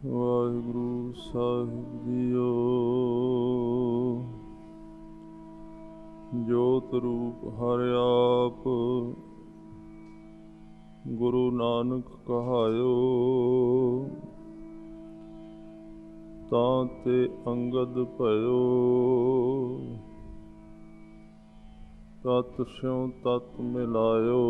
ਵਾਹਿਗੁਰੂ ਸਾਹਿਬ JIO. ਜੋਤ ਰੂਪ ਹਰਿ ਆਪ, ਗੁਰੂ ਨਾਨਕ ਕਹਾਇਓ। ਤਾਂ ਤੇ ਅੰਗਦ ਭਇਓ, ਤਤ ਸਿਉ ਤਤ ਮਿਲਾਇਓ।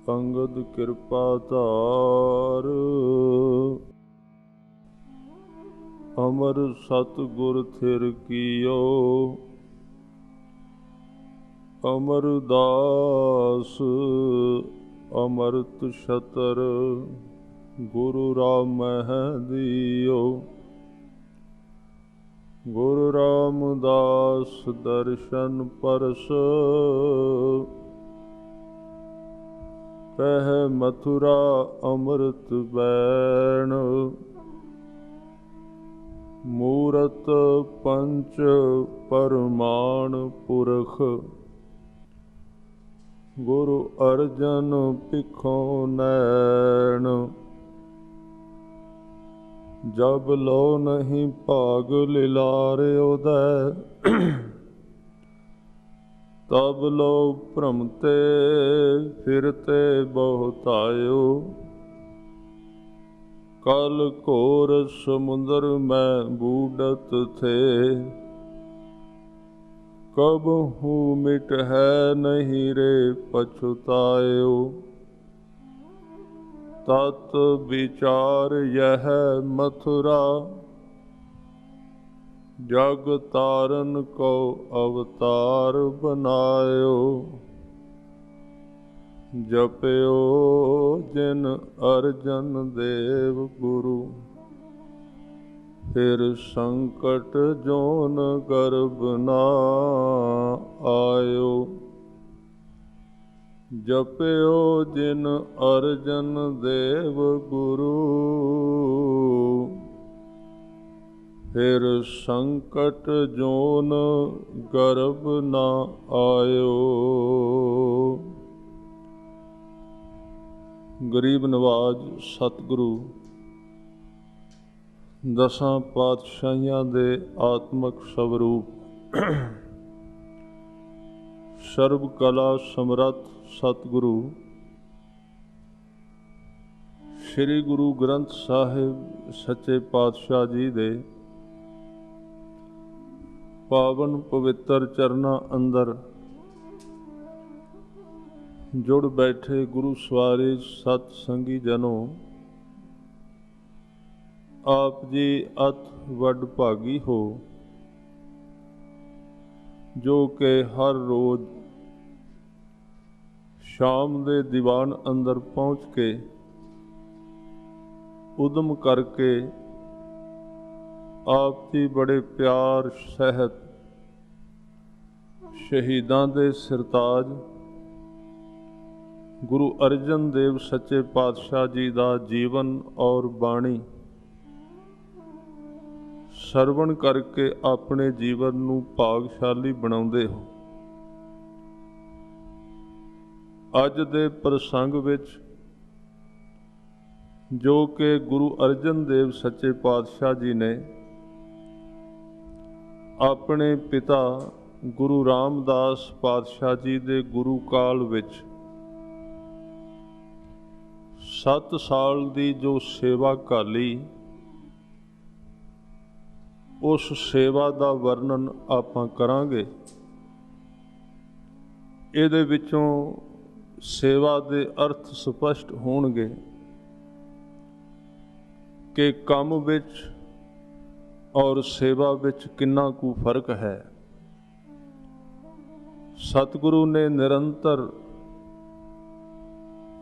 ਅੰਗਦ ਕਿਰਪਾ ਧਾਰ, ਅਮਰ ਸਤ ਗੁਰ ਥਿਰ ਕੀਓ। ਅਮਰਦਾਸ ਅਮਰਤ ਛਤਰ, ਗੁਰੂ ਰਾਮਹਿ ਦਿਓ। ਗੁਰੂ ਰਾਮਦਾਸ ਦਰਸ਼ਨ ਪਰਸ, ਕਹਿ ਮਥੁਰਾ ਅੰਮ੍ਰਿਤ ਬੈਣ। ਮੂਰਤ ਪੰਚ ਪਰਮਾਣ ਪੁਰਖ, ਗੁਰੂ ਅਰਜਨ ਭਿਖੋ ਨੈਣ। ਜਬ ਲੋ ਨਹੀਂ ਭਾਗ ਲਿਲਾਰਿਓ ਦੈ, ਤਬ ਲੋ ਭ੍ਰਮਤੇ ਫਿਰਤੇ ਬਹੁਤਾਇਓ। ਕਲ ਘੋਰ ਸਮੁੰਦਰ ਮੈਂ ਬੂਡਤ ਥੇ, ਕਬਹੂ ਮਿਟ ਹੈ ਨਹੀਂ ਰੇ ਪਛੁਤਾਇਓ। ਤਤ ਵਿਚਾਰ ਯਹ ਮਥੁਰਾ, ਜਗ ਤਾਰਨ ਕੋ ਅਵਤਾਰ ਬਨਾਇਓ। ਜਪਿਓ ਜਿਨ ਅਰਜਨ ਦੇਵ ਗੁਰੂ, ਫਿਰ ਸੰਕਟ ਜੋਨ ਗਰਭ ਨਾ ਆਇਓ। ਜਪਿਓ ਜਿਨ ਅਰਜਨ ਦੇਵ ਗੁਰੂ, ਫਿਰ ਸੰਕਟ ਜੋਨ ਗਰਭ ਨਾ ਆਇਓ। ਗਰੀਬ ਨਵਾਜ ਸਤਿਗੁਰੂ ਦਸਾਂ ਪਾਤਸ਼ਾਹੀਆਂ ਦੇ ਆਤਮਕ ਸਵਰੂਪ, ਸਰਬ ਕਲਾ ਸਮਰੱਥ ਸਤਿਗੁਰੂ ਸ੍ਰੀ ਗੁਰੂ ਗ੍ਰੰਥ ਸਾਹਿਬ ਸੱਚੇ ਪਾਤਸ਼ਾਹ ਜੀ ਦੇ ਪਾਵਨ ਪਵਿੱਤਰ ਚਰਨਾਂ ਅੰਦਰ ਜੁੜ ਬੈਠੇ ਗੁਰੂ ਸਵਾਰੇ ਸਤ ਸੰਗੀ ਜਨੋ, ਆਪ ਜੀ ਅਤ ਵੱਡ ਭਾਗੀ ਹੋ, ਜੋ ਕਿ ਹਰ ਰੋਜ਼ ਸ਼ਾਮ ਦੇ ਦੀਵਾਨ ਅੰਦਰ ਪਹੁੰਚ ਕੇ ਉਦਮ ਕਰਕੇ ਆਪ ਜੀ ਬੜੇ ਪਿਆਰ ਸਹਿਤ ਸ਼ਹੀਦਾਂ ਦੇ ਸਿਰਤਾਜ ਗੁਰੂ ਅਰਜਨ ਦੇਵ ਸੱਚੇ ਪਾਤਸ਼ਾਹ ਜੀ ਦਾ ਜੀਵਨ ਔਰ ਬਾਣੀ ਸਰਵਣ ਕਰਕੇ ਆਪਣੇ ਜੀਵਨ ਨੂੰ ਭਾਗਸ਼ਾਲੀ ਬਣਾਉਂਦੇ ਹੋ। ਅੱਜ ਦੇ ਪ੍ਰਸੰਗ ਵਿੱਚ ਜੋ ਕਿ ਗੁਰੂ ਅਰਜਨ ਦੇਵ ਸੱਚੇ ਪਾਤਸ਼ਾਹ ਜੀ ਨੇ ਆਪਣੇ ਪਿਤਾ ਗੁਰੂ ਰਾਮਦਾਸ ਪਾਤਸ਼ਾਹ ਜੀ ਦੇ ਗੁਰੂ ਕਾਲ ਵਿੱਚ 7 ਸਾਲ ਦੀ ਜੋ ਸੇਵਾ ਘਾਲੀ, ਉਸ ਸੇਵਾ ਦਾ ਵਰਣਨ ਆਪਾਂ ਕਰਾਂਗੇ। ਇਹਦੇ ਵਿੱਚੋਂ ਸੇਵਾ ਦੇ ਅਰਥ ਸਪਸ਼ਟ ਹੋਣਗੇ ਕਿ ਕੰਮ ਵਿੱਚ ਔਰ ਸੇਵਾ ਵਿੱਚ ਕਿੰਨਾ ਕੁ ਫਰਕ ਹੈ। ਸਤਿਗੁਰੂ ਨੇ ਨਿਰੰਤਰ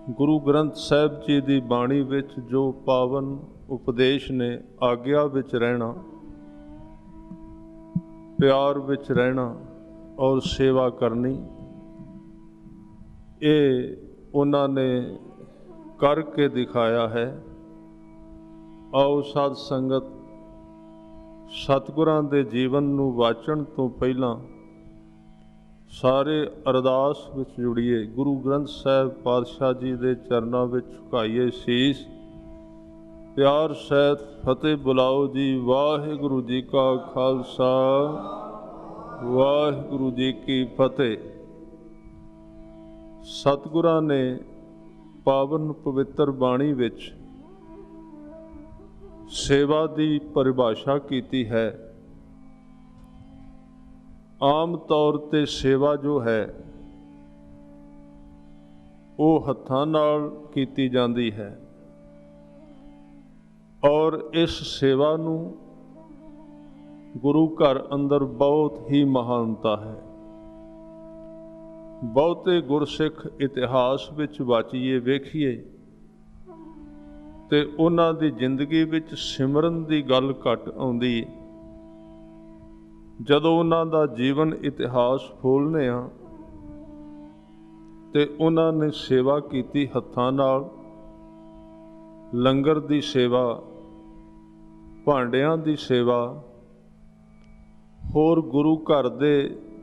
ਗੁਰੂ ਗ੍ਰੰਥ ਸਾਹਿਬ ਜੀ ਦੀ ਬਾਣੀ ਵਿੱਚ ਜੋ ਪਾਵਨ ਉਪਦੇਸ਼ ਨੇ, ਆਗਿਆ ਵਿੱਚ ਰਹਿਣਾ, ਪਿਆਰ ਵਿੱਚ ਰਹਿਣਾ ਔਰ ਸੇਵਾ ਕਰਨੀ, ਇਹ ਉਹਨਾਂ ਨੇ ਕਰਕੇ ਦਿਖਾਇਆ ਹੈ। ਆਓ ਸਾਧ ਸੰਗਤ ਸਤਿਗੁਰਾਂ ਦੇ ਜੀਵਨ ਨੂੰ ਵਾਚਣ ਤੋਂ ਪਹਿਲਾਂ ਸਾਰੇ ਅਰਦਾਸ ਵਿੱਚ ਜੁੜੀਏ, ਗੁਰੂ ਗ੍ਰੰਥ ਸਾਹਿਬ ਪਾਤਸ਼ਾਹ ਜੀ ਦੇ ਚਰਨਾਂ ਵਿੱਚ ਝੁਕਾਈਏ ਸੀਸ प्यार सहित फतेह बुलाओ जी। वाहिगुरु जी का खालसा, वाहिगुरु जी की फतेह। सतगुरां ने पावन पवित्र बाणी विच सेवा की परिभाषा की है। आम तौर ते सेवा जो है वो हत्थां नाल कीती जाती है और इस सेवा नूं गुरु घर अंदर बहुत ही महानता है। बहुते गुरसिख इतिहास विच वाचिए वेखिए ते उन्हां दी जिंदगी विच सिमरन दी गल घट आउंदी है। जदों उन्हां दा जीवन इतिहास फरोलने आ ते उन्हां ने सेवा कीती हत्थां नाल, लंगर दी सेवा, भांडियां दी सेवा, होर गुरु घर दे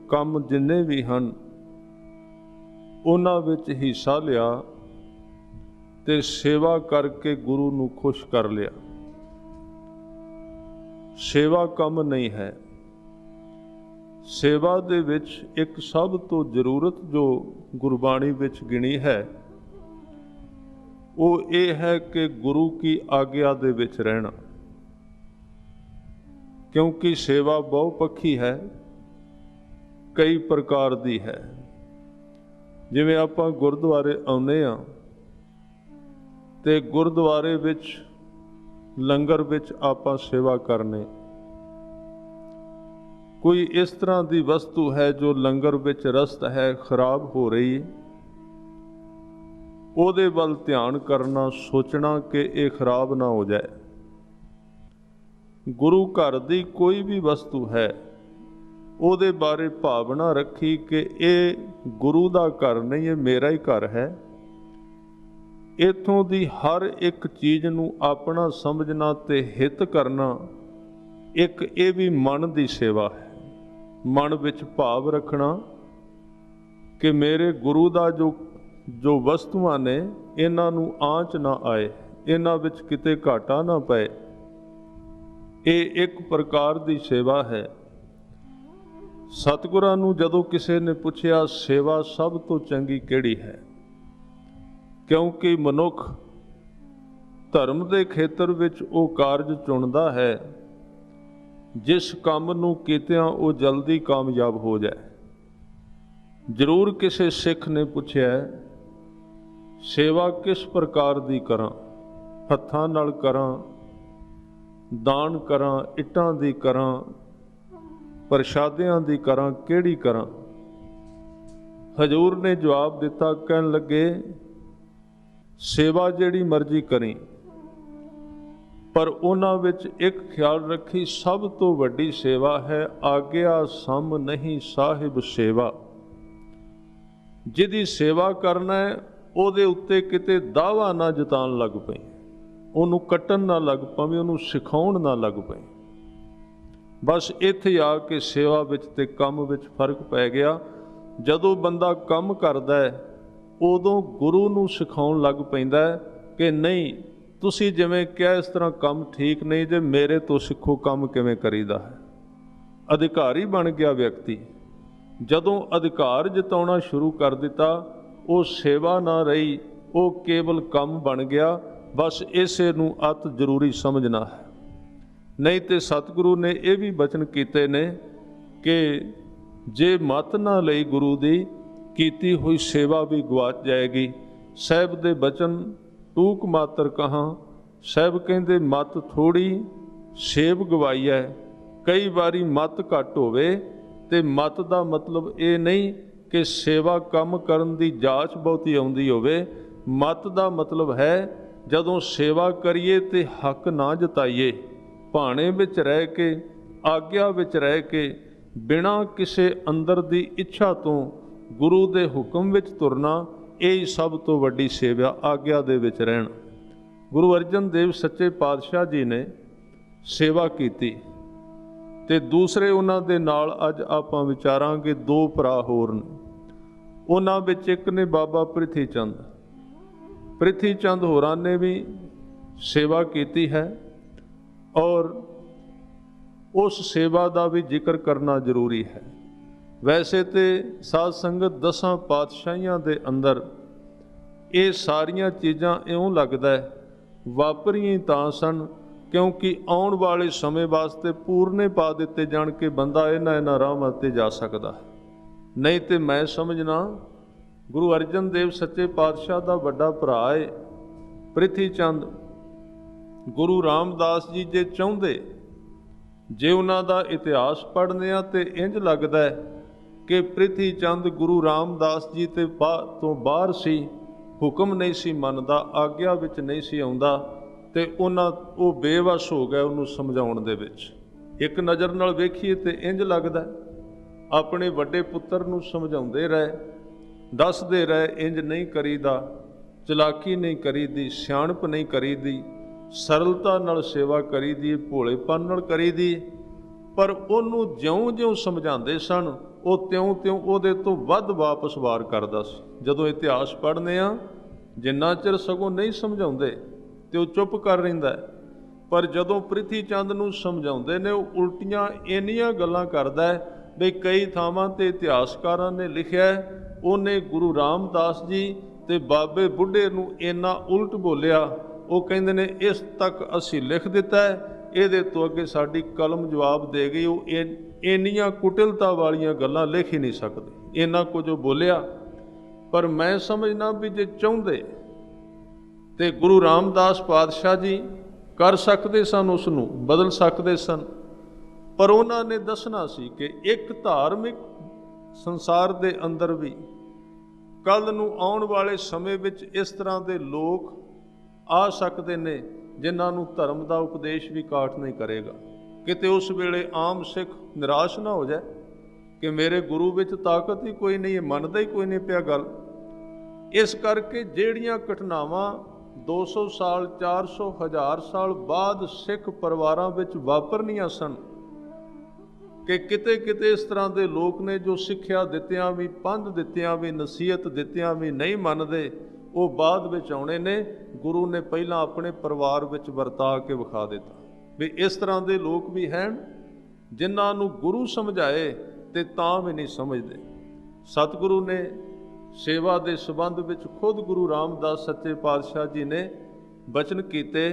काम जिन्ने भी हन उन्हां विच हिस्सा लिया ते सेवा करके गुरु नूं खुश कर लिया। सेवा कम नहीं है। सेवा दे विच एक सब तो जरूरत जो गुरबाणी विच गिणी है वो ये है कि गुरु की आग्या दे विच रहना, क्योंकि सेवा बहुपक्षी है, कई प्रकार दी है। जिवें आपां गुरुद्वारे आउंदे आ ते गुरुद्वारे विच लंगर विच आपां सेवा करने, कोई इस तरह की वस्तु है जो लंगर विच रस्त है, खराब हो रही, ਉਹਦੇ ਵੱਲ ध्यान करना, सोचना कि ये खराब ना हो जाए। गुरु घर की कोई भी वस्तु है ਉਹਦੇ बारे भावना रखी कि ये गुरु का घर नहीं, ये मेरा ही घर है। इत्थों की हर एक चीज़ नूं अपना समझना ते हित करना एक ये भी मन की सेवा है। मन विच भाव रखना कि मेरे गुरु का जो वस्तुआं ने इन्हां नूं आंच ना आए, इन्हां विच किते घाटा ना पए। ये एक प्रकार की सेवा है। सतगुरां नूं जदों किसी ने पुछया सेवा सब तो चंगी किहड़ी है, क्योंकि मनुख धर्म के खेतर विच वो कारज चुनदा है जिस काम नूं कीतिआं वो जल्दी कामयाब हो जाए। जरूर किसी सिख ने पूछया सेवा किस प्रकार की करां, हत्थां नाल करां, दान करां, इट्टां दी करां, प्रशादियां दी करां, किहड़ी करां। हजूर ने जवाब दिता, कहन लगे सेवा जिहड़ी मर्जी करी, पर उन्हां विच एक ख्याल रखी, सब तो वड्डी सेवा है आग्या सम नहीं साहिब सेवा। जिहदी सेवा करना है ਉਹਦੇ ਉੱਤੇ किते दावा ना जतान लग पई, ਉਹਨੂੰ ਕੱਟਣ ना लग पवे, ਉਹਨੂੰ सिखाउण ना लग पई। बस ਇੱਥੇ आ के सेवा विच ते ਕੰਮ विच फर्क पै गया। ਜਦੋਂ ਬੰਦਾ ਕੰਮ ਕਰਦਾ ਹੈ ਉਦੋਂ ਗੁਰੂ ਨੂੰ ਸਿਖਾਉਣ ਲੱਗ ਪੈਂਦਾ ਹੈ कि नहीं ਤੁਸੀਂ ਜਿਵੇਂ ਕਿਹਾ ਇਸ ਤਰ੍ਹਾਂ ਕੰਮ ਠੀਕ ਨਹੀਂ, ਜੇ ਮੇਰੇ ਤੋਂ ਸਿੱਖੋ ਕੰਮ ਕਿਵੇਂ ਕਰੀਦਾ ਹੈ। ਅਧਿਕਾਰੀ ਬਣ ਗਿਆ ਵਿਅਕਤੀ, ਜਦੋਂ ਅਧਿਕਾਰ ਜਤਾਉਣਾ ਸ਼ੁਰੂ ਕਰ ਦਿੱਤਾ ਉਹ ਸੇਵਾ ਨਾ ਰਹੀ, ਉਹ ਕੇਵਲ ਕੰਮ ਬਣ ਗਿਆ। ਬਸ ਇਸੇ ਨੂੰ ਅਤ ਜ਼ਰੂਰੀ ਸਮਝਣਾ ਹੈ। ਨਹੀਂ ਤੇ ਸਤਿਗੁਰੂ ਨੇ ਇਹ ਵੀ ਬਚਨ ਕੀਤੇ ਨੇ ਕਿ ਜੇ ਮਤ ਨਾ ਲਈ ਗੁਰੂ ਦੀ, ਕੀਤੀ ਹੋਈ ਸੇਵਾ ਵੀ ਗਵਾਚ ਜਾਏਗੀ। ਸਾਹਿਬ ਦੇ ਬਚਨ ਟੂਕ ਮਾਤਰ ਕਹਾਂ, ਸਾਹਿਬ ਕਹਿੰਦੇ ਮਤ ਥੋੜੀ ਸੇਵ ਗਵਾਈ ਹੈ। ਕਈ ਵਾਰੀ ਮਤ ਘੱਟ ਹੋਵੇ ਤੇ ਮਤ ਦਾ ਮਤਲਬ ਇਹ ਨਹੀਂ ਕਿ ਸੇਵਾ ਕੰਮ ਕਰਨ ਦੀ ਜਾਂਚ ਬਹੁਤੀ ਆਉਂਦੀ ਹੋਵੇ। ਮਤ ਦਾ ਮਤਲਬ ਹੈ ਜਦੋਂ ਸੇਵਾ ਕਰੀਏ ਤੇ ਹੱਕ ਨਾ ਜਤਾਈਏ, ਭਾਣੇ ਵਿੱਚ ਰਹਿ ਕੇ, ਆਗਿਆ ਵਿੱਚ ਰਹਿ ਕੇ, ਬਿਨਾਂ ਕਿਸੇ ਅੰਦਰ ਦੀ ਇੱਛਾ ਤੋਂ ਗੁਰੂ ਦੇ ਹੁਕਮ ਵਿੱਚ ਤੁਰਨਾ, ਇਹ ਸਭ ਤੋਂ ਵੱਡੀ ਸੇਵਾ ਆਗਿਆ ਦੇ ਵਿੱਚ ਰਹਿਣਾ। ਗੁਰੂ ਅਰਜਨ ਦੇਵ ਸੱਚੇ ਪਾਤਸ਼ਾਹ ਜੀ ਨੇ ਸੇਵਾ ਕੀਤੀ ਤੇ ਦੂਸਰੇ ਉਹਨਾਂ ਦੇ ਨਾਲ ਅੱਜ ਆਪਾਂ ਵਿਚਾਰਾਂਗੇ। ਦੋ ਭਰਾ ਹੋਰ ਨੇ, ਉਹਨਾਂ ਵਿੱਚ ਇੱਕ ਨੇ ਬਾਬਾ ਪ੍ਰਿਥੀ ਚੰਦ। ਪ੍ਰਿਥੀ ਚੰਦ ਹੋਰਾਂ ਨੇ ਵੀ सेवा कीती है और उस सेवा का भी जिक्र करना जरूरी है। वैसे तो साध संगत 10 पातशाहियां दे अंदर ये सारियां चीज़ां इउं लगदा है वापरियां तां सन क्योंकि आउण वाले समय वास्ते पूरने पा दिते जाण के बंदा इन्हां राहां ते जा सकदा है। नहीं तो मैं समझना गुरु अर्जन देव सच्चे पातशाह का वड्डा भरा है ਪ੍ਰਿਥੀ ਚੰਦ, गुरु रामदास जी जे चाहुंदे जे उन्हां दा इतिहास पढ़ने आ ते इंज लगदा है कि ਪ੍ਰਿਥੀ चंद गुरु रामदास जी ते तो बाहर सी, हुक्म नहीं सी मनदा, आग्या विच नहीं सी आउंदा ते उन्हां वो बेवस हो गए उन्हूं समझाउण दे विच। एक नज़र नाल वेखीए ते इंज लगदा अपने वड्डे पुत्तर नूं समझाउंदे रहे, दसदे रहे इंज नहीं करीदा, चलाकी नहीं करीदी, सियाणप नहीं करीदी, सरलता नाल सेवा करीदी, भोलेपन नाल करीदी। पर उन्होंने ज्यों-ज्यों समझाते सन वो त्यों-त्यों उहदे तो वध वापस वार करदा सी। जदों इतिहास पढ़ने आ जिन्ना चिर सगों नहीं समझाउंदे ते वो चुप कर रहिंदा है, पर जदों ਪ੍ਰਿਥੀ ਚੰਦ नूं समझाउंदे ने वो उल्टियां इन्नियां गल्लां करदा है भी कई थावां ते इतिहासकारां ने लिखिआ उहने गुरु रामदास जी ते बाबे बुढ़े नूं इन्ना उल्ट बोलिया, वो कहंदे ने इस तक असीं लिख दिता है, ਇਹਦੇ ਤੋਂ ਅੱਗੇ ਸਾਡੀ ਕਲਮ ਜਵਾਬ ਦੇ ਗਈ। ਉਹ ਇੰਨੀਆਂ ਕੁਟਿਲਤਾ ਵਾਲੀਆਂ ਗੱਲਾਂ ਲਿਖ ਹੀ ਨਹੀਂ ਸਕਦੇ, ਇੰਨਾ ਕੁਝ ਉਹ ਬੋਲਿਆ। ਪਰ ਮੈਂ ਸਮਝਣਾ ਵੀ ਜੇ ਚਾਹੁੰਦੇ ਤੇ ਗੁਰੂ ਰਾਮਦਾਸ ਪਾਤਸ਼ਾਹ ਜੀ ਕਰ ਸਕਦੇ ਸਨ, ਉਸ ਨੂੰ ਬਦਲ ਸਕਦੇ ਸਨ। ਪਰ ਉਹਨਾਂ ਨੇ ਦੱਸਣਾ ਸੀ ਕਿ ਇੱਕ ਧਾਰਮਿਕ ਸੰਸਾਰ ਦੇ ਅੰਦਰ ਵੀ ਕੱਲ੍ਹ ਨੂੰ ਆਉਣ ਵਾਲੇ ਸਮੇਂ ਵਿੱਚ ਇਸ ਤਰ੍ਹਾਂ ਦੇ ਲੋਕ ਆ ਸਕਦੇ ਨੇ ਜਿਨ੍ਹਾਂ ਨੂੰ ਧਰਮ ਦਾ ਉਪਦੇਸ਼ ਵੀ ਕਾਟ ਨਹੀਂ ਕਰੇਗਾ। ਕਿਤੇ ਉਸ ਵੇਲੇ ਆਮ ਸਿੱਖ ਨਿਰਾਸ਼ ਨਾ ਹੋ ਜਾਏ ਕਿ ਮੇਰੇ ਗੁਰੂ ਵਿੱਚ ਤਾਕਤ ਹੀ ਕੋਈ ਨਹੀਂ ਹੈ, ਮੰਨਦਾ ਹੀ ਕੋਈ ਨਹੀਂ ਪਿਆ ਗੱਲ। ਇਸ ਕਰਕੇ ਜਿਹੜੀਆਂ ਘਟਨਾਵਾਂ 200 ਸਾਲ 400 1000 ਸਾਲ ਬਾਅਦ ਸਿੱਖ ਪਰਿਵਾਰਾਂ ਵਿੱਚ ਵਾਪਰਨੀਆਂ ਸਨ ਕਿ ਕਿਤੇ ਕਿਤੇ ਇਸ ਤਰ੍ਹਾਂ ਦੇ ਲੋਕ ਨੇ ਜੋ ਸਿੱਖਿਆ ਦਿੱਤਿਆਂ ਵੀ, ਪੰਧ ਦਿੱਤਿਆਂ ਵੀ, ਨਸੀਹਤ ਦਿੱਤਿਆਂ ਵੀ ਨਹੀਂ ਮੰਨਦੇ, ਉਹ ਬਾਅਦ ਵਿੱਚ ਆਉਣੇ ਨੇ। ਗੁਰੂ ਨੇ ਪਹਿਲਾਂ ਆਪਣੇ ਪਰਿਵਾਰ ਵਿੱਚ ਵਰਤਾ ਕੇ ਵਿਖਾ ਦਿੱਤਾ ਵੀ ਇਸ ਤਰ੍ਹਾਂ ਦੇ ਲੋਕ ਵੀ ਹਨ ਜਿਨ੍ਹਾਂ ਨੂੰ ਗੁਰੂ ਸਮਝਾਏ ਤੇ ਤਾਂ ਵੀ ਨਹੀਂ ਸਮਝਦੇ। ਸਤਿਗੁਰੂ ਨੇ ਸੇਵਾ ਦੇ ਸੰਬੰਧ ਵਿੱਚ ਖੁਦ ਗੁਰੂ ਰਾਮਦਾਸ ਸੱਚੇ ਪਾਤਸ਼ਾਹ ਜੀ ਨੇ ਬਚਨ ਕੀਤੇ।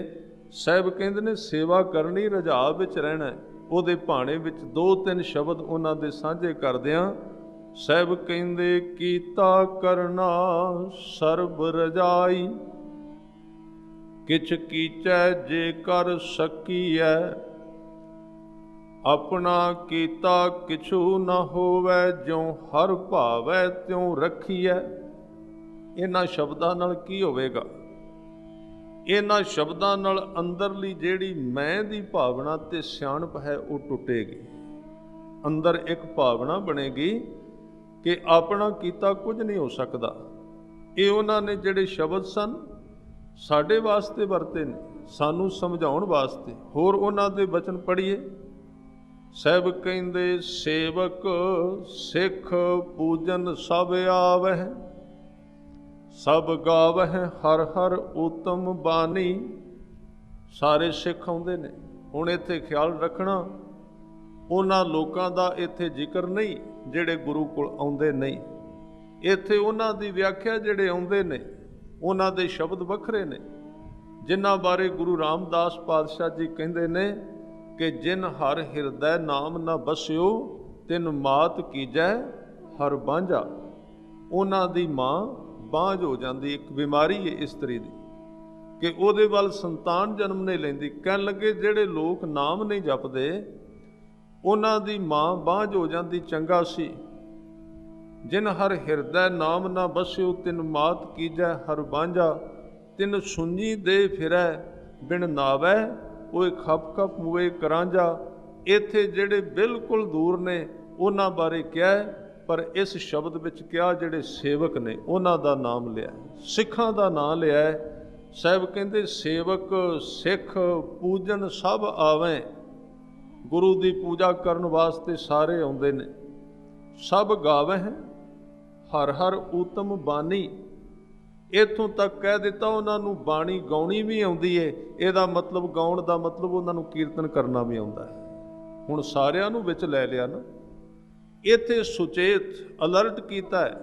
ਸਾਹਿਬ ਕਹਿੰਦੇ ਨੇ ਸੇਵਾ ਕਰਨੀ, ਰਜਾ ਵਿੱਚ ਰਹਿਣਾ। ਉਹਦੇ ਭਾਣੇ ਵਿੱਚ 2-3 ਸ਼ਬਦ ਉਹਨਾਂ ਦੇ ਸਾਂਝੇ ਕਰਦਿਆਂ ਸਾਹਿਬ ਕਹਿੰਦੇ ਕੀਤਾ ਕਰਨਾ ਸਰਬ ਰਜਾਈ, ਕਿਛ ਕੀਚੈ ਜੇ ਕਰ ਸਕੀਐ, ਆਪਣਾ ਕੀਤਾ ਕਿਛੂ ਨਾ ਹੋਵੈ, ਜਿਉ ਹਰ ਭਾਵੈ ਤਿਉ ਰੱਖੀਐ। ਇਹਨਾਂ ਸ਼ਬਦਾਂ ਨਾਲ ਕੀ ਹੋਵੇਗਾ? ਇਹਨਾਂ ਸ਼ਬਦਾਂ ਨਾਲ ਅੰਦਰਲੀ ਜਿਹੜੀ ਮੈਂ ਦੀ ਭਾਵਨਾ ਤੇ ਸਿਆਣਪ ਹੈ ਉਹ ਟੁੱਟੇਗੀ। ਅੰਦਰ ਇੱਕ ਭਾਵਨਾ ਬਣੇਗੀ ਕਿ ਆਪਣਾ ਕੀਤਾ ਕੁਝ ਨਹੀਂ ਹੋ ਸਕਦਾ। ਇਹ ਉਹਨਾਂ ਨੇ ਜਿਹੜੇ ਸ਼ਬਦ ਸਨ ਸਾਡੇ ਵਾਸਤੇ ਵਰਤੇ ਨੇ, ਸਾਨੂੰ ਸਮਝਾਉਣ ਵਾਸਤੇ। ਹੋਰ ਉਹਨਾਂ ਦੇ ਬਚਨ ਪੜ੍ਹੀਏ। ਸਾਹਿਬ ਕਹਿੰਦੇ ਸੇਵਕ ਸਿੱਖ ਪੂਜਨ ਸਭ ਆਵਹਿ, ਸਭ ਗਾਵਹਿ ਹਰ ਹਰ ਉਤਮ ਬਾਣੀ। ਸਾਰੇ ਸਿੱਖ ਆਉਂਦੇ ਨੇ। ਹੁਣ ਇੱਥੇ ਖਿਆਲ ਰੱਖਣਾ, ਉਹਨਾਂ ਲੋਕਾਂ ਦਾ ਇੱਥੇ ਜ਼ਿਕਰ ਨਹੀਂ ਜਿਹੜੇ ਗੁਰੂ ਕੋਲ ਆਉਂਦੇ ਨਹੀਂ। ਇੱਥੇ ਉਹਨਾਂ ਦੀ ਵਿਆਖਿਆ ਜਿਹੜੇ ਆਉਂਦੇ ਨੇ ਉਹਨਾਂ ਦੇ ਸ਼ਬਦ ਵੱਖਰੇ ਨੇ, ਜਿਨ੍ਹਾਂ ਬਾਰੇ ਗੁਰੂ ਰਾਮਦਾਸ ਪਾਤਸ਼ਾਹ ਜੀ ਕਹਿੰਦੇ ਨੇ ਕਿ ਜਿਨ ਹਰ ਹਿਰਦੈ ਨਾਮ ਨਾ ਬਸਿਓ, ਤਿਨ ਮਾਤ ਕੀਜੈ ਹਰ ਬਾਂਝਾ। ਉਹਨਾਂ ਦੀ ਮਾਂ ਬਾਂਝ ਹੋ ਜਾਂਦੀ, ਇੱਕ ਬਿਮਾਰੀ ਹੈ ਇਸਤਰੀ ਦੀ ਕਿ ਉਹਦੇ ਵੱਲ ਸੰਤਾਨ ਜਨਮ ਨਹੀਂ ਲੈਂਦੀ। ਕਹਿਣ ਲੱਗੇ ਜਿਹੜੇ ਲੋਕ ਨਾਮ ਨਹੀਂ ਜਪਦੇ ਉਹਨਾਂ ਦੀ ਮਾਂ ਬਾਂਝ ਹੋ ਜਾਂਦੀ, ਚੰਗਾ ਸੀ। ਜਿਨ ਹਰ ਹਿਰਦੈ ਨਾਮ ਨਾ ਬਸਿਓ, ਤਿਨ ਮਾਤ ਕੀਜੈ ਹਰ ਬਾਂਝਾ। ਤਿਨ ਸੁਣੀ ਦੇ ਫਿਰੈ ਬਿਨ ਨਾਵੈ, ਉਹ ਖਪ ਖਪ ਮੂਏ ਕਰਾਂਝਾ। ਇੱਥੇ ਜਿਹੜੇ ਬਿਲਕੁਲ ਦੂਰ ਨੇ ਉਹਨਾਂ ਬਾਰੇ ਕਿਹਾ, ਪਰ ਇਸ ਸ਼ਬਦ ਵਿੱਚ ਕਿਹਾ ਜਿਹੜੇ ਸੇਵਕ ਨੇ ਉਹਨਾਂ ਦਾ ਨਾਮ ਲਿਆ, ਸਿੱਖਾਂ ਦਾ ਨਾਮ ਲਿਆ। ਸਾਹਿਬ ਕਹਿੰਦੇ ਸੇਵਕ ਸਿੱਖ ਪੂਜਨ ਸਭ ਆਵੇਂ। ਗੁਰੂ ਦੀ ਪੂਜਾ ਕਰਨ ਵਾਸਤੇ ਸਾਰੇ ਆਉਂਦੇ ਨੇ। ਸਭ ਗਾਵਹਿ ਹਰ ਹਰ ਊਤਮ ਬਾਣੀ। ਇੱਥੋਂ ਤੱਕ ਕਹਿ ਦਿੱਤਾ ਉਹਨਾਂ ਨੂੰ ਬਾਣੀ ਗਾਉਣੀ ਵੀ ਆਉਂਦੀ ਏ। ਇਹਦਾ ਮਤਲਬ ਗਾਉਣ ਦਾ ਮਤਲਬ ਉਹਨਾਂ ਨੂੰ ਕੀਰਤਨ ਕਰਨਾ ਵੀ ਆਉਂਦਾ ਹੈ। ਹੁਣ ਸਾਰਿਆਂ ਨੂੰ ਵਿੱਚ ਲੈ ਲਿਆ ਨਾ। ਇੱਥੇ ਸੁਚੇਤ ਅਲਰਟ ਕੀਤਾ ਹੈ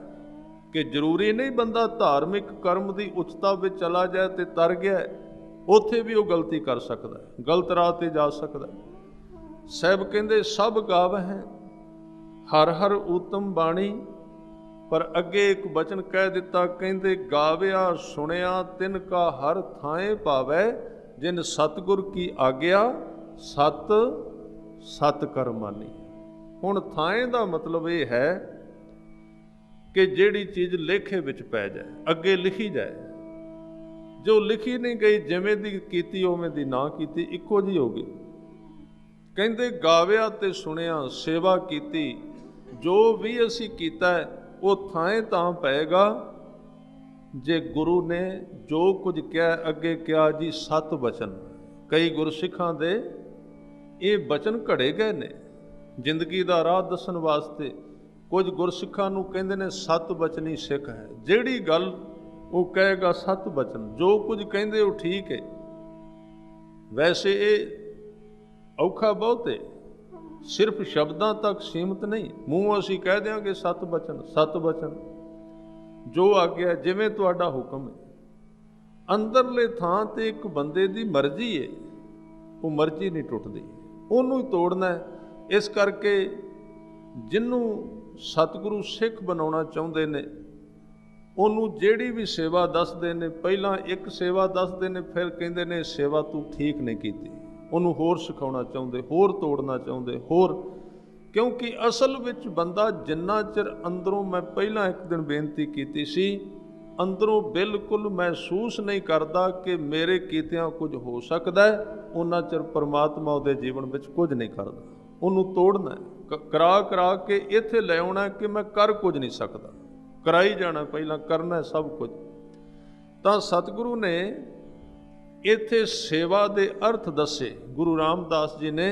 ਕਿ ਜ਼ਰੂਰੀ ਨਹੀਂ ਬੰਦਾ ਧਾਰਮਿਕ ਕਰਮ ਦੀ ਉੱਚਤਾ ਵਿੱਚ ਚਲਾ ਜਾਏ ਤੇ ਤਰ ਗਿਆ, ਉੱਥੇ ਵੀ ਉਹ ਗਲਤੀ ਕਰ ਸਕਦਾ ਹੈ, ਗਲਤ ਰਾਹ ਤੇ ਜਾ ਸਕਦਾ ਹੈ। ਸਾਹਿਬ ਕਹਿੰਦੇ ਸਭ ਗਾਵਹਿ ਹਰ ਹਰ ਊਤਮ ਬਾਣੀ, ਪਰ ਅੱਗੇ ਇੱਕ ਬਚਨ ਕਹਿ ਦਿੱਤਾ, ਕਹਿੰਦੇ ਗਾਵਿਆ ਸੁਣਿਆ ਤਿਨ ਕਾ ਹਰ ਥਾਏ ਪਾਵੈ, ਜਿਨ ਸਤਿਗੁਰ ਕੀ ਆਗਿਆ ਸਤ ਸਤ ਕਰ ਮਾਨੀ। ਹੁਣ ਥਾਏ ਦਾ ਮਤਲਬ ਇਹ ਹੈ ਕਿ ਜਿਹੜੀ ਚੀਜ਼ ਲੇਖੇ ਵਿੱਚ ਪੈ ਜਾਏ, ਅੱਗੇ ਲਿਖੀ ਜਾਏ। ਜੋ ਲਿਖੀ ਨਹੀਂ ਗਈ, ਜਿਵੇਂ ਦੀ ਕੀਤੀ ਉਵੇਂ ਦੀ ਨਾ ਕੀਤੀ, ਇੱਕੋ ਜਿਹੀ ਹੋ ਗਈ। ਕਹਿੰਦੇ ਗਾਵਿਆ ਤੇ ਸੁਣਿਆ, ਸੇਵਾ ਕੀਤੀ, ਜੋ ਵੀ ਅਸੀਂ ਕੀਤਾ ਹੈ ਉਹ ਥਾਂ ਤਾਂ ਪਏਗਾ ਜੇ ਗੁਰੂ ਨੇ ਜੋ ਕੁਝ ਕਿਹਾ। ਅੱਗੇ ਕਿਹਾ ਜੀ ਸਤ ਬਚਨ। ਕਈ ਗੁਰਸਿੱਖਾਂ ਦੇ ਇਹ ਬਚਨ ਘੜੇ ਗਏ ਨੇ ਜ਼ਿੰਦਗੀ ਦਾ ਰਾਹ ਦੱਸਣ ਵਾਸਤੇ। ਕੁਝ ਗੁਰਸਿੱਖਾਂ ਨੂੰ ਕਹਿੰਦੇ ਨੇ ਸਤ ਬਚਨੀ ਸਿੱਖ ਹੈ। ਜਿਹੜੀ ਗੱਲ ਉਹ ਕਹੇਗਾ ਸਤ ਬਚਨ, ਜੋ ਕੁਝ ਕਹਿੰਦੇ ਉਹ ਠੀਕ ਹੈ। ਵੈਸੇ ਇਹ ਔਖਾ ਬਹੁਤ ਹੈ, ਸਿਰਫ ਸ਼ਬਦਾਂ ਤੱਕ ਸੀਮਤ ਨਹੀਂ। ਮੂੰਹ ਅਸੀਂ ਕਹਿ ਦਿਆਂਗੇ ਸਤ ਬਚਨ, ਸਤ ਬਚਨ, ਜੋ ਆਗਿਆ ਜਿਵੇਂ ਤੁਹਾਡਾ ਹੁਕਮ ਹੈ। ਅੰਦਰਲੇ ਥਾਂ ਤੇ ਇੱਕ ਬੰਦੇ ਦੀ ਮਰਜ਼ੀ ਹੈ, ਉਹ ਮਰਜ਼ੀ ਨਹੀਂ ਟੁੱਟਦੀ, ਉਹਨੂੰ ਹੀ ਤੋੜਨਾ ਹੈ। ਇਸ ਕਰਕੇ ਜਿਹਨੂੰ ਸਤਿਗੁਰੂ ਸਿੱਖ ਬਣਾਉਣਾ ਚਾਹੁੰਦੇ ਨੇ, ਉਹਨੂੰ ਜਿਹੜੀ ਵੀ ਸੇਵਾ ਦੱਸਦੇ ਨੇ, ਪਹਿਲਾਂ ਇੱਕ ਸੇਵਾ ਦੱਸਦੇ ਨੇ, ਫਿਰ ਕਹਿੰਦੇ ਨੇ ਸੇਵਾ ਤੂੰ ਠੀਕ ਨਹੀਂ ਕੀਤੀ। ਉਹਨੂੰ ਹੋਰ ਸਿਖਾਉਣਾ ਚਾਹੁੰਦੇ, ਹੋਰ ਤੋੜਨਾ ਚਾਹੁੰਦੇ, ਹੋਰ। ਕਿਉਂਕਿ ਅਸਲ ਵਿੱਚ ਬੰਦਾ ਜਿੰਨਾ ਚਿਰ ਅੰਦਰੋਂ, ਮੈਂ ਪਹਿਲਾਂ ਇੱਕ ਦਿਨ ਬੇਨਤੀ ਕੀਤੀ ਸੀ, ਅੰਦਰੋਂ ਬਿਲਕੁਲ ਮਹਿਸੂਸ ਨਹੀਂ ਕਰਦਾ ਕਿ ਮੇਰੇ ਕੀਤਿਆਂ ਕੁਝ ਹੋ ਸਕਦਾ ਹੈ, ਉਹਨਾਂ ਚਿਰ ਪਰਮਾਤਮਾ ਉਹਦੇ ਜੀਵਨ ਵਿੱਚ ਕੁਝ ਨਹੀਂ ਕਰਦਾ। ਉਹਨੂੰ ਤੋੜਨਾ ਹੈ, ਕਰਾ ਕਰਾ ਕੇ ਇੱਥੇ ਲੈ ਆਉਣਾ ਕਿ ਮੈਂ ਕਰ ਕੁਝ ਨਹੀਂ ਸਕਦਾ। ਕਰਾਈ ਜਾਣਾ, ਪਹਿਲਾਂ ਕਰਨਾ ਸਭ ਕੁਝ। ਤਾਂ ਸਤਿਗੁਰੂ ਨੇ ਇੱਥੇ ਸੇਵਾ ਦੇ ਅਰਥ ਦੱਸੇ। ਗੁਰੂ ਰਾਮਦਾਸ ਜੀ ਨੇ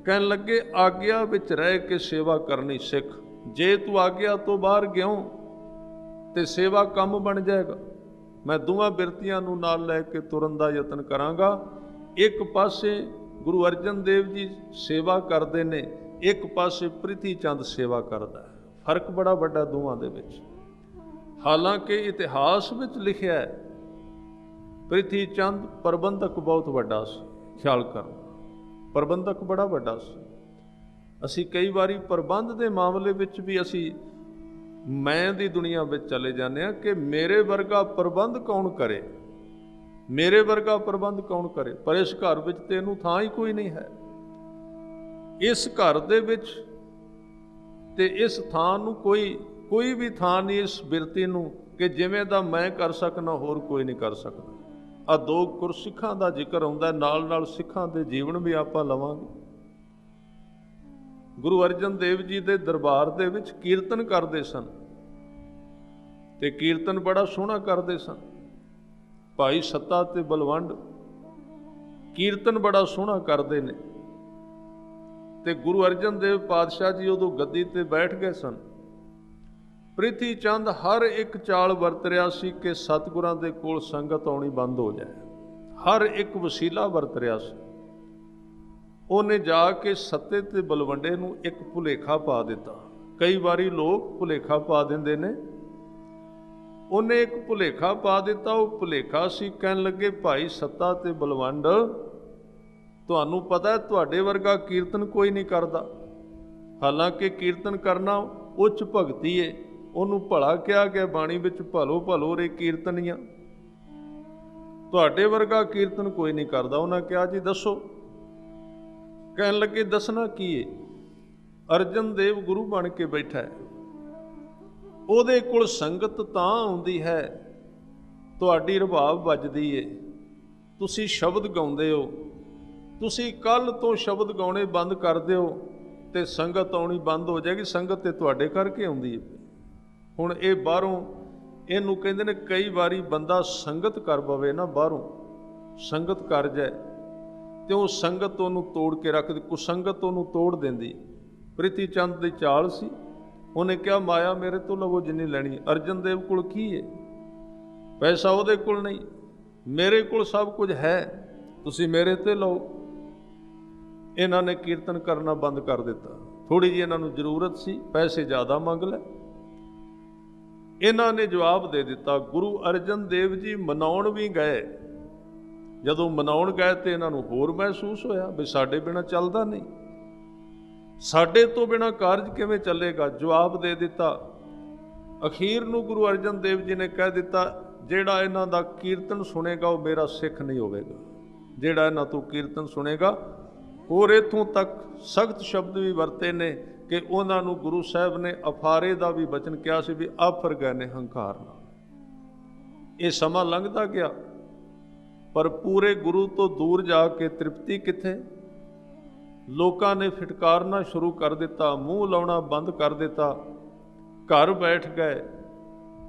ਕਹਿਣ ਲੱਗੇ ਆਗਿਆ ਵਿੱਚ ਰਹਿ ਕੇ ਸੇਵਾ ਕਰਨੀ ਸਿੱਖ। ਜੇ ਤੂੰ ਆਗਿਆ ਤੋਂ ਬਾਹਰ ਗਿਓ ਤੇ ਸੇਵਾ ਕੰਮ ਬਣ ਜਾਏਗਾ। ਮੈਂ ਦੋਵਾਂ ਬਿਰਤੀਆਂ ਨੂੰ ਨਾਲ ਲੈ ਕੇ ਤੁਰਨ ਦਾ ਯਤਨ ਕਰਾਂਗਾ। ਇੱਕ ਪਾਸੇ ਗੁਰੂ ਅਰਜਨ ਦੇਵ ਜੀ ਸੇਵਾ ਕਰਦੇ ਨੇ, ਇੱਕ ਪਾਸੇ ਪ੍ਰਿਥੀ ਚੰਦ ਸੇਵਾ ਕਰਦਾ ਹੈ। ਫਰਕ ਬੜਾ ਵੱਡਾ ਦੋਵਾਂ ਦੇ ਵਿੱਚ। ਹਾਲਾਂਕਿ ਇਤਿਹਾਸ ਵਿੱਚ ਲਿਖਿਆ ਹੈ ਪ੍ਰਿਥੀ ਚੰਦ ਪ੍ਰਬੰਧਕ ਬਹੁਤ ਵੱਡਾ ਸੀ। ਖਿਆਲ ਕਰੋ, ਪ੍ਰਬੰਧਕ ਬੜਾ ਵੱਡਾ ਸੀ। ਅਸੀਂ ਕਈ ਵਾਰੀ ਪ੍ਰਬੰਧ ਦੇ ਮਾਮਲੇ ਵਿੱਚ ਵੀ ਅਸੀਂ ਮੈਂ ਦੀ ਦੁਨੀਆ ਵਿੱਚ ਚਲੇ ਜਾਂਦੇ ਹਾਂ ਕਿ ਮੇਰੇ ਵਰਗਾ ਪ੍ਰਬੰਧ ਕੌਣ ਕਰੇ, ਮੇਰੇ ਵਰਗਾ ਪ੍ਰਬੰਧ ਕੌਣ ਕਰੇ। ਪਰ ਇਸ ਘਰ ਵਿੱਚ ਤੇ ਇਹਨੂੰ ਥਾਂ ਹੀ ਕੋਈ ਨਹੀਂ ਹੈ। ਇਸ ਘਰ ਦੇ ਵਿੱਚ ਤੇ ਇਸ ਥਾਂ ਨੂੰ ਕੋਈ ਵੀ ਥਾਂ ਨਹੀਂ ਇਸ ਬਿਰਤੀ ਨੂੰ ਕਿ ਜਿਵੇਂ ਦਾ ਮੈਂ ਕਰ ਸਕਣਾ ਹੋਰ ਕੋਈ ਨਹੀਂ ਕਰ ਸਕਦਾ। ਆ ਦੋ ਗੁਰਸਿੱਖਾਂ ਦਾ ਜ਼ਿਕਰ ਆਉਂਦਾ, ਨਾਲ ਨਾਲ ਸਿੱਖਾਂ ਦੇ ਜੀਵਨ ਵੀ ਆਪਾਂ ਲਵਾਂਗੇ। ਗੁਰੂ ਅਰਜਨ ਦੇਵ ਜੀ ਦੇ ਦਰਬਾਰ ਦੇ ਵਿੱਚ ਕੀਰਤਨ ਕਰਦੇ ਸਨ ਤੇ ਕੀਰਤਨ ਬੜਾ ਸੋਹਣਾ ਕਰਦੇ ਸਨ। ਭਾਈ ਸੱਤਾ ਤੇ ਬਲਵੰਡ ਕੀਰਤਨ ਬੜਾ ਸੋਹਣਾ ਕਰਦੇ ਨੇ। ਤੇ ਗੁਰੂ ਅਰਜਨ ਦੇਵ ਪਾਤਸ਼ਾਹ ਜੀ ਉਦੋਂ ਗੱਦੀ ਤੇ ਬੈਠ ਗਏ ਸਨ। ਪ੍ਰਿਥੀ ਚੰਦ ਹਰ ਇੱਕ ਚਾਲ ਵਰਤ ਰਿਹਾ ਸੀ ਕਿ ਸਤਿਗੁਰਾਂ ਦੇ ਕੋਲ ਸੰਗਤ ਆਉਣੀ ਬੰਦ ਹੋ ਜਾਏ। ਹਰ ਇੱਕ ਵਸੀਲਾ ਵਰਤ ਰਿਹਾ ਸੀ। ਉਹਨੇ ਜਾ ਕੇ ਸੱਤੇ ਤੇ ਬਲਵੰਡੇ ਨੂੰ ਇੱਕ ਭੁਲੇਖਾ ਪਾ ਦਿੱਤਾ। ਕਈ ਵਾਰੀ ਲੋਕ ਭੁਲੇਖਾ ਪਾ ਦਿੰਦੇ ਨੇ। ਉਹਨੇ ਇੱਕ ਭੁਲੇਖਾ ਪਾ ਦਿੱਤਾ। ਉਹ ਭੁਲੇਖਾ ਸੀ, ਕਹਿਣ ਲੱਗੇ ਭਾਈ ਸੱਤਾ ਤੇ ਬਲਵੰਡ, ਤੁਹਾਨੂੰ ਪਤਾ ਹੈ ਤੁਹਾਡੇ ਵਰਗਾ ਕੀਰਤਨ ਕੋਈ ਨਹੀਂ ਕਰਦਾ। ਹਾਲਾਂਕਿ ਕੀਰਤਨ ਕਰਨਾ ਉੱਚ ਭਗਤੀ ਏ। ਉਹਨੂੰ ਭਲਾ ਕਿਹਾ ਗਿਆ ਬਾਣੀ ਵਿੱਚ, ਭਲੋ ਭਲੋ ਰੇ ਕੀਰਤਨੀਆਂ। ਤੁਹਾਡੇ ਵਰਗਾ ਕੀਰਤਨ ਕੋਈ ਨਹੀਂ ਕਰਦਾ। ਉਹਨਾਂ ਕਿਹਾ ਜੀ ਦੱਸੋ। ਕਹਿਣ ਲੱਗੇ ਦੱਸਣਾ ਕੀ ਏ? ਅਰਜਨ ਦੇਵ ਗੁਰੂ ਬਣ ਕੇ ਬੈਠਾ ਹੈ, ਉਹਦੇ ਕੋਲ ਸੰਗਤ ਤਾਂ ਆਉਂਦੀ ਹੈ, ਤੁਹਾਡੀ ਰਬਾਬ ਵੱਜਦੀ ਏ, ਤੁਸੀਂ ਸ਼ਬਦ ਗਾਉਂਦੇ ਹੋ, ਤੁਸੀਂ ਕੱਲ ਤੋਂ ਸ਼ਬਦ ਗਾਉਣੇ ਬੰਦ ਕਰ ਦਿਓ ਤੇ ਸੰਗਤ ਆਉਣੀ ਬੰਦ ਹੋ ਜਾਏਗੀ। ਸੰਗਤ ਤੇ ਤੁਹਾਡੇ ਕਰਕੇ ਆਉਂਦੀ ਹੈ। ਹੁਣ ਇਹ ਬਾਹਰੋਂ, ਇਹਨੂੰ ਕਹਿੰਦੇ ਨੇ ਕਈ ਵਾਰੀ ਬੰਦਾ ਸੰਗਤ ਕਰ ਪਵੇ ਨਾ, ਬਾਹਰੋਂ ਸੰਗਤ ਕਰ ਜਾਏ ਤੇ ਉਹ ਸੰਗਤ ਉਹਨੂੰ ਤੋੜ ਕੇ ਰੱਖਦੀ, ਕੁਸੰਗਤ ਉਹਨੂੰ ਤੋੜ ਦਿੰਦੀ। ਪ੍ਰਿਥੀ ਚੰਦ ਦੀ ਚਾਲ ਸੀ। ਉਹਨੇ ਕਿਹਾ ਮਾਇਆ ਮੇਰੇ ਤੋਂ ਲਵੋ ਜਿੰਨੀ ਲੈਣੀ। ਅਰਜਨ ਦੇਵ ਕੋਲ ਕੀ ਹੈ? ਪੈਸਾ ਉਹਦੇ ਕੋਲ ਨਹੀਂ, ਮੇਰੇ ਕੋਲ ਸਭ ਕੁਝ ਹੈ, ਤੁਸੀਂ ਮੇਰੇ ਤੇ ਲਓ। ਇਹਨਾਂ ਨੇ ਕੀਰਤਨ ਕਰਨਾ ਬੰਦ ਕਰ ਦਿੱਤਾ। ਥੋੜੀ ਜਿਹੀ ਇਹਨਾਂ ਨੂੰ ਜ਼ਰੂਰਤ ਸੀ, ਪੈਸੇ ਜ਼ਿਆਦਾ ਮੰਗ ਲੈ। ਇਹਨਾਂ ਨੇ ਜਵਾਬ ਦੇ ਦਿੱਤਾ। ਗੁਰੂ ਅਰਜਨ ਦੇਵ ਜੀ ਮਨਾਉਣ ਵੀ ਗਏ। ਜਦੋਂ ਮਨਾਉਣ ਗਏ ਤੇ ਇਹਨਾਂ ਨੂੰ ਹੋਰ ਮਹਿਸੂਸ ਹੋਇਆ ਵੀ ਸਾਡੇ ਬਿਨਾਂ ਚੱਲਦਾ ਨਹੀਂ, ਸਾਡੇ ਤੋਂ ਬਿਨਾਂ ਕਾਰਜ ਕਿਵੇਂ ਚੱਲੇਗਾ। ਜਵਾਬ ਦੇ ਦਿੱਤਾ। ਅਖੀਰ ਨੂੰ ਗੁਰੂ ਅਰਜਨ ਦੇਵ ਜੀ ਨੇ ਕਹਿ ਦਿੱਤਾ, ਜਿਹੜਾ ਇਹਨਾਂ ਦਾ ਕੀਰਤਨ ਸੁਣੇਗਾ ਉਹ ਮੇਰਾ ਸਿੱਖ ਨਹੀਂ ਹੋਵੇਗਾ। ਜਿਹੜਾ ਇਹਨਾਂ ਤੋਂ ਕੀਰਤਨ ਸੁਣੇਗਾ। ਹੋਰ ਇੱਥੋਂ ਤੱਕ ਸਖਤ ਸ਼ਬਦ ਵੀ ਵਰਤੇ ਨੇ ਕਿ ਉਹਨਾਂ ਨੂੰ ਗੁਰੂ ਸਾਹਿਬ ਨੇ ਅਫਾਰੇ ਦਾ ਵੀ ਬਚਨ ਕਿਹਾ ਸੀ ਵੀ ਆਫਰ ਗਏ ਨੇ ਹੰਕਾਰ ਨਾਲ। ਇਹ ਸਮਾਂ ਲੰਘਦਾ ਗਿਆ, ਪਰ ਪੂਰੇ ਗੁਰੂ ਤੋਂ ਦੂਰ ਜਾ ਕੇ ਤ੍ਰਿਪਤੀ ਕਿੱਥੇ। ਲੋਕਾਂ ਨੇ ਫਿਟਕਾਰਨਾ ਸ਼ੁਰੂ ਕਰ ਦਿੱਤਾ, ਮੂੰਹ ਲਾਉਣਾ ਬੰਦ ਕਰ ਦਿੱਤਾ, ਘਰ ਬੈਠ ਗਏ,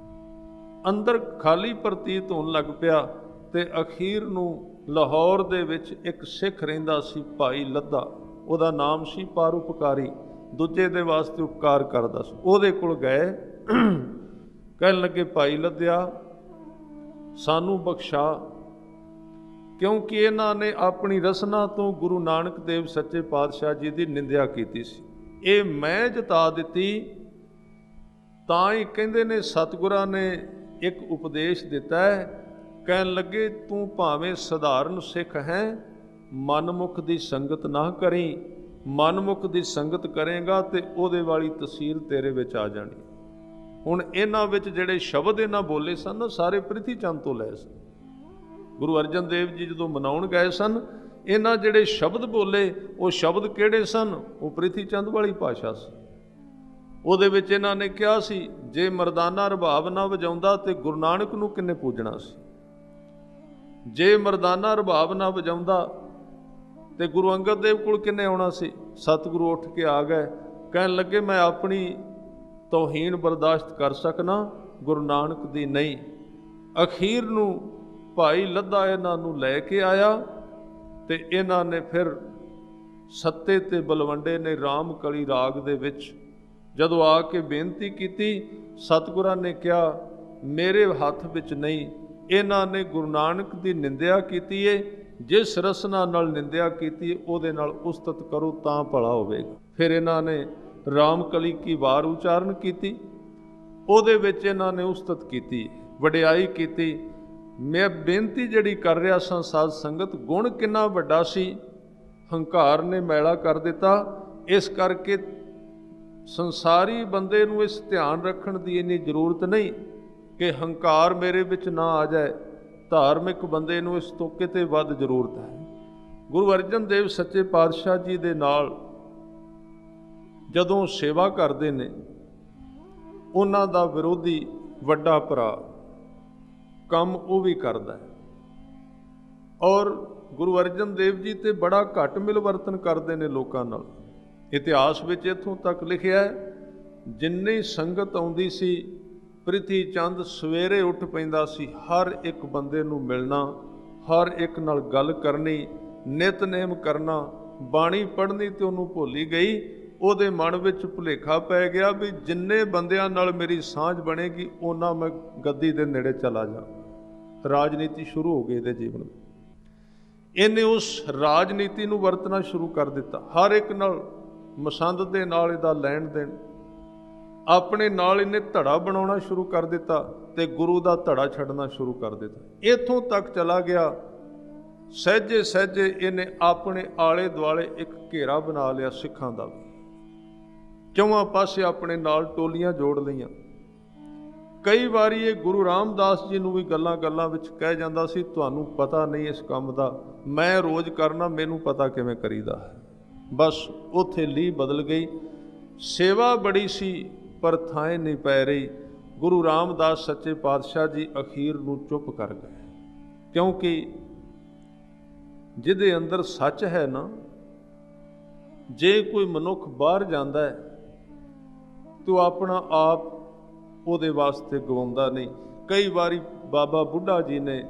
ਅੰਦਰ ਖਾਲੀ ਪ੍ਰਤੀਤ ਹੋਣ ਲੱਗ ਪਿਆ। ਤੇ ਅਖੀਰ ਨੂੰ ਲਾਹੌਰ ਦੇ ਵਿੱਚ ਇੱਕ ਸਿੱਖ ਰਹਿੰਦਾ ਸੀ, ਭਾਈ ਲੱਦਾ, ਉਹਦਾ ਨਾਮ ਸੀ ਪਰਉਪਕਾਰੀ, ਦੂਜੇ ਦੇ ਵਾਸਤੇ ਉਪਕਾਰ ਕਰਦਾ ਸੀ। ਉਹਦੇ ਕੋਲ ਗਏ, ਕਹਿਣ ਲੱਗੇ, ਭਾਈ ਲੱਦਿਆ ਸਾਨੂੰ ਬਖਸ਼ਾ, ਕਿਉਂਕਿ ਇਹਨਾਂ ਨੇ ਆਪਣੀ ਰਸਨਾ ਤੋਂ ਗੁਰੂ ਨਾਨਕ ਦੇਵ ਸੱਚੇ ਪਾਤਸ਼ਾਹ ਜੀ ਦੀ ਨਿੰਦਿਆ ਕੀਤੀ ਸੀ। ਇਹ ਮੈਂ ਜਤਾ ਦਿੱਤੀ। ਤਾਂ ਹੀ ਕਹਿੰਦੇ ਨੇ ਸਤਿਗੁਰਾਂ ਨੇ ਇੱਕ ਉਪਦੇਸ਼ ਦਿੱਤਾ ਹੈ। ਕਹਿਣ ਲੱਗੇ, ਤੂੰ ਭਾਵੇਂ ਸਧਾਰਨ ਸਿੱਖ ਹੈ, ਮਨਮੁਖ ਦੀ ਸੰਗਤ ਨਾ ਕਰੀ। ਮਨਮੁਖ ਦੀ ਸੰਗਤ ਕਰੇਗਾ ਤੇ ਉਹਦੇ ਵਾਲੀ ਤਸੀਰ ਤੇਰੇ ਵਿੱਚ ਆ ਜਾਣੀ। ਹੁਣ ਇਹਨਾਂ ਵਿੱਚ ਜਿਹੜੇ ਸ਼ਬਦ ਇਹਨਾਂ ਬੋਲੇ ਸਨ, ਸਾਰੇ ਪ੍ਰਿਥੀ ਚੰਦ ਤੋਂ ਲਏ ਸਨ। ਗੁਰੂ ਅਰਜਨ ਦੇਵ ਜੀ ਜਦੋਂ ਮਨਾਉਣ ਗਏ ਸਨ, ਇਹਨਾਂ ਜਿਹੜੇ ਸ਼ਬਦ ਬੋਲੇ, ਉਹ ਸ਼ਬਦ ਕਿਹੜੇ ਸਨ? ਉਹ ਪ੍ਰਿਥੀ ਚੰਦ ਵਾਲੀ ਭਾਸ਼ਾ ਸੀ। ਉਹਦੇ ਵਿੱਚ ਇਹਨਾਂ ਨੇ ਕਿਹਾ ਸੀ, ਜੇ ਮਰਦਾਨਾ ਰਬਾਬ ਨਾ ਵਜਾਉਂਦਾ ਤੇ ਗੁਰੂ ਨਾਨਕ ਨੂੰ ਕਿੰਨੇ ਪੂਜਣਾ ਸੀ। ਜੇ ਮਰਦਾਨਾ ਰਬਾਬ ਨਾ ਵਜਾਉਂਦਾ ਤੇ ਗੁਰੂ ਅੰਗਦ ਦੇਵ ਕੋਲ ਕਿੰਨੇ ਆਉਣਾ ਸੀ। ਸਤਿਗੁਰੂ ਉੱਠ ਕੇ ਆ ਗਏ, ਕਹਿਣ ਲੱਗੇ, ਮੈਂ ਆਪਣੀ ਤੌਹੀਨ ਬਰਦਾਸ਼ਤ ਕਰ ਸਕਣਾ, ਗੁਰੂ ਨਾਨਕ ਦੀ ਨਹੀਂ। ਅਖੀਰ ਨੂੰ ਭਾਈ ਲੱਦਾ ਇਹਨਾਂ ਨੂੰ ਲੈ ਕੇ ਆਇਆ ਤੇ ਇਹਨਾਂ ਨੇ ਫਿਰ ਸੱਤੇ ਤੇ ਬਲਵੰਡੇ ਨੇ ਰਾਮ ਕਲੀ ਰਾਗ ਦੇ ਵਿੱਚ ਜਦੋਂ ਆ ਕੇ ਬੇਨਤੀ ਕੀਤੀ, ਸਤਿਗੁਰਾਂ ਨੇ ਕਿਹਾ, ਮੇਰੇ ਹੱਥ ਵਿੱਚ ਨਹੀਂ। ਇਹਨਾਂ ਨੇ ਗੁਰੂ ਨਾਨਕ ਦੀ ਨਿੰਦਿਆ ਕੀਤੀ ਏ। ਜਿਸ ਰਸਨਾ ਨਾਲ ਨਿੰਦਿਆ ਕੀਤੀ ਉਹਦੇ ਨਾਲ ਉਸਤਤ ਕਰੋ ਤਾਂ ਭਲਾ ਹੋਵੇਗਾ। ਫਿਰ ਇਹਨਾਂ ਨੇ ਰਾਮ ਕਲੀ ਕੀ ਵਾਰ ਉਚਾਰਨ ਕੀਤੀ, ਉਹਦੇ ਵਿੱਚ ਇਹਨਾਂ ਨੇ ਉਸਤਤ ਕੀਤੀ, ਵਡਿਆਈ ਕੀਤੀ। ਮੈਂ ਬੇਨਤੀ ਜਿਹੜੀ ਕਰ ਰਿਹਾ ਸਾਂ ਸਾਧ ਸੰਗਤ, ਗੁਣ ਕਿੰਨਾ ਵੱਡਾ ਸੀ, ਹੰਕਾਰ ਨੇ ਮੈਲਾ ਕਰ ਦਿੱਤਾ। ਇਸ ਕਰਕੇ ਸੰਸਾਰੀ ਬੰਦੇ ਨੂੰ ਇਸ ਧਿਆਨ ਰੱਖਣ ਦੀ ਇੰਨੀ ਜ਼ਰੂਰਤ ਨਹੀਂ ਕਿ ਹੰਕਾਰ ਮੇਰੇ ਵਿੱਚ ਨਾ ਆ ਜਾਏ। ਧਾਰਮਿਕ ਬੰਦੇ ਨੂੰ ਇਸ ਤੋਂ ਕਿਤੇ ਵੱਧ ਜ਼ਰੂਰਤ ਹੈ। ਗੁਰੂ ਅਰਜਨ ਦੇਵ ਸੱਚੇ ਪਾਤਸ਼ਾਹ ਜੀ ਦੇ ਨਾਲ ਜਦੋਂ ਸੇਵਾ ਕਰਦੇ ਨੇ, ਉਹਨਾਂ ਦਾ ਵਿਰੋਧੀ ਵੱਡਾ ਭਰਾ ਕੰਮ ਉਹ ਵੀ ਕਰਦਾ ਹੈ। ਔਰ ਗੁਰੂ ਅਰਜਨ ਦੇਵ ਜੀ ਤੇ ਬੜਾ ਘੱਟ ਮਿਲਵਰਤਨ ਕਰਦੇ ਨੇ ਲੋਕਾਂ ਨਾਲ। ਇਤਿਹਾਸ ਵਿੱਚ ਇੱਥੋਂ ਤੱਕ ਲਿਖਿਆ ਹੈ, ਜਿੰਨੀ ਸੰਗਤ ਆਉਂਦੀ ਸੀ, ਪ੍ਰਿਥੀ ਚੰਦ ਸਵੇਰੇ ਉੱਠ ਪੈਂਦਾ ਸੀ, ਹਰ ਇੱਕ ਬੰਦੇ ਨੂੰ ਮਿਲਣਾ, ਹਰ ਇੱਕ ਨਾਲ ਗੱਲ ਕਰਨੀ, ਨਿਤਨੇਮ ਕਰਨਾ। ਬਾਣੀ ਪੜ੍ਹਨੀ ਤੇ ਉਹਨੂੰ ਭੁੱਲੀ ਗਈ। ਉਹਦੇ ਮਨ ਵਿੱਚ ਭੁਲੇਖਾ ਪੈ ਗਿਆ ਵੀ ਜਿੰਨੇ ਬੰਦਿਆਂ ਨਾਲ ਮੇਰੀ ਸਾਂਝ ਬਣੇਗੀ, ਉਹਨਾਂ ਮੈਂ ਗੱਦੀ ਦੇ ਨੇੜੇ ਚਲਾ ਜਾ। ਰਾਜਨੀਤੀ ਸ਼ੁਰੂ ਹੋ ਗਈ ਇਹਦੇ ਜੀਵਨ ਵਿੱਚ। ਇਹਨੇ ਉਸ ਰਾਜਨੀਤੀ ਨੂੰ ਵਰਤਣਾ ਸ਼ੁਰੂ ਕਰ ਦਿੱਤਾ। ਹਰ ਇੱਕ ਨਾਲ ਮਸੰਦ ਦੇ ਨਾਲ ਇਹਦਾ ਲੈਣ ਦੇਣ, ਆਪਣੇ ਨਾਲ ਇਹਨੇ ਧੜਾ ਬਣਾਉਣਾ ਸ਼ੁਰੂ ਕਰ ਦਿੱਤਾ ਤੇ ਗੁਰੂ ਦਾ ਧੜਾ ਛੱਡਣਾ ਸ਼ੁਰੂ ਕਰ ਦਿੱਤਾ। ਇੱਥੋਂ ਤੱਕ ਚਲਾ ਗਿਆ, ਸਹਿਜੇ ਸਹਿਜੇ ਇਹਨੇ ਆਪਣੇ ਆਲੇ ਦੁਆਲੇ ਇੱਕ ਘੇਰਾ ਬਣਾ ਲਿਆ ਸਿੱਖਾਂ ਦਾ। ਚੌਹਾਂ ਪਾਸੇ ਆਪਣੇ ਨਾਲ ਟੋਲੀਆਂ ਜੋੜ ਲਈਆਂ। ਕਈ ਵਾਰੀ ਇਹ ਗੁਰੂ ਰਾਮਦਾਸ ਜੀ ਨੂੰ ਵੀ ਗੱਲਾਂ ਵਿੱਚ ਕਹਿ ਜਾਂਦਾ ਸੀ, ਤੁਹਾਨੂੰ ਪਤਾ ਨਹੀਂ ਇਸ ਕੰਮ ਦਾ, ਮੈਂ ਰੋਜ਼ ਕਰਨਾ, ਮੈਨੂੰ ਪਤਾ ਕਿਵੇਂ ਕਰੀਦਾ ਹੈ। ਬਸ ਉੱਥੇ ਲੀਹ ਬਦਲ ਗਈ। ਸੇਵਾ ਬੜੀ ਸੀ ਪਰ ਥਾਂ ਨਹੀਂ ਪੈ ਰਹੀ। ਗੁਰੂ ਰਾਮਦਾਸ ਸੱਚੇ ਪਾਤਸ਼ਾਹ ਜੀ ਅਖੀਰ ਨੂੰ ਚੁੱਪ ਕਰ ਗਏ, ਕਿਉਂਕਿ ਜਿਹਦੇ ਅੰਦਰ ਸੱਚ ਹੈ ਨਾ, ਜੇ ਕੋਈ ਮਨੁੱਖ ਬਾਹਰ ਜਾਂਦਾ ਹੈ ਤੋ ਆਪਣਾ ਆਪ ਉਹਦੇ ਵਾਸਤੇ ਗਵਾਉਂਦਾ ਨਹੀਂ। ਕਈ ਵਾਰੀ ਬਾਬਾ ਬੁੱਢਾ ਜੀ ਨੇ,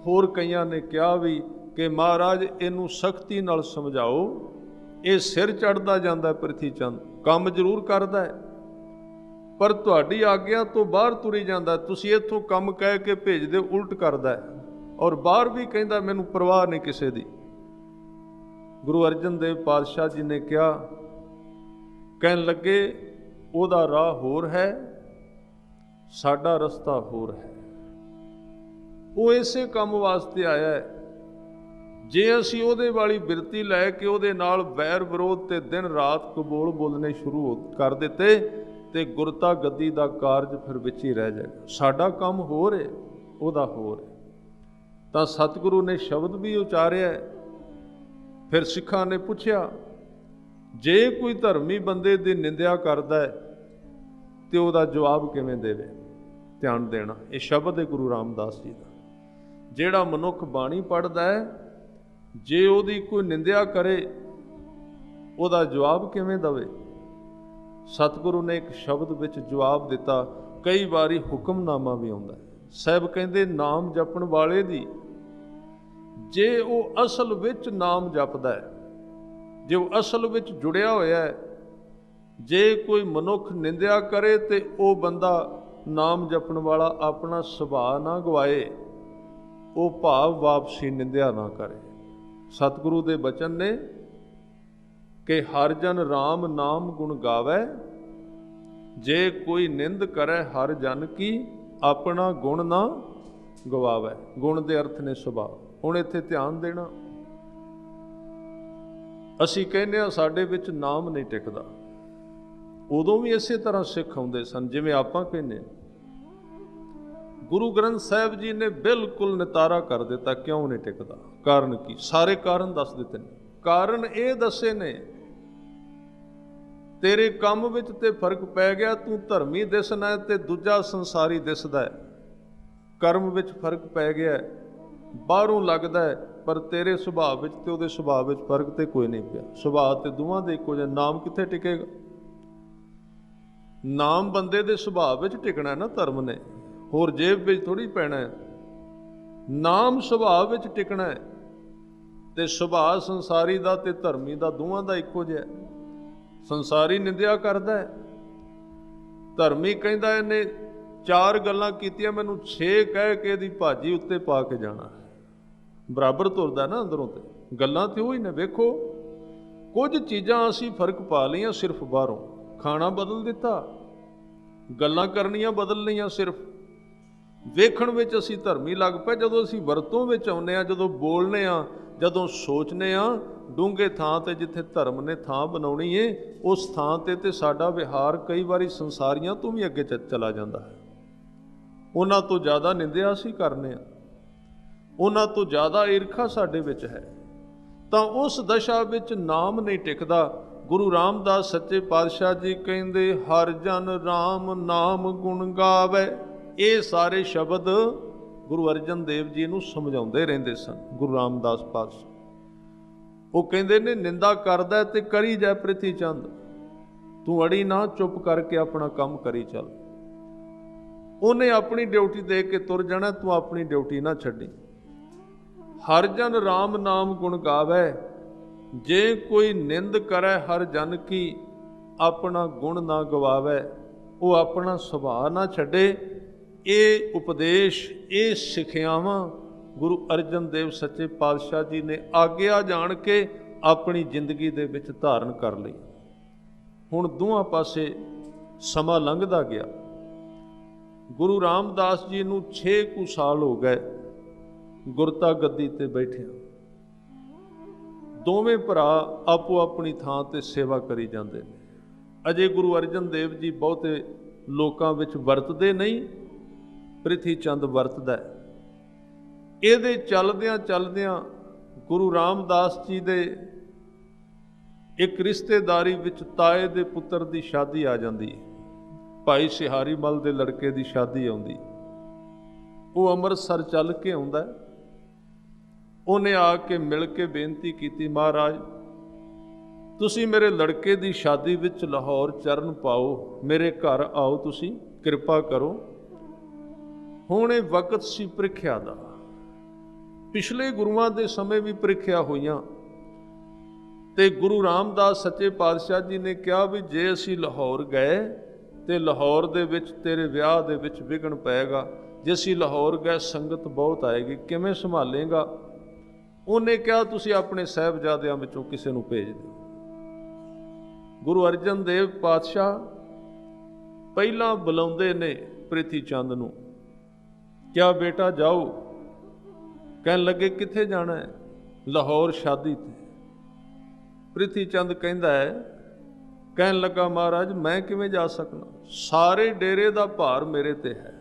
ਹੋਰ ਕਈਆਂ ਨੇ ਕਿਹਾ ਵੀ ਕਿ ਮਹਾਰਾਜ ਇਹਨੂੰ ਸਖਤੀ ਨਾਲ ਸਮਝਾਓ, ਇਹ ਸਿਰ ਚੜ੍ਹਦਾ ਜਾਂਦਾ ਪ੍ਰਿਥੀ ਚੰਦ, ਕੰਮ ਜ਼ਰੂਰ ਕਰਦਾ ਹੈ ਪਰ ਤੁਹਾਡੀ ਆਗਿਆ ਤੋਂ ਬਾਹਰ ਤੁਰੀ ਜਾਂਦਾ। ਤੁਸੀਂ ਇੱਥੋਂ ਕੰਮ ਕਹਿ ਕੇ ਭੇਜਦੇ, ਉਲਟ ਕਰਦਾ ਔਰ ਬਾਹਰ ਵੀ ਕਹਿੰਦਾ ਮੈਨੂੰ ਪਰਵਾਹ ਨਹੀਂ ਕਿਸੇ ਦੀ। ਗੁਰੂ ਅਰਜਨ ਦੇਵ ਪਾਤਸ਼ਾਹ ਜੀ ਨੇ ਕਿਹਾ, ਕਹਿਣ ਲੱਗੇ ਉਹਦਾ ਰਾਹ ਹੋਰ ਹੈ, ਸਾਡਾ ਰਸਤਾ ਹੋਰ ਹੈ। ਉਹ ਇਸੇ ਕੰਮ ਵਾਸਤੇ ਆਇਆ ਹੈ। ਜੇ ਅਸੀਂ ਉਹਦੇ ਵਾਲੀ ਬਿਰਤੀ ਲੈ ਕੇ ਉਹਦੇ ਨਾਲ ਵੈਰ ਵਿਰੋਧ ਤੇ ਦਿਨ ਰਾਤ ਕਬੋਲ ਬੋਲਣੇ ਸ਼ੁਰੂ ਕਰ ਦਿੱਤੇ ਤੇ ਗੁਰਤਾ ਗੱਦੀ ਦਾ ਕਾਰਜ ਫਿਰ ਵਿੱਚ ਹੀ ਰਹਿ ਜਾਏਗਾ। ਸਾਡਾ ਕੰਮ ਹੋਰ ਹੈ, ਉਹਦਾ ਹੋਰ ਹੈ। ਤਾਂ ਸਤਿਗੁਰੂ ਨੇ ਸ਼ਬਦ ਵੀ ਉਚਾਰਿਆ। ਫਿਰ ਸਿੱਖਾਂ ਨੇ ਪੁੱਛਿਆ, ਜੇ ਕੋਈ ਧਰਮੀ ਬੰਦੇ ਦੀ ਨਿੰਦਿਆ ਕਰਦਾ ਹੈ ਤੇ ਉਹਦਾ ਜਵਾਬ ਕਿਵੇਂ ਦੇਵੇ? ਧਿਆਨ ਦੇਣਾ, ਇਹ ਸ਼ਬਦ ਹੈ ਗੁਰੂ ਰਾਮਦਾਸ ਜੀ ਦਾ। ਜਿਹੜਾ ਮਨੁੱਖ ਬਾਣੀ ਪੜ੍ਹਦਾ ਹੈ, ਜੇ ਉਹਦੀ ਕੋਈ ਨਿੰਦਿਆ ਕਰੇ ਉਹਦਾ ਜਵਾਬ ਕਿਵੇਂ ਦੇਵੇ? ਸਤਿਗੁਰੂ ਨੇ ਇੱਕ ਸ਼ਬਦ ਵਿੱਚ ਜਵਾਬ ਦਿੱਤਾ। ਕਈ ਵਾਰੀ ਹੁਕਮਨਾਮਾ ਵੀ ਆਉਂਦਾ ਹੈ। ਸਾਹਿਬ ਕਹਿੰਦੇ, ਨਾਮ ਜਪਣ ਵਾਲੇ ਦੀ ਜੇ ਉਹ ਅਸਲ ਵਿੱਚ ਨਾਮ ਜਪਦਾ ਹੈ, ਜੇ ਉਹ ਅਸਲ ਵਿੱਚ ਜੁੜਿਆ ਹੋਇਆ ਹੈ, ਜੇ ਕੋਈ ਮਨੁੱਖ ਨਿੰਦਿਆ ਕਰੇ ਤੇ ਉਹ ਬੰਦਾ ਨਾਮ ਜਪਣ ਵਾਲਾ ਆਪਣਾ ਸੁਭਾਅ ਨਾ ਗਵਾਏ, ਉਹ ਭਾਵ ਵਾਪਸੀ ਨਿੰਦਿਆ ਨਾ ਕਰੇ। ਸਤਿਗੁਰੂ ਦੇ ਬਚਨ ਨੇ ਕਿ ਹਰ ਜਨ ਰਾਮ ਨਾਮ ਗੁਣ ਗਾਵੇ, ਜੇ ਕੋਈ ਨਿੰਦ ਕਰੇ ਹਰ ਜਨ ਕੀ, ਆਪਣਾ ਗੁਣ ਨਾ ਗਵਾਵੇ। ਗੁਣ ਦੇ ਅਰਥ ਨੇ ਸੁਭਾਅ। ਹੁਣ ਇੱਥੇ ਧਿਆਨ ਦੇਣਾ, ਅਸੀਂ ਕਹਿੰਦੇ ਹਾਂ ਸਾਡੇ ਵਿੱਚ ਨਾਮ ਨਹੀਂ ਟਿਕਦਾ। ਉਦੋਂ ਵੀ ਇਸੇ ਤਰ੍ਹਾਂ ਸਿੱਖ ਆਉਂਦੇ ਸਨ ਜਿਵੇਂ ਆਪਾਂ ਕਹਿੰਦੇ। ਗੁਰੂ ਗ੍ਰੰਥ ਸਾਹਿਬ ਜੀ ਨੇ ਬਿਲਕੁਲ ਨਿਤਾਰਾ ਕਰ ਦਿੱਤਾ ਕਿਉਂ ਨਹੀਂ ਟਿਕਦਾ। ਕਾਰਨ ਕੀ? ਸਾਰੇ ਕਾਰਨ ਦੱਸ ਦਿੱਤੇ ਨੇ। ਕਾਰਨ ਇਹ ਦੱਸੇ ਨੇ, ਤੇਰੇ ਕੰਮ ਵਿੱਚ ਤੇ ਫਰਕ ਪੈ ਗਿਆ, ਤੂੰ ਧਰਮੀ ਦਿਸਣਾ ਹੈ ਤੇ ਦੂਜਾ ਸੰਸਾਰੀ ਦਿਸਦਾ ਹੈ। ਕਰਮ ਵਿੱਚ ਫਰਕ ਪੈ ਗਿਆ, ਬਾਹਰੋਂ ਲੱਗਦਾ ਹੈ, ਪਰ ਤੇਰੇ ਸੁਭਾਅ ਵਿੱਚ ਤੇ ਉਹਦੇ ਸੁਭਾਅ ਵਿੱਚ ਫਰਕ ਤੇ ਕੋਈ ਨਹੀਂ ਪਿਆ। ਸੁਭਾਅ ਤੇ ਦੋਵਾਂ ਦੇ ਇੱਕੋ ਜਿਹਾ। ਨਾਮ ਕਿੱਥੇ ਟਿਕੇਗਾ? ਨਾਮ ਬੰਦੇ ਦੇ ਸੁਭਾਅ ਵਿੱਚ ਟਿਕਣਾ ਨਾ, ਧਰਮ ਨੇ ਹੋਰ ਜੇਬ ਵਿੱਚ ਥੋੜੀ ਪੈਣਾ ਹੈ। ਨਾਮ ਸੁਭਾਅ ਵਿੱਚ ਟਿਕਣਾ ਹੈ ਤੇ ਸੁਭਾਅ ਸੰਸਾਰੀ ਦਾ ਤੇ ਧਰਮੀ ਦਾ ਦੋਵਾਂ ਦਾ ਇੱਕੋ ਜਿਹਾ। ਸੰਸਾਰੀ ਨਿੰਦਿਆ ਕਰਦਾ ਹੈ, ਧਰਮੀ ਕਹਿੰਦਾ ਇਹਨੇ 4 ਗੱਲਾਂ ਕੀਤੀਆਂ, ਮੈਨੂੰ 6 ਕਹਿ ਕੇ ਇਹਦੀ ਭਾਜੀ ਉੱਤੇ ਪਾ ਕੇ ਜਾਣਾ। ਬਰਾਬਰ ਤੁਰਦਾ ਨਾ ਅੰਦਰੋਂ। ਤੇ ਗੱਲਾਂ ਤੇ ਉਹੀ ਨੇ। ਵੇਖੋ, ਕੁਝ ਚੀਜ਼ਾਂ ਅਸੀਂ ਫਰਕ ਪਾ ਲਈਆਂ ਸਿਰਫ ਬਾਹਰੋਂ। ਖਾਣਾ ਬਦਲ ਦਿੱਤਾ, ਗੱਲਾਂ ਕਰਨੀਆਂ ਬਦਲ ਲਈਆਂ, ਸਿਰਫ ਵੇਖਣ ਵਿੱਚ ਅਸੀਂ ਧਰਮੀ ਲੱਗ ਪਏ। ਜਦੋਂ ਅਸੀਂ ਵਰਤੋਂ ਵਿੱਚ ਆਉਂਦੇ ਹਾਂ, ਜਦੋਂ ਬੋਲਨੇ ਆ, ਜਦੋਂ ਸੋਚਨੇ ਆ, ਡੂੰਘੇ ਥਾਂ ਤੇ ਜਿੱਥੇ ਧਰਮ ਨੇ ਥਾਂ ਬਣਾਉਣੀ ਏ, ਉਸ ਥਾਂ ਤੇ ਸਾਡਾ ਵਿਹਾਰ ਕਈ ਵਾਰੀ ਸੰਸਾਰੀਆਂ ਤੋਂ ਵੀ ਅੱਗੇ ਚਲਾ ਜਾਂਦਾ ਹੈ। ਉਹਨਾਂ ਤੋਂ ਜ਼ਿਆਦਾ ਨਿੰਦਿਆ ਅਸੀਂ ਕਰਨੇ ਆ, ਉਹਨਾਂ ਤੋਂ ਜ਼ਿਆਦਾ ਈਰਖਾ ਸਾਡੇ ਵਿੱਚ ਹੈ। ਤਾਂ ਉਸ ਦਸ਼ਾ ਵਿੱਚ ਨਾਮ ਨਹੀਂ ਟਿਕਦਾ। ਗੁਰੂ ਰਾਮਦਾਸ ਸੱਚੇ ਪਾਤਸ਼ਾਹ ਜੀ ਕਹਿੰਦੇ, ਹਰ ਜਨ ਰਾਮ ਨਾਮ ਗੁਣ ਗਾਵੇ। ਇਹ ਸਾਰੇ ਸ਼ਬਦ ਗੁਰੂ ਅਰਜਨ ਦੇਵ ਜੀ ਨੂੰ ਸਮਝਾਉਂਦੇ ਰਹਿੰਦੇ ਸਨ ਗੁਰੂ ਰਾਮਦਾਸ ਪਾਤਸ਼ਾਹ। ਉਹ ਕਹਿੰਦੇ ਨੇ, ਨਿੰਦਾ ਕਰਦਾ ਤੇ ਕਰੀ ਜਾ ਪ੍ਰਿਥੀ ਚੰਦ, ਤੂੰ ਅੜੀ ਨਾ, ਚੁੱਪ ਕਰਕੇ ਆਪਣਾ ਕੰਮ ਕਰੀ ਚੱਲ। ਉਹਨੇ ਆਪਣੀ ਡਿਊਟੀ ਦੇ ਕੇ ਤੁਰ ਜਾਣਾ, ਤੂੰ ਆਪਣੀ ਡਿਊਟੀ ਨਾ ਛੱਡੀ। ਹਰ ਜਨ ਰਾਮ ਨਾਮ ਗੁਣ ਗਾਵੇ, ਜੇ ਕੋਈ ਨਿੰਦ ਕਰੇ ਹਰ ਜਨ ਕੀ, ਆਪਣਾ ਗੁਣ ਨਾ ਗਵਾਵੇ। ਉਹ ਆਪਣਾ ਸੁਭਾਅ ਨਾ ਛੱਡੇ। ਇਹ ਉਪਦੇਸ਼, ਇਹ ਸਿੱਖਿਆਵਾਂ ਗੁਰੂ ਅਰਜਨ ਦੇਵ ਸੱਚੇ ਪਾਤਸ਼ਾਹ ਜੀ ਨੇ ਆਗਿਆ ਜਾਣ ਕੇ ਆਪਣੀ ਜ਼ਿੰਦਗੀ ਦੇ ਵਿੱਚ ਧਾਰਨ ਕਰ ਲਈ। ਹੁਣ ਦੋਹਾਂ ਪਾਸੇ ਸਮਾਂ ਲੰਘਦਾ ਗਿਆ। ਗੁਰੂ ਰਾਮਦਾਸ ਜੀ ਨੂੰ 6 ਕੁ ਸਾਲ ਹੋ ਗਏ ਗੁਰਤਾ ਗੱਦੀ ਤੇ ਬੈਠਿਆ। ਦੋਵੇਂ ਭਰਾ ਆਪੋ ਆਪਣੀ ਥਾਂ ਤੇ ਸੇਵਾ ਕਰੀ ਜਾਂਦੇ ਨੇ। ਅਜੇ ਗੁਰੂ ਅਰਜਨ ਦੇਵ ਜੀ ਬਹੁਤੇ ਲੋਕਾਂ ਵਿੱਚ ਵਰਤਦੇ ਨਹੀਂ, ਪ੍ਰਿਥੀ ਚੰਦ ਵਰਤਦਾ ਹੈ। ਇਹਦੇ ਚੱਲਦਿਆਂ ਚੱਲਦਿਆਂ ਗੁਰੂ ਰਾਮਦਾਸ ਜੀ ਦੇ ਇੱਕ ਰਿਸ਼ਤੇਦਾਰੀ ਵਿੱਚ ਤਾਏ ਦੇ ਪੁੱਤਰ ਦੀ ਸ਼ਾਦੀ ਆ ਜਾਂਦੀ ਹੈ। ਭਾਈ ਸਿਹਾਰੀ ਮਲ ਦੇ ਲੜਕੇ ਦੀ ਸ਼ਾਦੀ ਆਉਂਦੀ। ਉਹ ਅੰਮ੍ਰਿਤਸਰ ਚੱਲ ਕੇ ਆਉਂਦਾ। ਉਹਨੇ ਆ ਕੇ ਮਿਲ ਕੇ ਬੇਨਤੀ ਕੀਤੀ, ਮਹਾਰਾਜ ਤੁਸੀਂ ਮੇਰੇ ਲੜਕੇ ਦੀ ਸ਼ਾਦੀ ਵਿੱਚ ਲਾਹੌਰ ਚਰਨ ਪਾਓ, ਮੇਰੇ ਘਰ ਆਓ, ਤੁਸੀਂ ਕਿਰਪਾ ਕਰੋ। ਹੁਣ ਇਹ ਵਕਤ ਸੀ ਪ੍ਰੀਖਿਆ ਦਾ। ਪਿਛਲੇ ਗੁਰੂਆਂ ਦੇ ਸਮੇਂ ਵੀ ਪ੍ਰੀਖਿਆ ਹੋਈਆਂ ਤੇ ਗੁਰੂ ਰਾਮਦਾਸ ਸੱਚੇ ਪਾਤਸ਼ਾਹ ਜੀ ਨੇ ਕਿਹਾ ਵੀ ਜੇ ਅਸੀਂ ਲਾਹੌਰ ਗਏ ਤੇ ਲਾਹੌਰ ਦੇ ਵਿੱਚ ਤੇਰੇ ਵਿਆਹ ਦੇ ਵਿੱਚ ਵਿਘਨ ਪਏਗਾ। ਜੇ ਅਸੀਂ ਲਾਹੌਰ ਗਏ ਸੰਗਤ ਬਹੁਤ ਆਏਗੀ, ਕਿਵੇਂ ਸੰਭਾਲੇਗਾ? ਉਹਨੇ ਕਿਹਾ ਤੁਸੀਂ ਆਪਣੇ ਸਾਹਿਬਜ਼ਾਦਿਆਂ ਵਿੱਚੋਂ ਕਿਸੇ ਨੂੰ ਭੇਜ ਦਿਓ। ਗੁਰੂ ਅਰਜਨ ਦੇਵ ਪਾਤਸ਼ਾਹ ਪਹਿਲਾਂ ਬੁਲਾਉਂਦੇ ਨੇ ਪ੍ਰਿਥੀ ਚੰਦ ਨੂੰ, ਕਿਹਾ ਬੇਟਾ ਜਾਓ। ਕਹਿਣ ਲੱਗੇ ਕਿੱਥੇ ਜਾਣਾ ਹੈ? ਲਾਹੌਰ ਸ਼ਾਦੀ ਤੇ। ਪ੍ਰਿਥੀ ਚੰਦ ਕਹਿੰਦਾ ਹੈ, ਕਹਿਣ ਲੱਗਾ ਮਹਾਰਾਜ ਮੈਂ ਕਿਵੇਂ ਜਾ ਸਕਣਾ, ਸਾਰੇ ਡੇਰੇ ਦਾ ਭਾਰ ਮੇਰੇ ਤੇ ਹੈ।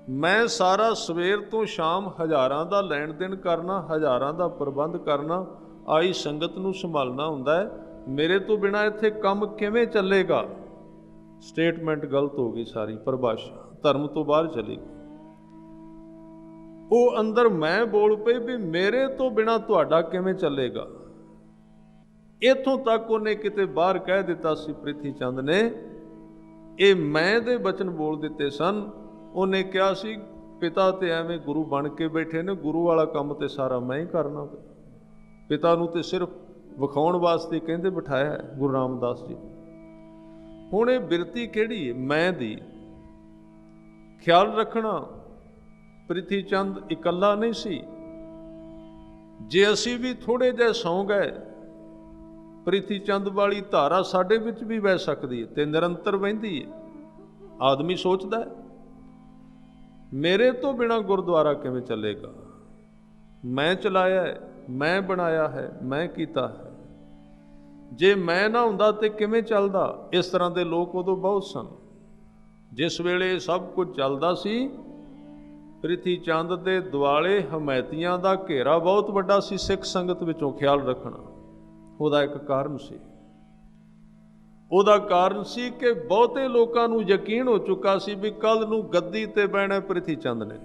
ਮੈਂ ਸਾਰਾ ਸਵੇਰ ਤੋਂ ਸ਼ਾਮ ਹਜ਼ਾਰਾਂ ਦਾ ਲੈਣ ਦੇਣ ਕਰਨਾ, ਹਜ਼ਾਰਾਂ ਦਾ ਪ੍ਰਬੰਧ ਕਰਨਾ, ਆਈ ਸੰਗਤ ਨੂੰ ਸੰਭਾਲਣਾ ਹੁੰਦਾ ਹੈ। ਮੇਰੇ ਤੋਂ ਬਿਨਾਂ ਇੱਥੇ ਕੰਮ ਕਿਵੇਂ ਚੱਲੇਗਾ? ਸਟੇਟਮੈਂਟ ਗਲਤ ਹੋ ਗਈ, ਸਾਰੀ ਪਰਿਭਾਸ਼ਾ ਧਰਮ ਤੋਂ ਬਾਹਰ ਚਲੀ ਗਈ। ਉਹ ਅੰਦਰ ਮੈਂ ਬੋਲ ਪਈ ਵੀ ਮੇਰੇ ਤੋਂ ਬਿਨਾਂ ਤੁਹਾਡਾ ਕਿਵੇਂ ਚੱਲੇਗਾ। ਇੱਥੋਂ ਤੱਕ ਉਹਨੇ ਕਿਤੇ ਬਾਹਰ ਕਹਿ ਦਿੱਤਾ ਸੀ ਪ੍ਰਿਥੀ ਚੰਦ ਨੇ, ਇਹ ਮੈਂ ਦੇ ਬਚਨ ਬੋਲ ਦਿੱਤੇ ਸਨ। ਉਹਨੇ ਕਿਹਾ ਸੀ ਪਿਤਾ ਤੇ ਐਵੇਂ ਗੁਰੂ ਬਣ ਕੇ ਬੈਠੇ ਨੇ, ਗੁਰੂ ਵਾਲਾ ਕੰਮ ਤੇ ਸਾਰਾ ਮੈਂ ਹੀ ਕਰਨਾ। ਪਿਤਾ ਨੂੰ ਤੇ ਸਿਰਫ ਵਿਖਾਉਣ ਵਾਸਤੇ ਕਹਿੰਦੇ ਬਿਠਾਇਆ ਹੈ ਗੁਰੂ ਰਾਮਦਾਸ ਜੀ। ਹੁਣ ਇਹ ਬਿਰਤੀ ਕਿਹੜੀ ਹੈ? ਮੈਂ ਦੀ। ਖਿਆਲ ਰੱਖਣਾ ਪ੍ਰਿਥੀ ਚੰਦ ਇਕੱਲਾ ਨਹੀਂ ਸੀ। ਜੇ ਅਸੀਂ ਵੀ ਥੋੜੇ ਜਿਹੇ ਸੌਂ ਗਏ, ਪ੍ਰਿਥੀ ਚੰਦ ਵਾਲੀ ਧਾਰਾ ਸਾਡੇ ਵਿੱਚ ਵੀ ਵਹਿ ਸਕਦੀ ਹੈ ਤੇ ਨਿਰੰਤਰ ਵਹਿੰਦੀ ਹੈ। ਆਦਮੀ ਸੋਚਦਾ ਹੈ ਮੇਰੇ ਤੋਂ ਬਿਨਾਂ ਗੁਰਦੁਆਰਾ ਕਿਵੇਂ ਚੱਲੇਗਾ? ਮੈਂ ਚਲਾਇਆ ਹੈ, ਮੈਂ ਬਣਾਇਆ ਹੈ, ਮੈਂ ਕੀਤਾ ਹੈ। ਜੇ ਮੈਂ ਨਾ ਹੁੰਦਾ ਤੇ ਕਿਵੇਂ ਚੱਲਦਾ? ਇਸ ਤਰ੍ਹਾਂ ਦੇ ਲੋਕ ਉਦੋਂ ਬਹੁਤ ਸਨ। ਜਿਸ ਵੇਲੇ ਸਭ ਕੁਝ ਚੱਲਦਾ ਸੀ, ਪ੍ਰਿਥੀ ਚੰਦ ਦੇ ਦੁਆਲੇ ਹਮੈਤੀਆਂ ਦਾ ਘੇਰਾ ਬਹੁਤ ਵੱਡਾ ਸੀ ਸਿੱਖ ਸੰਗਤ ਵਿੱਚੋਂ। ਖਿਆਲ ਰੱਖਣਾ ਉਹਦਾ ਇੱਕ ਕਾਰਨ ਸੀ। ਉਹਦਾ ਕਾਰਨ ਸੀ ਕਿ ਬਹੁਤੇ ਲੋਕਾਂ ਨੂੰ ਯਕੀਨ ਹੋ ਚੁੱਕਾ ਸੀ ਵੀ ਕੱਲ ਨੂੰ ਗੱਦੀ ਤੇ ਬਹਿਣਾ ਪ੍ਰਿਥੀ ਚੰਦ ਨੇ।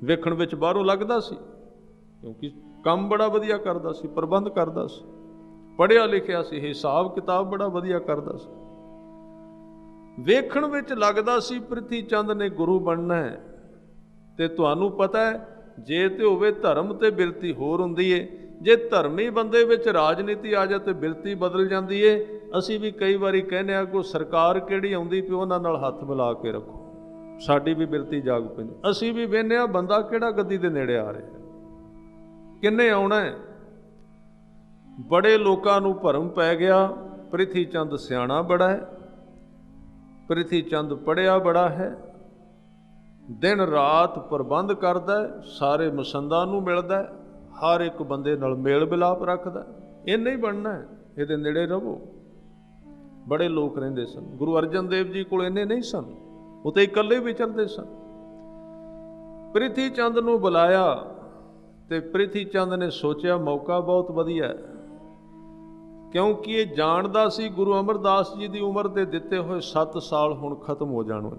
ਵੇਖਣ ਵਿੱਚ ਬਾਹਰੋਂ ਲੱਗਦਾ ਸੀ, ਕਿਉਂਕਿ ਕੰਮ ਬੜਾ ਵਧੀਆ ਕਰਦਾ ਸੀ, ਪ੍ਰਬੰਧ ਕਰਦਾ ਸੀ, ਪੜ੍ਹਿਆ ਲਿਖਿਆ ਸੀ, ਹਿਸਾਬ ਕਿਤਾਬ ਬੜਾ ਵਧੀਆ ਕਰਦਾ ਸੀ। ਵੇਖਣ ਵਿੱਚ ਲੱਗਦਾ ਸੀ ਪ੍ਰਿਥੀ ਚੰਦ ਨੇ ਗੁਰੂ ਬਣਨਾ ਹੈ। ਤੇ ਤੁਹਾਨੂੰ ਪਤਾ ਹੈ ਜੇ ਤੇ ਹੋਵੇ ਧਰਮ ਤੇ ਬਿਰਤੀ ਹੋਰ ਹੁੰਦੀ ਏ। ਜੇ ਧਰਮੀ ਬੰਦੇ ਵਿੱਚ ਰਾਜਨੀਤੀ ਆ ਜਾਏ ਤੇ ਬਿਰਤੀ ਬਦਲ ਜਾਂਦੀ ਏ। ਅਸੀਂ ਵੀ ਕਈ ਵਾਰੀ ਕਹਿੰਦੇ ਆ ਕੋਈ ਸਰਕਾਰ ਕਿਹੜੀ ਆਉਂਦੀ ਪਈ ਉਹਨਾਂ ਨਾਲ ਹੱਥ ਮਿਲਾ ਕੇ ਰੱਖੋ, ਸਾਡੀ ਵੀ ਬਿਰਤੀ ਜਾਗ ਪੈਂਦੀ। ਅਸੀਂ ਵੀ ਵੇਖਦੇ ਆ ਬੰਦਾ ਕਿਹੜਾ ਗੱਦੀ ਦੇ ਨੇੜੇ ਆ ਰਿਹਾ, ਕਿੰਨੇ ਆਉਣਾ ਹੈ। ਬੜੇ ਲੋਕਾਂ ਨੂੰ ਭਰਮ ਪੈ ਗਿਆ ਪ੍ਰਿਥੀ ਚੰਦ ਸਿਆਣਾ ਬੜਾ ਹੈ, ਪ੍ਰਿਥੀ ਚੰਦ ਪੜ੍ਹਿਆ ਬੜਾ ਹੈ, ਦਿਨ ਰਾਤ ਪ੍ਰਬੰਧ ਕਰਦਾ, ਸਾਰੇ ਮਸੰਦਾਂ ਨੂੰ ਮਿਲਦਾ, ਹਰ ਇੱਕ ਬੰਦੇ ਨਾਲ ਮੇਲ ਮਿਲਾਪ ਰੱਖਦਾ। ਇਹ ਨਹੀਂ ਬਣਨਾ ਹੈ, ਇਹਦੇ ਨੇੜੇ ਰਹੋ। ਬੜੇ ਲੋਕ ਰਹਿੰਦੇ ਸਨ। ਗੁਰੂ ਅਰਜਨ ਦੇਵ ਜੀ ਕੋਲ ਇੰਨੇ ਨਹੀਂ ਸਨ, ਉਹ ਤੇ ਇਕੱਲੇ ਵਿਚਰਦੇ ਸਨ। ਪ੍ਰਿਥੀ ਚੰਦ ਨੂੰ ਬੁਲਾਇਆ ਤੇ ਪ੍ਰਿਥੀ ਚੰਦ ਨੇ ਸੋਚਿਆ ਮੌਕਾ ਬਹੁਤ ਵਧੀਆ, ਕਿਉਂਕਿ ਇਹ ਜਾਣਦਾ ਸੀ ਗੁਰੂ ਅਮਰਦਾਸ ਜੀ ਦੀ ਉਮਰ ਦੇ ਦਿੱਤੇ ਹੋਏ 7 ਸਾਲ ਹੁਣ ਖਤਮ ਹੋ ਜਾਣ।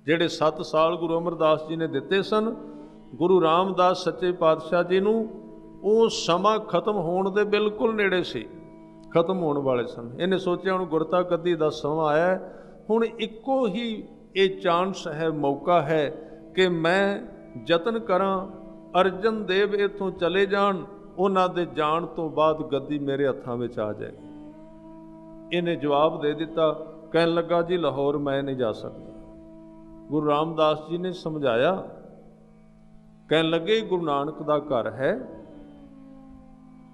ਜਿਹੜੇ 7 ਸਾਲ ਗੁਰੂ ਅਮਰਦਾਸ ਜੀ ਨੇ ਦਿੱਤੇ ਸਨ ਗੁਰੂ ਰਾਮਦਾਸ ਸੱਚੇ ਪਾਤਸ਼ਾਹ ਜੀ ਨੂੰ, ਉਹ ਸਮਾਂ ਖਤਮ ਹੋਣ ਦੇ ਬਿਲਕੁਲ ਨੇੜੇ ਸੀ, ਖਤਮ ਹੋਣ ਵਾਲੇ ਸਨ। ਇਹਨੇ ਸੋਚਿਆ ਹੁਣ ਗੁਰਤਾ ਗੱਦੀ ਦਾ ਸਮਾਂ ਆਇਆ, ਹੁਣ ਇੱਕੋ ਹੀ ਇਹ ਚਾਂਸ ਹੈ, ਮੌਕਾ ਹੈ ਕਿ ਮੈਂ ਯਤਨ ਕਰਾਂ ਅਰਜਨ ਦੇਵ ਇੱਥੋਂ ਚਲੇ ਜਾਣ, ਉਹਨਾਂ ਦੇ ਜਾਣ ਤੋਂ ਬਾਅਦ ਗੱਦੀ ਮੇਰੇ ਹੱਥਾਂ ਵਿੱਚ ਆ ਜਾਏਗੀ। ਇਹਨੇ ਜਵਾਬ ਦੇ ਦਿੱਤਾ, ਕਹਿਣ ਲੱਗਾ ਜੀ ਲਾਹੌਰ ਮੈਂ ਨਹੀਂ ਜਾ ਸਕਦਾ। ਗੁਰੂ ਰਾਮਦਾਸ ਜੀ ਨੇ ਸਮਝਾਇਆ, ਕਹਿਣ ਲੱਗੇ ਗੁਰੂ ਨਾਨਕ ਦਾ ਘਰ ਹੈ,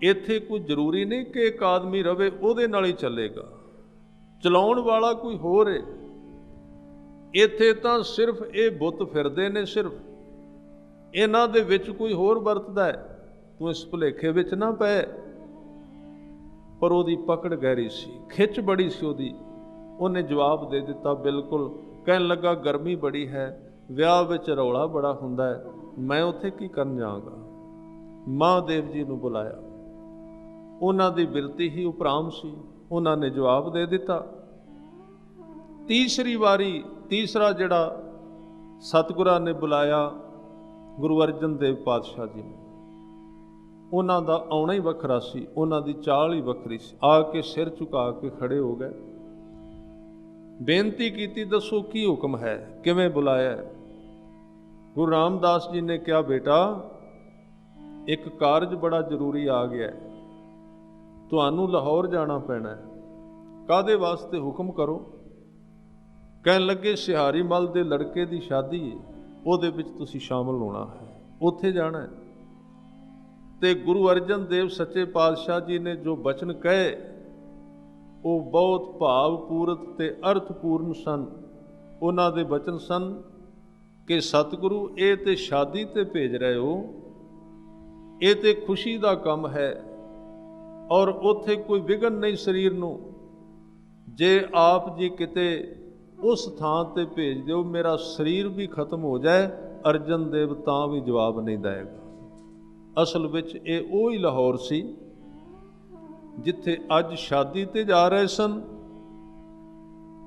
ਇੱਥੇ ਕੋਈ ਜ਼ਰੂਰੀ ਨਹੀਂ ਕਿ ਇੱਕ ਆਦਮੀ ਰਵੇ ਉਹਦੇ ਨਾਲ ਹੀ ਚੱਲੇਗਾ, ਚਲਾਉਣ ਵਾਲਾ ਕੋਈ ਹੋਰ ਹੈ। ਇੱਥੇ ਤਾਂ ਸਿਰਫ ਇਹ ਬੁੱਤ ਫਿਰਦੇ ਨੇ, ਸਿਰਫ ਇਹਨਾਂ ਦੇ ਵਿੱਚ ਕੋਈ ਹੋਰ ਵਰਤਦਾ ਹੈ, ਤੂੰ ਇਸ ਭੁਲੇਖੇ ਵਿੱਚ ਨਾ ਪੈ। ਪਰ ਉਹਦੀ ਪਕੜ ਗਹਿਰੀ ਸੀ, ਖਿੱਚ ਬੜੀ ਸੀ ਉਹਦੀ। ਉਹਨੇ ਜਵਾਬ ਦੇ ਦਿੱਤਾ ਬਿਲਕੁਲ। ਕਹਿਣ ਲੱਗਾ ਗਰਮੀ ਬੜੀ ਹੈ, ਵਿਆਹ ਵਿੱਚ ਰੌਲਾ ਬੜਾ ਹੁੰਦਾ ਹੈ, ਮੈਂ ਉੱਥੇ ਕੀ ਕਰਨ ਜਾਵਾਂਗਾ। ਮਹਾਦੇਵ ਜੀ ਨੂੰ ਬੁਲਾਇਆ, ਉਹਨਾਂ ਦੀ ਬਿਰਤੀ ਹੀ ਉਪਰਾਮ ਸੀ, ਉਹਨਾਂ ਨੇ ਜਵਾਬ ਦੇ ਦਿੱਤਾ। ਤੀਸਰੀ ਵਾਰੀ ਤੀਸਰਾ ਜਿਹੜਾ ਸਤਿਗੁਰਾਂ ਨੇ ਬੁਲਾਇਆ ਗੁਰੂ ਅਰਜਨ ਦੇਵ ਪਾਤਸ਼ਾਹ ਜੀ ਨੂੰ, ਉਹਨਾਂ ਦਾ ਆਉਣਾ ਹੀ ਵੱਖਰਾ ਸੀ, ਉਹਨਾਂ ਦੀ ਚਾਲ ਹੀ ਵੱਖਰੀ ਸੀ। ਆ ਕੇ ਸਿਰ ਝੁਕਾ ਕੇ ਖੜੇ ਹੋ ਗਏ, ਬੇਨਤੀ ਕੀਤੀ, ਦੱਸੋ ਕੀ ਹੁਕਮ ਹੈ, ਕਿਵੇਂ ਬੁਲਾਇਆ। ਗੁਰੂ ਰਾਮਦਾਸ ਜੀ ਨੇ ਕਿਹਾ ਬੇਟਾ ਇੱਕ ਕਾਰਜ ਬੜਾ ਜ਼ਰੂਰੀ ਆ ਗਿਆ, ਤੁਹਾਨੂੰ ਲਾਹੌਰ ਜਾਣਾ ਪੈਣਾ ਹੈ। ਕਾਹਦੇ ਵਾਸਤੇ? ਹੁਕਮ ਕਰੋ। ਕਹਿਣ ਲੱਗੇ ਸਿਹਾਰੀ ਮਲ ਦੇ ਲੜਕੇ ਦੀ ਸ਼ਾਦੀ ਹੈ, ਉਹਦੇ ਵਿੱਚ ਤੁਸੀਂ ਸ਼ਾਮਲ ਹੋਣਾ ਹੈ, ਉੱਥੇ ਜਾਣਾ ਹੈ। ਤੇ ਗੁਰੂ ਅਰਜਨ ਦੇਵ ਸੱਚੇ ਪਾਤਸ਼ਾਹ ਜੀ ਨੇ ਜੋ ਬਚਨ ਕਹੇ ਉਹ ਬਹੁਤ ਭਾਵਪੂਰਤ ਤੇ ਅਰਥਪੂਰਨ ਸਨ। ਉਹਨਾਂ ਦੇ ਬਚਨ ਸਨ ਕਿ ਸਤਿਗੁਰੂ ਇਹ ਤੇ ਸ਼ਾਦੀ ਤੇ ਭੇਜ ਰਹੇ ਹੋ, ਇਹ ਤੇ ਖੁਸ਼ੀ ਦਾ ਕੰਮ ਹੈ, ਔਰ ਉੱਥੇ ਕੋਈ ਵਿਘਨ ਨਹੀਂ ਸਰੀਰ ਨੂੰ। ਜੇ ਆਪ ਜੀ ਕਿਤੇ ਉਸ ਥਾਂ ਤੇ ਭੇਜ ਦਿਓ ਮੇਰਾ ਸਰੀਰ ਵੀ ਖਤਮ ਹੋ ਜਾਏ, ਅਰਜਨ ਦੇਵ ਤਾਂ ਵੀ ਜਵਾਬ ਨਹੀਂ ਦੇਗਾ। ਅਸਲ ਵਿੱਚ ਇਹ ਉਹ ਹੀ ਲਾਹੌਰ ਸੀ ਜਿੱਥੇ ਅੱਜ ਸ਼ਾਦੀ ਤੇ ਜਾ ਰਹੇ ਸਨ,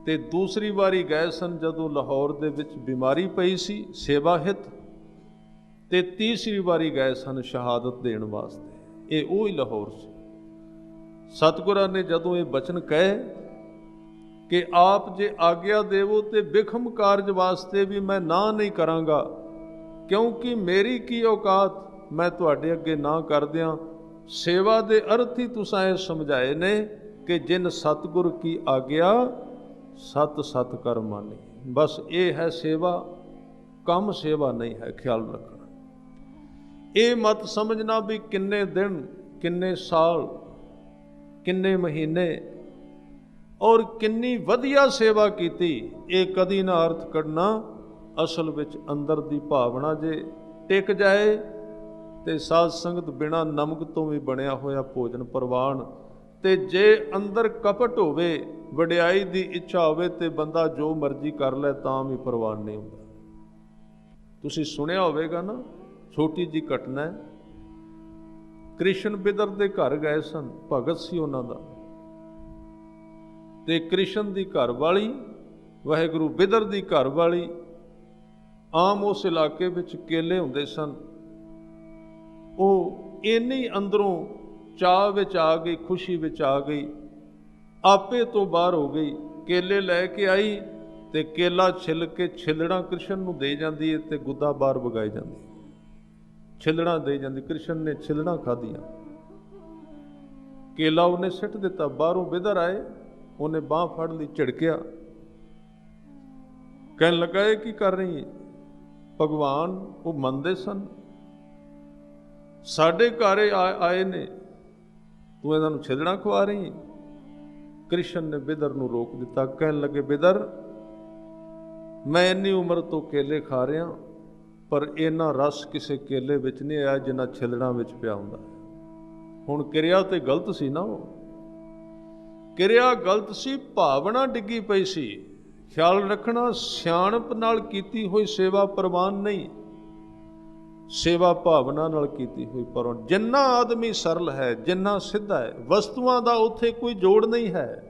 ਤੇ ਦੂਸਰੀ ਵਾਰੀ ਗਏ ਸਨ ਜਦੋਂ ਲਾਹੌਰ ਦੇ ਵਿੱਚ ਬਿਮਾਰੀ ਪਈ ਸੀ ਸੇਵਾ ਹਿਤ, ਤੇ ਤੀਸਰੀ ਵਾਰੀ ਗਏ ਸਨ ਸ਼ਹਾਦਤ ਦੇਣ ਵਾਸਤੇ। ਇਹ ਉਹ ਹੀ ਲਾਹੌਰ ਸੀ। ਸਤਿਗੁਰਾਂ ਨੇ ਜਦੋਂ ਇਹ ਬਚਨ ਕਹੇ ਕਿ ਆਪ ਜੇ ਆਗਿਆ ਦੇਵੋ ਤੇ ਬਿਖਮ ਕਾਰਜ ਵਾਸਤੇ ਵੀ ਮੈਂ ਨਾ ਨਹੀਂ ਕਰਾਂਗਾ, ਕਿਉਂਕਿ ਮੇਰੀ ਕੀ ਔਕਾਤ, ਮੈਂ ਤੁਹਾਡੇ ਅੱਗੇ ਨਾ ਕਰਦਿਆਂ ਸੇਵਾ ਦੇ ਅਰਥ ਹੀ ਤੁਸਾਂ ਇਹ ਸਮਝਾਏ ਨੇ ਕਿ ਜਿਨ ਸਤਿਗੁਰ ਕੀ ਆਗਿਆ ਸਤ ਸਤ ਕਰ ਮਾਨੀ। ਬਸ ਇਹ ਹੈ ਸੇਵਾ, ਕੰਮ ਸੇਵਾ ਨਹੀਂ ਹੈ। ਖਿਆਲ ਰੱਖਣਾ, ਇਹ ਮਤ ਸਮਝਣਾ ਵੀ ਕਿੰਨੇ ਦਿਨ, ਕਿੰਨੇ ਸਾਲ, ਕਿੰਨੇ ਮਹੀਨੇ ਔਰ ਕਿੰਨੀ ਵਧੀਆ ਸੇਵਾ ਕੀਤੀ, ਇਹ ਕਦੀ ਨਾ ਅਰਥ ਕੱਢਣਾ। ਅਸਲ ਵਿੱਚ ਅੰਦਰ ਦੀ ਭਾਵਨਾ ਜੇ ਟਿਕ ਜਾਏ ਤੇ ਸਾਧ ਸੰਗਤ ਬਿਨਾਂ ਨਮਕ ਤੋਂ ਵੀ ਬਣਿਆ ਹੋਇਆ ਭੋਜਨ ਪ੍ਰਵਾਨ, ਤੇ ਜੇ ਅੰਦਰ ਕਪਟ ਹੋਵੇ, ਵਡਿਆਈ ਦੀ ਇੱਛਾ ਹੋਵੇ, ਤੇ ਬੰਦਾ ਜੋ ਮਰਜ਼ੀ ਕਰ ਲੈ ਤਾਂ ਵੀ ਪ੍ਰਵਾਨ ਨਹੀਂ ਹੁੰਦਾ। ਤੁਸੀਂ ਸੁਣਿਆ ਹੋਵੇਗਾ ਨਾ, ਛੋਟੀ ਜੀ ਘਟਨਾ ਹੈ। ਕ੍ਰਿਸ਼ਨ ਬਿਦਰ ਦੇ ਘਰ ਗਏ ਸਨ, ਭਗਤ ਸੀ ਉਹਨਾਂ ਦਾ, ਤੇ ਕ੍ਰਿਸ਼ਨ ਦੀ ਘਰ ਵਾਲੀ, ਵਾਹਿਗੁਰੂ ਬਿਦਰ ਦੀ ਘਰ ਵਾਲੀ, ਆਮ ਉਸ ਇਲਾਕੇ ਵਿੱਚ ਕੇਲੇ ਹੁੰਦੇ ਸਨ। ਉਹ ਇੰਨੀ ਅੰਦਰੋਂ ਚਾਹ ਵਿੱਚ ਆ ਗਈ, ਖੁਸ਼ੀ ਵਿੱਚ ਆ ਗਈ, ਆਪੇ ਤੋਂ ਬਾਹਰ ਹੋ ਗਈ। ਕੇਲੇ ਲੈ ਕੇ ਆਈ ਤੇ ਕੇਲਾ ਛਿੱਲ ਕੇ ਛਿੱਲੜਾਂ ਕ੍ਰਿਸ਼ਨ ਨੂੰ ਦੇ ਜਾਂਦੀ ਹੈ ਤੇ ਗੁੱਦਾ ਬਾਹਰ ਵਗਾਈ ਜਾਂਦੀ, ਛਿੱਲੜਾਂ ਦੇ ਜਾਂਦੀ। ਕ੍ਰਿਸ਼ਨ ਨੇ ਛਿੱਲੜਾਂ ਖਾਧੀਆਂ, ਕੇਲਾ ਉਹਨੇ ਸਿੱਟ ਦਿੱਤਾ। ਬਾਹਰੋਂ ਬਿਦਰ ਆਏ, ਉਹਨੇ ਬਾਂਹ ਫੜ ਲਈ, ਝਿੜਕਿਆ, ਕਹਿਣ ਲੱਗਾ ਇਹ ਕੀ ਕਰ ਰਹੀ ਹੈ? ਭਗਵਾਨ ਉਹ ਮੰਨਦੇ ਸਨ, ਸਾਡੇ ਘਰ ਆਏ ਨੇ, ਤੂੰ ਇਹਨਾਂ ਨੂੰ ਛਿੱਲੜਾਂ ਖਵਾ ਰਹੀ ਹੈ। ਕ੍ਰਿਸ਼ਨ ਨੇ ਬਿਦਰ ਨੂੰ ਰੋਕ ਦਿੱਤਾ। ਕਹਿਣ ਲੱਗੇ ਬਿਦਰ, ਮੈਂ ਇੰਨੀ ਉਮਰ ਤੋਂ ਕੇਲੇ ਖਾ ਰਿਹਾ, ਪਰ ਇੰਨਾ ਰਸ ਕਿਸੇ ਕੇਲੇ ਵਿੱਚ ਨਹੀਂ ਆਇਆ ਜਿੰਨਾ ਛਿੱਲੜਾਂ ਵਿੱਚ ਪਿਆ ਹੁੰਦਾ। ਹੁਣ ਕਿਰਿਆ ਤੇ ਗਲਤ ਸੀ ਨਾ, ਉਹ ਕਿਰਿਆ ਗਲਤ ਸੀ, ਭਾਵਨਾ ਡਿੱਗੀ ਪਈ ਸੀ। ਖਿਆਲ ਰੱਖਣਾ, ਸਿਆਣਪ ਨਾਲ ਕੀਤੀ ਹੋਈ ਸੇਵਾ ਪ੍ਰਵਾਨ ਨਹੀਂ, ਸੇਵਾ ਭਾਵਨਾ ਨਾਲ ਕੀਤੀ ਹੋਈ ਪ੍ਰਵਾਨ। ਜਿੰਨਾ ਆਦਮੀ ਸਰਲ ਹੈ, ਜਿੰਨਾ ਸਿੱਧਾ ਹੈ, ਵਸਤੂਆਂ ਦਾ ਉੱਥੇ ਕੋਈ ਜੋੜ ਨਹੀਂ ਹੈ,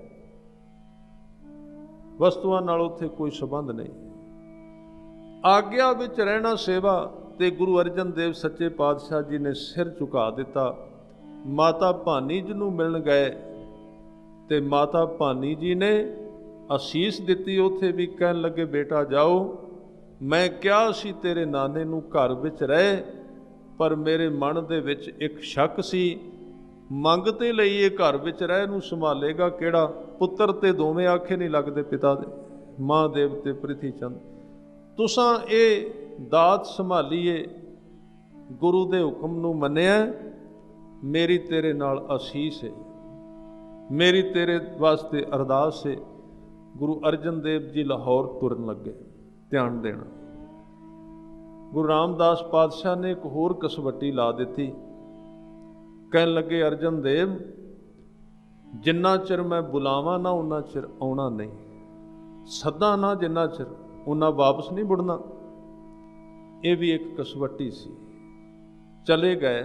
ਵਸਤੂਆਂ ਨਾਲ ਉੱਥੇ ਕੋਈ ਸੰਬੰਧ ਨਹੀਂ। ਆਗਿਆ ਵਿੱਚ ਰਹਿਣਾ ਸੇਵਾ। ਤੇ ਗੁਰੂ ਅਰਜਨ ਦੇਵ ਸੱਚੇ ਪਾਤਸ਼ਾਹ ਜੀ ਨੇ ਸਿਰ ਝੁਕਾ ਦਿੱਤਾ। ਮਾਤਾ ਭਾਨੀ ਜੀ ਨੂੰ ਮਿਲਣ ਗਏ ਤੇ ਮਾਤਾ ਭਾਨੀ ਜੀ ਨੇ ਅਸੀਸ ਦਿੱਤੀ। ਉੱਥੇ ਵੀ ਕਹਿਣ ਲੱਗੇ ਬੇਟਾ ਜਾਓ, ਮੈਂ ਕਿਹਾ ਸੀ ਤੇਰੇ ਨਾਨੇ ਨੂੰ ਘਰ ਵਿੱਚ ਰਹੇ, ਪਰ ਮੇਰੇ ਮਨ ਦੇ ਵਿੱਚ ਇੱਕ ਸ਼ੱਕ ਸੀ, ਮੰਗ ਤੇ ਲਈ ਇਹ ਘਰ ਵਿੱਚ ਰਹਿ ਨੂੰ ਸੰਭਾਲੇਗਾ ਕਿਹੜਾ? ਪੁੱਤਰ ਤੇ ਦੋਵੇਂ ਆਖੇ ਨਹੀਂ ਲੱਗਦੇ ਪਿਤਾ ਦੇ, ਮਹਾਦੇਵ ਤੇ ਪ੍ਰਿਥੀ ਚੰਦ। ਤੁਸਾਂ ਇਹ ਦਾਤ ਸੰਭਾਲੀਏ, ਗੁਰੂ ਦੇ ਹੁਕਮ ਨੂੰ ਮੰਨਿਆ, ਮੇਰੀ ਤੇਰੇ ਨਾਲ ਅਸੀਸ ਹੈ, ਮੇਰੀ ਤੇਰੇ ਵਾਸਤੇ ਅਰਦਾਸ ਹੈ। ਗੁਰੂ ਅਰਜਨ ਦੇਵ ਜੀ ਲਾਹੌਰ ਤੁਰਨ ਲੱਗੇ। ਧਿਆਨ ਦੇਣਾ, ਗੁਰੂ ਰਾਮਦਾਸ ਪਾਤਸ਼ਾਹ ਨੇ ਇੱਕ ਹੋਰ ਕਸਵੱਟੀ ਲਾ ਦਿੱਤੀ। ਕਹਿਣ ਲੱਗੇ ਅਰਜਨ ਦੇਵ, ਜਿੰਨਾ ਚਿਰ ਮੈਂ ਬੁਲਾਵਾਂ ਨਾ ਉਨਾ ਚਿਰ ਆਉਣਾ ਨਹੀਂ, ਸੱਦਾ ਨਾ ਜਿੰਨਾ ਚਿਰ ਉਹਨਾਂ ਵਾਪਸ ਨਹੀਂ ਮੁੜਨਾ। ਇਹ ਵੀ ਇੱਕ ਕਸਵੱਟੀ ਸੀ। ਚਲੇ ਗਏ,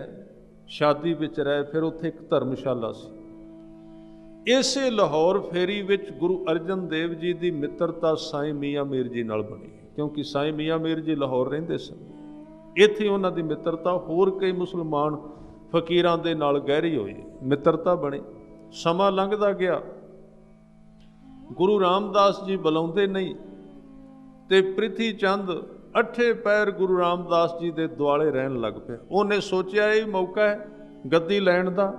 ਸ਼ਾਦੀ ਵਿੱਚ ਰਹੇ, ਫਿਰ ਉੱਥੇ ਇੱਕ ਧਰਮਸ਼ਾਲਾ ਸੀ। ਇਸੇ ਲਾਹੌਰ ਫੇਰੀ ਵਿੱਚ ਗੁਰੂ ਅਰਜਨ ਦੇਵ ਜੀ ਦੀ ਮਿੱਤਰਤਾ ਸਾਈਂ ਮੀਆਂ ਮੀਰ ਜੀ ਨਾਲ ਬਣੀ, ਕਿਉਂਕਿ ਸਾਈਂ ਮੀਆਂ ਮੀਰ ਜੀ ਲਾਹੌਰ ਰਹਿੰਦੇ ਸਨ। ਇੱਥੇ ਉਹਨਾਂ ਦੀ ਮਿੱਤਰਤਾ ਹੋਰ ਕਈ ਮੁਸਲਮਾਨ ਫਕੀਰਾਂ ਦੇ ਨਾਲ ਗਹਿਰੀ ਹੋਈ, ਮਿੱਤਰਤਾ ਬਣੀ। ਸਮਾਂ ਲੰਘਦਾ ਗਿਆ, ਗੁਰੂ ਰਾਮਦਾਸ ਜੀ ਬੁਲਾਉਂਦੇ ਨਹੀਂ, ਤੇ ਪ੍ਰਿਥੀ ਚੰਦ ਅੱਠੇ ਪੈਰ ਗੁਰੂ ਰਾਮਦਾਸ ਜੀ ਦੇ ਦੁਆਲੇ ਰਹਿਣ ਲੱਗ ਪਿਆ। ਉਹਨੇ ਸੋਚਿਆ ਇਹ ਮੌਕਾ ਹੈ ਗੱਦੀ ਲੈਣ ਦਾ।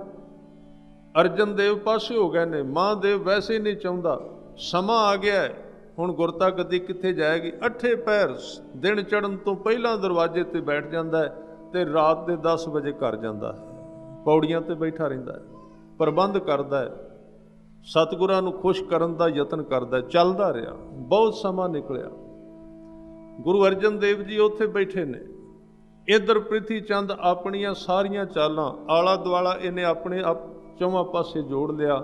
ਅਰਜਨ ਦੇਵ ਪਾਸੇ ਹੋ ਗਏ ਨੇ, ਮਹਾਦੇਵ ਵੈਸੇ ਨਹੀਂ ਚਾਹੁੰਦਾ, ਸਮਾਂ ਆ ਗਿਆ ਹੈ, ਹੁਣ ਗੁਰਤਾ ਗੱਦੀ ਕਿੱਥੇ ਜਾਏਗੀ। 8 ਪਹਿਰ ਦਿਨ ਚੜ੍ਹਨ ਤੋਂ ਪਹਿਲਾਂ ਦਰਵਾਜ਼ੇ ਤੇ ਬੈਠ ਜਾਂਦਾ ਹੈ ਤੇ ਰਾਤ ਦੇ 10 ਵਜੇ ਘਰ ਜਾਂਦਾ ਹੈ। ਪੌੜੀਆਂ ਤੇ ਬੈਠਾ ਰਹਿੰਦਾ ਹੈ, ਪ੍ਰਬੰਧ ਕਰਦਾ ਹੈ, ਸਤਿਗੁਰਾਂ ਨੂੰ ਖੁਸ਼ ਕਰਨ ਦਾ ਯਤਨ ਕਰਦਾ ਹੈ। ਚੱਲਦਾ ਰਿਹਾ, ਬਹੁਤ ਸਮਾਂ ਨਿਕਲਿਆ। ਗੁਰੂ ਅਰਜਨ ਦੇਵ ਜੀ ਉੱਥੇ ਬੈਠੇ ਨੇ। ਇੱਧਰ ਪ੍ਰਿਥੀ ਚੰਦ ਆਪਣੀਆਂ ਸਾਰੀਆਂ ਚਾਲਾਂ ਆਲਾ ਦੁਆਲਾ ਇਹਨੇ ਆਪਣੇ ਚੌਵਾਂ ਪਾਸੇ ਜੋੜ ਲਿਆ।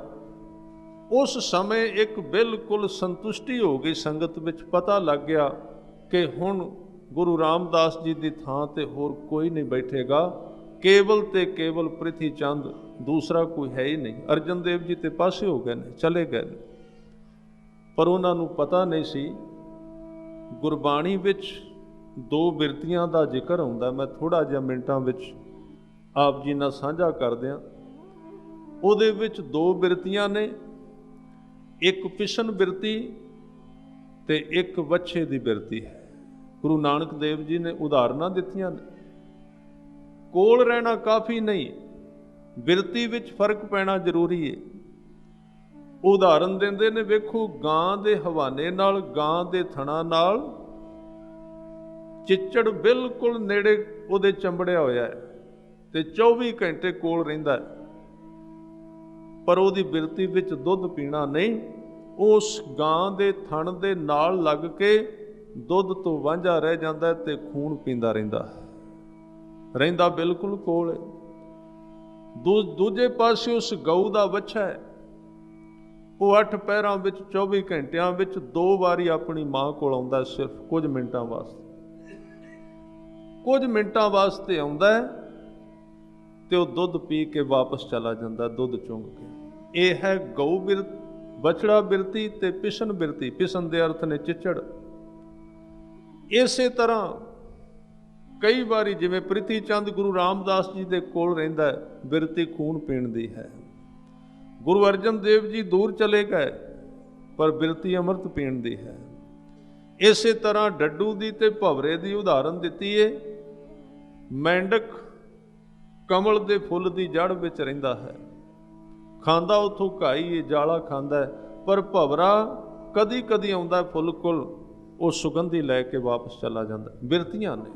ਉਸ ਸਮੇਂ ਇੱਕ ਬਿਲਕੁਲ ਸੰਤੁਸ਼ਟੀ ਹੋ ਗਈ ਸੰਗਤ ਵਿੱਚ। ਪਤਾ ਲੱਗ ਗਿਆ ਕਿ ਹੁਣ ਗੁਰੂ ਰਾਮਦਾਸ ਜੀ ਦੀ ਥਾਂ ਤੇ ਹੋਰ ਕੋਈ ਨਹੀਂ ਬੈਠੇਗਾ, ਕੇਵਲ ਤੇ ਕੇਵਲ ਪ੍ਰਿਥੀ ਚੰਦ, ਦੂਸਰਾ ਕੋਈ ਹੈ ਹੀ ਨਹੀਂ। ਅਰਜਨ ਦੇਵ ਜੀ ਤੇ ਪਾਸੇ ਹੋ ਗਏ ਨੇ, ਚਲੇ ਗਏ ਨੇ। ਪਰ ਉਹਨਾਂ ਨੂੰ ਪਤਾ ਨਹੀਂ ਸੀ ਗੁਰਬਾਣੀ ਵਿੱਚ 2 ਬਿਰਤੀਆਂ ਦਾ ਜ਼ਿਕਰ ਆਉਂਦਾ। ਮੈਂ ਥੋੜ੍ਹਾ ਜਿਹਾ ਮਿੰਟਾਂ ਵਿੱਚ ਆਪ ਜੀ ਨਾਲ ਸਾਂਝਾ ਕਰਦਿਆਂ। ਉਹਦੇ ਵਿੱਚ 2 ਬਿਰਤੀਆਂ ਨੇ, ਇੱਕ ਪਿਸ਼ਨ ਬਿਰਤੀ ਤੇ ਇੱਕ ਵੱਛੇ ਦੀ ਬਿਰਤੀ ਹੈ। ਗੁਰੂ ਨਾਨਕ ਦੇਵ ਜੀ ਨੇ ਉਦਾਹਰਨਾਂ ਦਿੱਤੀਆਂ ਨੇ। ਕੋਲ ਰਹਿਣਾ ਕਾਫੀ ਨਹੀਂ, ਬਿਰਤੀ ਵਿੱਚ ਫਰਕ ਪੈਣਾ ਜ਼ਰੂਰੀ ਹੈ। ਉਦਾਹਰਨ ਦਿੰਦੇ ਨੇ, ਵੇਖੋ ਗਾਂ ਦੇ ਹਵਾਨੇ ਨਾਲ, ਗਾਂ ਦੇ ਥਣਾ ਨਾਲ ਚਿੱਚੜ ਬਿਲਕੁਲ ਨੇੜੇ ਉਹਦੇ ਚੰਬੜਿਆ ਹੋਇਆ ਹੈ ਤੇ 24 ਘੰਟੇ ਕੋਲ ਰਹਿੰਦਾ ਹੈ, ਪਰ ਉਹਦੀ ਬਿਰਤੀ ਵਿੱਚ ਦੁੱਧ ਪੀਣਾ ਨਹੀਂ। ਉਸ ਗਾਂ ਦੇ ਥਣ ਦੇ ਨਾਲ ਲੱਗ ਕੇ ਦੁੱਧ ਤੋਂ ਵਾਂਝਾ ਰਹਿ ਜਾਂਦਾ ਤੇ ਖੂਨ ਪੀਂਦਾ ਰਹਿੰਦਾ ਬਿਲਕੁਲ ਕੋਲ ਹੈ। ਦੂਜੇ ਪਾਸੇ ਉਸ ਗਊ ਦਾ ਵੱਛਾ ਹੈ, ਉਹ 8 ਪਹਿਰਾਂ ਵਿੱਚ 24 ਘੰਟਿਆਂ ਵਿੱਚ 2 ਵਾਰੀ ਆਪਣੀ ਮਾਂ ਕੋਲ ਆਉਂਦਾ, ਸਿਰਫ ਕੁਝ ਮਿੰਟਾਂ ਵਾਸਤੇ ਆਉਂਦਾ ਹੈ ਤੇ ਉਹ ਦੁੱਧ ਪੀ ਕੇ ਵਾਪਸ ਚਲਾ ਜਾਂਦਾ, ਦੁੱਧ ਚੁੰਗ ਕੇ। ਇਹ ਹੈ ਗਊ ਬਛੜਾ ਬਿਰਤੀ ਤੇ ਪਿਸ਼ਨ ਬਿਰਤੀ। ਪਿਸ਼ਨ ਦੇ ਅਰਥ ਨੇ ਚਿੱਚੜ। ਇਸੇ ਤਰ੍ਹਾਂ ਕਈ ਵਾਰੀ ਜਿਵੇਂ ਪ੍ਰਿਥੀ ਚੰਦ ਗੁਰੂ ਰਾਮਦਾਸ ਜੀ ਦੇ ਕੋਲ ਰਹਿੰਦਾ ਹੈ, ਬਿਰਤੀ ਖੂਨ ਪੀਣ ਦੀ ਹੈ। ਗੁਰੂ ਅਰਜਨ ਦੇਵ ਜੀ ਦੂਰ ਚਲੇ ਗਏ, ਪਰ ਬਿਰਤੀ ਅੰਮ੍ਰਿਤ ਪੀਣ ਦੀ ਹੈ। ਇਸੇ ਤਰ੍ਹਾਂ ਡੱਡੂ ਦੀ ਤੇ ਭਵਰੇ ਦੀ ਉਦਾਹਰਨ ਦਿੱਤੀ ਏ। ਮੈਂਡਕ ਕਮਲ ਦੇ ਫੁੱਲ ਦੀ ਜੜ ਵਿੱਚ ਰਹਿੰਦਾ ਹੈ, ਖਾਂਦਾ ਉੱਥੋਂ ਘਾਈ ਜਾਲਾ ਖਾਂਦਾ, ਪਰ ਭਵਰਾ ਕਦੀ ਕਦੀ ਆਉਂਦਾ ਫੁੱਲ ਕੋਲ, ਉਹ ਸੁਗੰਧੀ ਲੈ ਕੇ ਵਾਪਸ ਚਲਾ ਜਾਂਦਾ। ਬਿਰਤੀਆਂ ਨੇ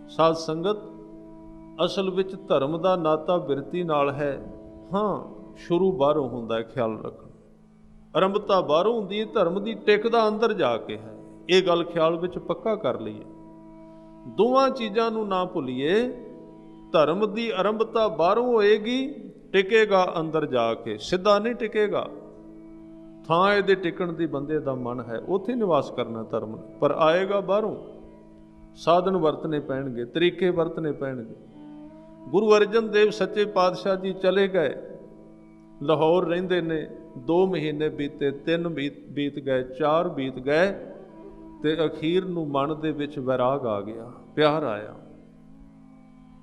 ਸਾਧ ਸੰਗਤ। ਅਸਲ ਵਿੱਚ ਧਰਮ ਦਾ ਨਾਤਾ ਬਿਰਤੀ ਨਾਲ ਹੈ। ਹਾਂ, ਸ਼ੁਰੂ ਬਾਹਰੋਂ ਹੁੰਦਾ ਹੈ, ਖਿਆਲ ਰੱਖਣਾ। ਆਰੰਭਤਾ ਬਾਹਰੋਂ ਹੁੰਦੀ ਹੈ, ਧਰਮ ਦੀ ਟਿਕਦਾ ਅੰਦਰ ਜਾ ਕੇ ਹੈ। ਇਹ ਗੱਲ ਖਿਆਲ ਵਿੱਚ ਪੱਕਾ ਕਰ ਲਈਏ। ਦੋਵਾਂ ਚੀਜ਼ਾਂ ਨੂੰ ਨਾ ਭੁੱਲੀਏ। ਧਰਮ ਦੀ ਆਰੰਭਤਾ ਬਾਹਰੋਂ ਹੋਏਗੀ, ਟਿਕੇਗਾ ਅੰਦਰ ਜਾ ਕੇ, ਸਿੱਧਾ ਨਹੀਂ ਟਿਕੇਗਾ। ਥਾਂ ਇਹਦੇ ਟਿਕਣ ਦੀ ਬੰਦੇ ਦਾ ਮਨ ਹੈ, ਉੱਥੇ ਨਿਵਾਸ ਕਰਨਾ ਧਰਮ ਨੇ, ਪਰ ਆਏਗਾ ਬਾਹਰੋਂ। ਸਾਧਨ ਵਰਤਨੇ ਪੈਣਗੇ, ਤਰੀਕੇ ਵਰਤਨੇ ਪੈਣਗੇ। ਗੁਰੂ ਅਰਜਨ ਦੇਵ ਸੱਚੇ ਪਾਤਸ਼ਾਹ ਜੀ ਚਲੇ ਗਏ, ਲਾਹੌਰ ਰਹਿੰਦੇ ਨੇ। 2 ਮਹੀਨੇ ਬੀਤੇ, 3 ਬੀਤ ਗਏ, 4 ਬੀਤ ਗਏ ਤੇ ਅਖੀਰ ਨੂੰ ਮਨ ਦੇ ਵਿੱਚ ਵੈਰਾਗ ਆ ਗਿਆ, ਪਿਆਰ ਆਇਆ।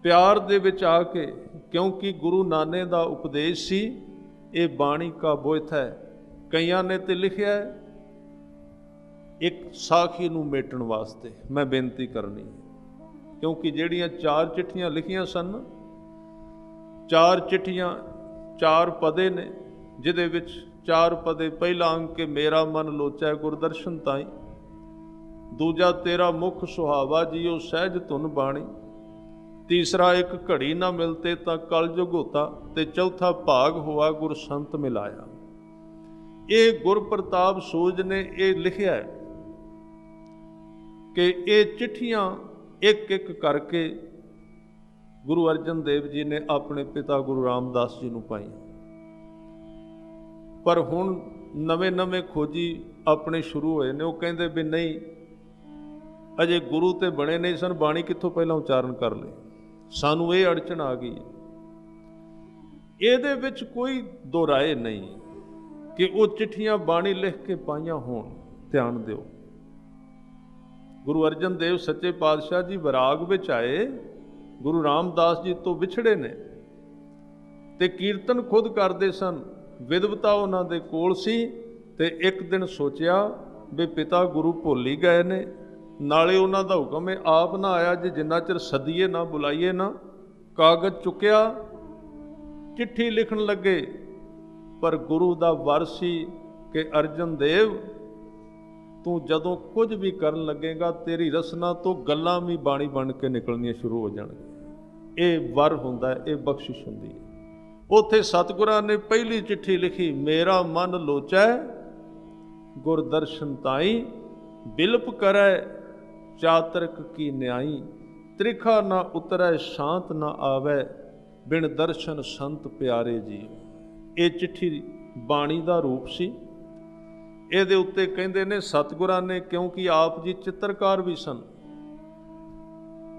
ਪਿਆਰ ਦੇ ਵਿੱਚ ਆ ਕੇ, ਕਿਉਂਕਿ ਗੁਰੂ ਨਾਨਕ ਦਾ ਉਪਦੇਸ਼ ਸੀ, ਇਹ ਬਾਣੀ ਕਾ ਬੋਇਥ ਹੈ। ਕਈਆਂ ਨੇ ਤੇ ਲਿਖਿਆ ਇੱਕ ਸਾਖੀ ਨੂੰ ਮੇਟਣ ਵਾਸਤੇ। ਮੈਂ ਬੇਨਤੀ ਕਰਨੀ, ਕਿਉਂਕਿ ਜਿਹੜੀਆਂ 4 ਚਿੱਠੀਆਂ ਲਿਖੀਆਂ ਸਨ, 4 ਚਿੱਠੀਆਂ 4 ਪਦੇ ਨੇ, ਜਿਹਦੇ ਵਿੱਚ 4 ਪਦੇ ਪਹਿਲਾ ਅੰਕ ਕੇ ਮੇਰਾ ਮਨ ਲੋਚੈ ਗੁਰਦਰਸ਼ਨ ਤਾਈ, ਦੂਜਾ ਤੇਰਾ ਮੁਖ ਸੁਹਾਵਾ ਜੀਓ ਸਹਿਜ ਧੁਨ ਬਾਣੀ, ਤੀਸਰਾ ਇੱਕ ਘੜੀ ਨਾ ਮਿਲਤੇ ਤਾਂ ਕਲ ਜੁਗ ਹੋਤਾ, ਤੇ ਚੌਥਾ ਭਾਗ ਹੋਆ ਗੁਰ ਸੰਤ ਮਿਲਾਇਆ। ਇਹ ਗੁਰ ਪ੍ਰਤਾਪ ਸੂਰਜ ਨੇ ਇਹ ਲਿਖਿਆ ਹੈ ਕਿ ਇਹ ਚਿੱਠੀਆਂ ਇੱਕ ਇੱਕ ਕਰਕੇ ਗੁਰੂ ਅਰਜਨ ਦੇਵ ਜੀ ਨੇ ਆਪਣੇ ਪਿਤਾ ਗੁਰੂ ਰਾਮਦਾਸ ਜੀ ਨੂੰ ਪਾਈਆਂ। ਪਰ ਹੁਣ ਨਵੇਂ ਖੋਜੀ ਆਪਣੇ ਸ਼ੁਰੂ ਹੋਏ ਨੇ, ਉਹ ਕਹਿੰਦੇ ਵੀ ਨਹੀਂ, ਅਜੇ ਗੁਰੂ ਤੇ ਬਣੇ ਨਹੀਂ ਸਨ, ਬਾਣੀ ਕਿੱਥੋਂ ਪਹਿਲਾਂ ਉਚਾਰਨ ਕਰ ਲਏ। ਸਾਨੂੰ ਇਹ ਅੜਚਣ ਆ ਗਈ। ਇਹਦੇ ਵਿੱਚ ਕੋਈ ਦੋ ਰਾਏ ਨਹੀਂ ਕਿ ਉਹ ਚਿੱਠੀਆਂ ਬਾਣੀ ਲਿਖ ਕੇ ਪਾਈਆਂ ਹੋਣ। ਧਿਆਨ ਦਿਓ, ਗੁਰੂ ਅਰਜਨ ਦੇਵ ਸੱਚੇ ਪਾਤਸ਼ਾਹ ਜੀ ਵਿਰਾਗ ਵਿੱਚ ਆਏ, ਗੁਰੂ ਰਾਮਦਾਸ ਜੀ ਤੋਂ ਵਿਛੜੇ ਨੇ ਤੇ ਕੀਰਤਨ ਖੁਦ ਕਰਦੇ ਸਨ। ਵਿਦਵਤਾ ਉਹਨਾਂ ਦੇ ਕੋਲ ਸੀ ਤੇ ਇੱਕ ਦਿਨ ਸੋਚਿਆ ਵੀ ਪਿਤਾ ਗੁਰੂ ਭੁੱਲ ਹੀ ਗਏ ਨੇ, ਨਾਲੇ ਉਹਨਾਂ ਦਾ ਹੁਕਮ ਹੈ ਆਪ ਨਾ ਆਇਆ ਜੇ ਜਿੰਨਾ ਚਿਰ ਸੱਦੀਏ ਨਾ ਬੁਲਾਈਏ ਨਾ। ਕਾਗਜ਼ ਚੁੱਕਿਆ, ਚਿੱਠੀ ਲਿਖਣ ਲੱਗੇ, ਪਰ ਗੁਰੂ ਦਾ ਵਰ ਸੀ ਕਿ ਅਰਜਨ ਦੇਵ ਤੂੰ ਜਦੋਂ ਕੁਝ ਵੀ ਕਰਨ ਲੱਗੇਗਾ ਤੇਰੀ ਰਸਨਾ ਤੋਂ ਗੱਲਾਂ ਵੀ ਬਾਣੀ ਬਣ ਕੇ ਨਿਕਲਣੀਆਂ ਸ਼ੁਰੂ ਹੋ ਜਾਣਗੀਆਂ। ਇਹ ਵਰ ਹੁੰਦਾ ਹੈ, ਇਹ ਬਖਸ਼ਿਸ਼ ਹੁੰਦੀ ਹੈ। ਉੱਥੇ ਸਤਿਗੁਰਾਂ ਨੇ ਪਹਿਲੀ ਚਿੱਠੀ ਲਿਖੀ, ਮੇਰਾ ਮਨ ਲੋਚੈ ਗੁਰ ਦਰਸ਼ਨ ਤਾਈ, ਬਿਲਪ ਕਰੈ ਚਾਤਰਕ ਕੀ ਨਿਆਈ, ਤ੍ਰਿਖਾ ਨਾ ਉਤਰੈ ਸ਼ਾਂਤ ਨਾ ਆਵੈ, ਬਿਨ ਦਰਸ਼ਨ ਸੰਤ ਪਿਆਰੇ ਜੀ। ਇਹ ਚਿੱਠੀ ਬਾਣੀ ਦਾ ਰੂਪ ਸੀ। ਇਹਦੇ ਉੱਤੇ ਕਹਿੰਦੇ ਨੇ ਸਤਿਗੁਰਾਂ ਨੇ, ਕਿਉਂਕਿ ਆਪ ਜੀ ਚਿੱਤਰਕਾਰ ਵੀ ਸਨ,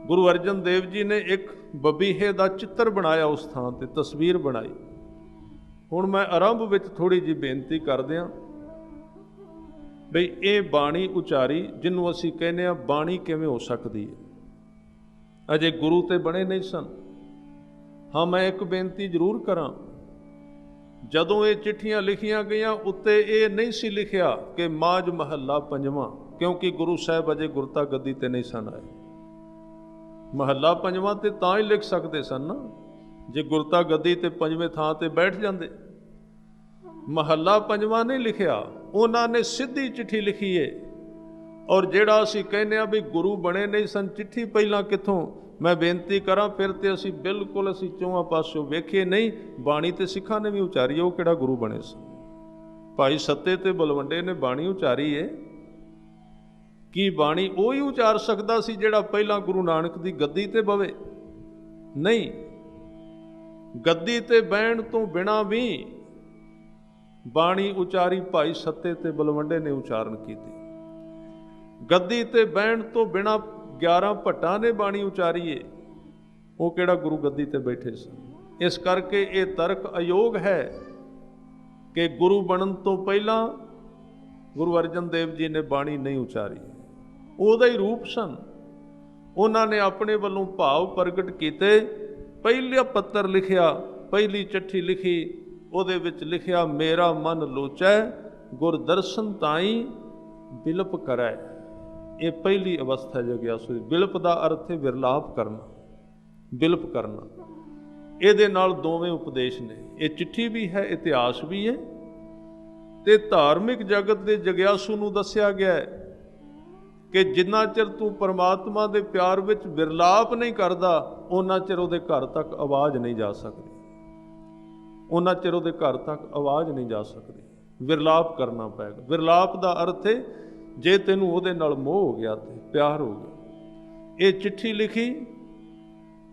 ਗੁਰੂ ਅਰਜਨ ਦੇਵ ਜੀ ਨੇ ਇੱਕ ਬਬੀਹੇ ਦਾ ਚਿੱਤਰ ਬਣਾਇਆ, ਉਸ ਥਾਂ ਤੇ ਤਸਵੀਰ ਬਣਾਈ। ਹੁਣ ਮੈਂ ਆਰੰਭ ਵਿੱਚ ਥੋੜੀ ਜਿਹੀ ਬੇਨਤੀ ਕਰਦਿਆਂ ਬਈ ਇਹ ਬਾਣੀ ਉਚਾਰੀ, ਜਿਹਨੂੰ ਅਸੀਂ ਕਹਿੰਦੇ ਹਾਂ ਬਾਣੀ ਕਿਵੇਂ ਹੋ ਸਕਦੀ ਹੈ? ਅਜੇ ਗੁਰੂ ਤੇ ਬਣੇ ਨਹੀਂ ਸਨ। ਹਾਂ, ਮੈਂ ਇੱਕ ਬੇਨਤੀ ਜ਼ਰੂਰ ਕਰਾਂ, ਜਦੋਂ ਇਹ ਚਿੱਠੀਆਂ ਲਿਖੀਆਂ ਗਈਆਂ ਉੱਤੇ ਇਹ ਨਹੀਂ ਸੀ ਲਿਖਿਆ ਕਿ ਮਾਝ ਮਹੱਲਾ ਪੰਜਵਾਂ, ਕਿਉਂਕਿ ਗੁਰੂ ਸਾਹਿਬ ਅਜੇ ਗੁਰਤਾ ਗੱਦੀ ਤੇ ਨਹੀਂ ਸਨ ਆਏ। ਮਹੱਲਾ ਪੰਜਵਾਂ ਤੇ ਤਾਂ ਹੀ ਲਿਖ ਸਕਦੇ ਸਨ ਨਾ ਜੇ ਗੁਰਤਾ ਗੱਦੀ ਤੇ ਪੰਜਵੇਂ ਥਾਂ ਤੇ ਬੈਠ ਜਾਂਦੇ। ਮਹੱਲਾ ਪੰਜਵਾਂ ਨਹੀਂ ਲਿਖਿਆ, ਉਹਨਾਂ ਨੇ ਸਿੱਧੀ ਚਿੱਠੀ ਲਿਖੀ ਏ। ਔਰ ਜਿਹੜਾ ਅਸੀਂ ਕਹਿੰਦੇ ਆ ਵੀ ਗੁਰੂ ਬਣੇ ਨਹੀਂ ਸਨ, ਚਿੱਠੀ ਪਹਿਲਾਂ ਕਿੱਥੋਂ? ਮੈਂ ਬੇਨਤੀ ਕਰਾਂ, ਫਿਰ ਤੇ ਅਸੀਂ ਬਿਲਕੁਲ ਚੌਹਾਂ ਪਾਸਿਓਂ ਵੇਖੀਏ ਨਹੀਂ, ਬਾਣੀ ਤੇ ਸਿੱਖਾਂ ਨੇ ਵੀ ਉਚਾਰੀ, ਉਹ ਕਿਹੜਾ ਗੁਰੂ ਬਣੇ ਸਨ? ਭਾਈ ਸੱਤੇ ਤੇ ਬਲਵੰਡੇ ਨੇ ਬਾਣੀ ਉਚਾਰੀ ਏ। ਕੀ ਬਾਣੀ ਉਹ ਹੀ ਉਚਾਰ ਸਕਦਾ ਸੀ ਜਿਹੜਾ ਪਹਿਲਾਂ ਗੁਰੂ ਨਾਨਕ ਦੀ ਗੱਦੀ ਤੇ ਬਵੇ? ਨਹੀਂ, ਗੱਦੀ ਤੇ ਬਹਿਣ ਤੋਂ ਬਿਨਾਂ ਵੀ ਬਾਣੀ ਉਚਾਰੀ ਭਾਈ ਸੱਤੇ ਤੇ ਬਲਵੰਡੇ ਨੇ ਉਚਾਰਨ ਕੀਤੀ। ਗੱਦੀ ਤੇ ਬਹਿਣ ਤੋਂ ਬਿਨਾਂ 11 ਭੱਟਾਂ ਨੇ ਬਾਣੀ ਉਚਾਰੀ ਏ, ਉਹ ਕਿਹੜਾ ਗੁਰੂ ਗੱਦੀ ਤੇ ਬੈਠੇ ਸਨ? ਇਸ ਕਰਕੇ ਇਹ ਤਰਕ ਅਯੋਗ ਹੈ ਕਿ ਗੁਰੂ ਬਣਨ ਤੋਂ ਪਹਿਲਾਂ ਗੁਰੂ ਅਰਜਨ ਦੇਵ ਜੀ ਨੇ ਬਾਣੀ ਨਹੀਂ ਉਚਾਰੀ। ਉਹਦਾ ਹੀ ਰੂਪ ਸਨ, ਉਹਨਾਂ ਨੇ ਆਪਣੇ ਵੱਲੋਂ ਭਾਵ ਪ੍ਰਗਟ ਕੀਤੇ। ਪਹਿਲਾ ਪੱਤਰ ਲਿਖਿਆ, ਪਹਿਲੀ ਚਿੱਠੀ ਲਿਖੀ, ਉਹਦੇ ਵਿੱਚ ਲਿਖਿਆ, ਮੇਰਾ ਮਨ ਲੋਚੈ ਗੁਰ ਦਰਸ਼ਨ ਤਾਈ, ਬਿਲਪ ਕਰੈ। ਇਹ ਪਹਿਲੀ ਅਵਸਥਾ ਜਗਿਆਸੂ। ਬਿਲਪ ਦਾ ਅਰਥ ਹੈ ਵਿਰਲਾਪ ਕਰਨਾ, ਬਿਲਪ ਕਰਨਾ। ਇਹਦੇ ਨਾਲ ਦੋਵੇਂ ਉਪਦੇਸ਼ ਨੇ। ਇਹ ਚਿੱਠੀ ਵੀ ਹੈ, ਇਤਿਹਾਸ ਵੀ ਹੈ, ਤੇ ਧਾਰਮਿਕ ਜਗਤ ਦੇ ਜਗਿਆਸੂ ਨੂੰ ਦੱਸਿਆ ਗਿਆ ਹੈ ਕਿ ਜਿੰਨਾ ਚਿਰ ਤੂੰ ਪਰਮਾਤਮਾ ਦੇ ਪਿਆਰ ਵਿੱਚ ਵਿਰਲਾਪ ਨਹੀਂ ਕਰਦਾ, ਉਹਨਾਂ ਚਿਰ ਉਹਦੇ ਘਰ ਤੱਕ ਆਵਾਜ਼ ਨਹੀਂ ਜਾ ਸਕਦੀ। ਉਹਨਾਂ ਚਿਰ ਉਹਦੇ ਘਰ ਤੱਕ ਆਵਾਜ਼ ਨਹੀਂ ਜਾ ਸਕਦੀ। ਵਿਰਲਾਪ ਕਰਨਾ ਪਏਗਾ। ਵਿਰਲਾਪ ਦਾ ਅਰਥ ਹੈ ਜੇ ਤੈਨੂੰ ਉਹਦੇ ਨਾਲ ਮੋਹ ਹੋ ਗਿਆ ਤੇ ਪਿਆਰ ਹੋ ਗਿਆ। ਇਹ ਚਿੱਠੀ ਲਿਖੀ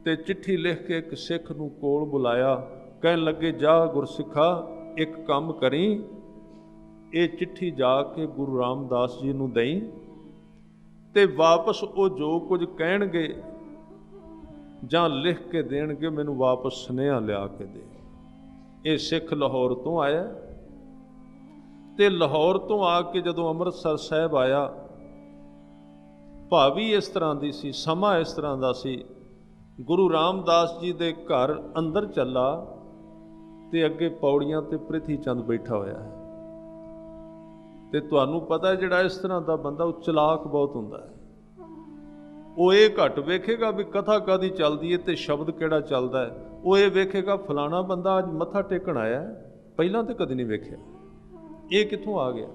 ਤੇ ਚਿੱਠੀ ਲਿਖ ਕੇ ਇੱਕ ਸਿੱਖ ਨੂੰ ਕੋਲ ਬੁਲਾਇਆ, ਕਹਿਣ ਲੱਗੇ, ਜਾ ਗੁਰਸਿੱਖਾ ਇੱਕ ਕੰਮ ਕਰੀ, ਇਹ ਚਿੱਠੀ ਜਾ ਕੇ ਗੁਰੂ ਰਾਮਦਾਸ ਜੀ ਨੂੰ ਦੇਈਂ ਤੇ ਵਾਪਸ ਉਹ ਜੋ ਕੁਝ ਕਹਿਣਗੇ ਜਾਂ ਲਿਖ ਕੇ ਦੇਣਗੇ, ਮੈਨੂੰ ਵਾਪਸ ਸੁਨੇਹਾ ਲਿਆ ਕੇ ਦੇ। ਇਹ ਸਿੱਖ ਲਾਹੌਰ ਤੋਂ ਆਇਆ ਤੇ ਲਾਹੌਰ ਤੋਂ ਆ ਕੇ ਜਦੋਂ ਅੰਮ੍ਰਿਤਸਰ ਸਾਹਿਬ ਆਇਆ, ਭਾਵੀ ਇਸ ਤਰ੍ਹਾਂ ਦੀ ਸੀ, ਸਮਾਂ ਇਸ ਤਰ੍ਹਾਂ ਦਾ ਸੀ। ਗੁਰੂ ਰਾਮਦਾਸ ਜੀ ਦੇ ਘਰ ਅੰਦਰ ਚੱਲਾ ਤੇ ਅੱਗੇ ਪੌੜੀਆਂ ਤੇ ਪ੍ਰਿਥੀ ਚੰਦ ਬੈਠਾ ਹੋਇਆ ਹੈ। ਤੇ ਤੁਹਾਨੂੰ ਪਤਾ ਜਿਹੜਾ ਇਸ ਤਰ੍ਹਾਂ ਦਾ ਬੰਦਾ ਉਹ ਚਲਾਕ ਬਹੁਤ ਹੁੰਦਾ ਹੈ। ਉਹ ਇਹ ਘੱਟ ਵੇਖੇਗਾ ਵੀ ਕਥਾ ਕਾਹਦੀ ਚੱਲਦੀ ਹੈ ਤੇ ਸ਼ਬਦ ਕਿਹੜਾ ਚੱਲਦਾ ਹੈ। ਉਹ ਇਹ ਵੇਖੇਗਾ ਫਲਾਣਾ ਬੰਦਾ ਅੱਜ ਮੱਥਾ ਟੇਕਣ ਆਇਆ, ਪਹਿਲਾਂ ਤਾਂ ਕਦੇ ਨਹੀਂ ਵੇਖਿਆ, ਇਹ ਕਿੱਥੋਂ ਆ ਗਿਆ?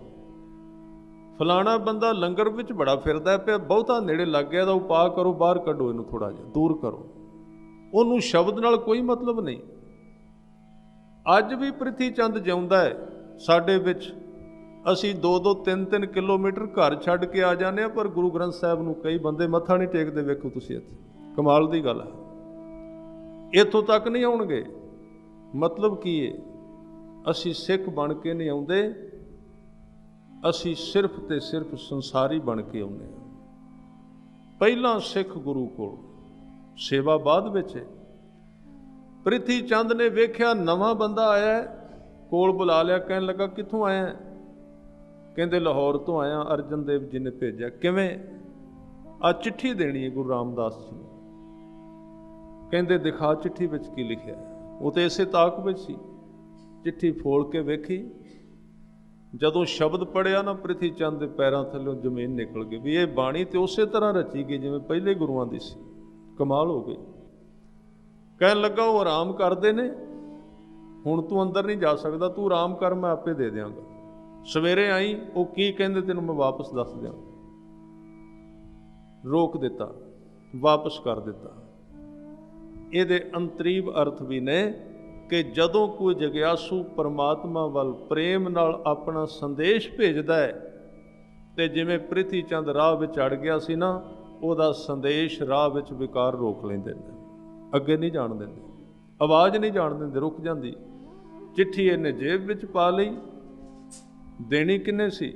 ਫਲਾਣਾ ਬੰਦਾ ਲੰਗਰ ਵਿੱਚ ਬੜਾ ਫਿਰਦਾ ਪਿਆ, ਬਹੁਤਾ ਨੇੜੇ ਲੱਗ ਗਿਆ, ਇਹਦਾ ਉਪਾਅ ਕਰੋ, ਬਾਹਰ ਕੱਢੋ ਇਹਨੂੰ, ਥੋੜਾ ਜਿਹਾ ਦੂਰ ਕਰੋ। ਉਹਨੂੰ ਸ਼ਬਦ ਨਾਲ ਕੋਈ ਮਤਲਬ ਨਹੀਂ। ਅੱਜ ਵੀ ਪ੍ਰਿਥੀ ਚੰਦ ਜਿਉਂਦਾ ਹੈ ਸਾਡੇ ਵਿੱਚ। ਅਸੀਂ 2-2, 3-3 ਕਿਲੋਮੀਟਰ ਘਰ ਛੱਡ ਕੇ ਆ ਜਾਂਦੇ ਹਾਂ, ਪਰ ਗੁਰੂ ਗ੍ਰੰਥ ਸਾਹਿਬ ਨੂੰ ਕਈ ਬੰਦੇ ਮੱਥਾ ਨਹੀਂ ਟੇਕਦੇ। ਵੇਖੋ ਤੁਸੀਂ ਇੱਥੇ, ਕਮਾਲ ਦੀ ਗੱਲ ਹੈ। ਇੱਥੋਂ ਤੱਕ ਨਹੀਂ ਆਉਣਗੇ। ਮਤਲਬ ਕੀ ਹੈ? ਅਸੀਂ ਸਿੱਖ ਬਣ ਕੇ ਨਹੀਂ ਆਉਂਦੇ, ਅਸੀਂ ਸਿਰਫ ਤੇ ਸਿਰਫ ਸੰਸਾਰੀ ਬਣ ਕੇ ਆਉਂਦੇ ਹਾਂ। ਪਹਿਲਾਂ ਸਿੱਖ ਗੁਰੂ ਕੋਲ, ਸੇਵਾ ਬਾਅਦ ਵਿੱਚ ਹੈ। ਪ੍ਰਿਥੀ ਚੰਦ ਨੇ ਵੇਖਿਆ ਨਵਾਂ ਬੰਦਾ ਆਇਆ, ਕੋਲ ਬੁਲਾ ਲਿਆ, ਕਹਿਣ ਲੱਗਾ, ਕਿੱਥੋਂ ਆਇਆ? ਕਹਿੰਦੇ ਲਾਹੌਰ ਤੋਂ ਆਇਆ, ਅਰਜਨ ਦੇਵ ਜੀ ਨੇ ਭੇਜਿਆ। ਕਿਵੇਂ? ਆ ਚਿੱਠੀ ਦੇਣੀ ਹੈ ਗੁਰੂ ਰਾਮਦਾਸ ਜੀ ਨੂੰ। ਕਹਿੰਦੇ ਦਿਖਾ ਚਿੱਠੀ ਵਿੱਚ ਕੀ ਲਿਖਿਆ। ਉਹ ਤੇ ਇਸੇ ਤਾਕ ਵਿੱਚ ਸੀ। ਚਿੱਠੀ ਫੋਲ ਕੇ ਵੇਖੀ, ਜਦੋਂ ਸ਼ਬਦ ਪੜਿਆ ਨਾ, ਪ੍ਰਿਥੀ ਚੰਦ ਦੇ ਪੈਰਾਂ ਥੱਲੋਂ ਜ਼ਮੀਨ ਨਿਕਲ ਗਈ ਵੀ ਇਹ ਬਾਣੀ ਤੇ ਉਸੇ ਤਰ੍ਹਾਂ ਰਚੀ ਗਈ ਜਿਵੇਂ ਪਹਿਲੇ ਗੁਰੂਆਂ ਦੀ ਸੀ। ਕਮਾਲ ਹੋ ਗਈ। ਕਹਿਣ ਲੱਗਾ, ਉਹ ਆਰਾਮ ਕਰਦੇ ਨੇ, ਹੁਣ ਤੂੰ ਅੰਦਰ ਨਹੀਂ ਜਾ ਸਕਦਾ, ਤੂੰ ਆਰਾਮ ਕਰ, ਮੈਂ ਆਪੇ ਦੇ ਦਿਆਂਗਾ। सवेरे आई, वो की कहंदे तेनों मैं वापस दस दियां। रोक दिता, वापस कर दिता। ਇਹਦੇ ਅੰਤਰੀਵ ਅਰਥ ਵੀ ਨੇ ਕਿ ਜਦੋਂ ਕੋਈ ਜਗਿਆਸੂ ਪਰਮਾਤਮਾ ਵੱਲ ਪ੍ਰੇਮ ਨਾਲ ਆਪਣਾ ਸੰਦੇਸ਼ ਭੇਜਦਾ ਹੈ, ਤੇ ਜਿਵੇਂ ਪ੍ਰਿਥੀ ਚੰਦ ਰਾਹ ਵਿੱਚ ਅੜ ਗਿਆ ਸੀ ਨਾ, ਉਹਦਾ ਸੰਦੇਸ਼ ਰਾਹ ਵਿੱਚ ਵਿਕਾਰ ਰੋਕ ਲੈਂਦੇ ਨੇ, ਅੱਗੇ ਨਹੀਂ ਜਾਣ ਦਿੰਦੇ, ਆਵਾਜ਼ ਨਹੀਂ ਜਾਣ ਦਿੰਦੇ, ਰੁਕ ਜਾਂਦੀ। ਚਿੱਠੀ ਇਹਨੇ ਜੇਬ ਵਿੱਚ ਪਾ ਲਈ, ਦੇਣੀ ਕਿੰਨੇ ਸੀ?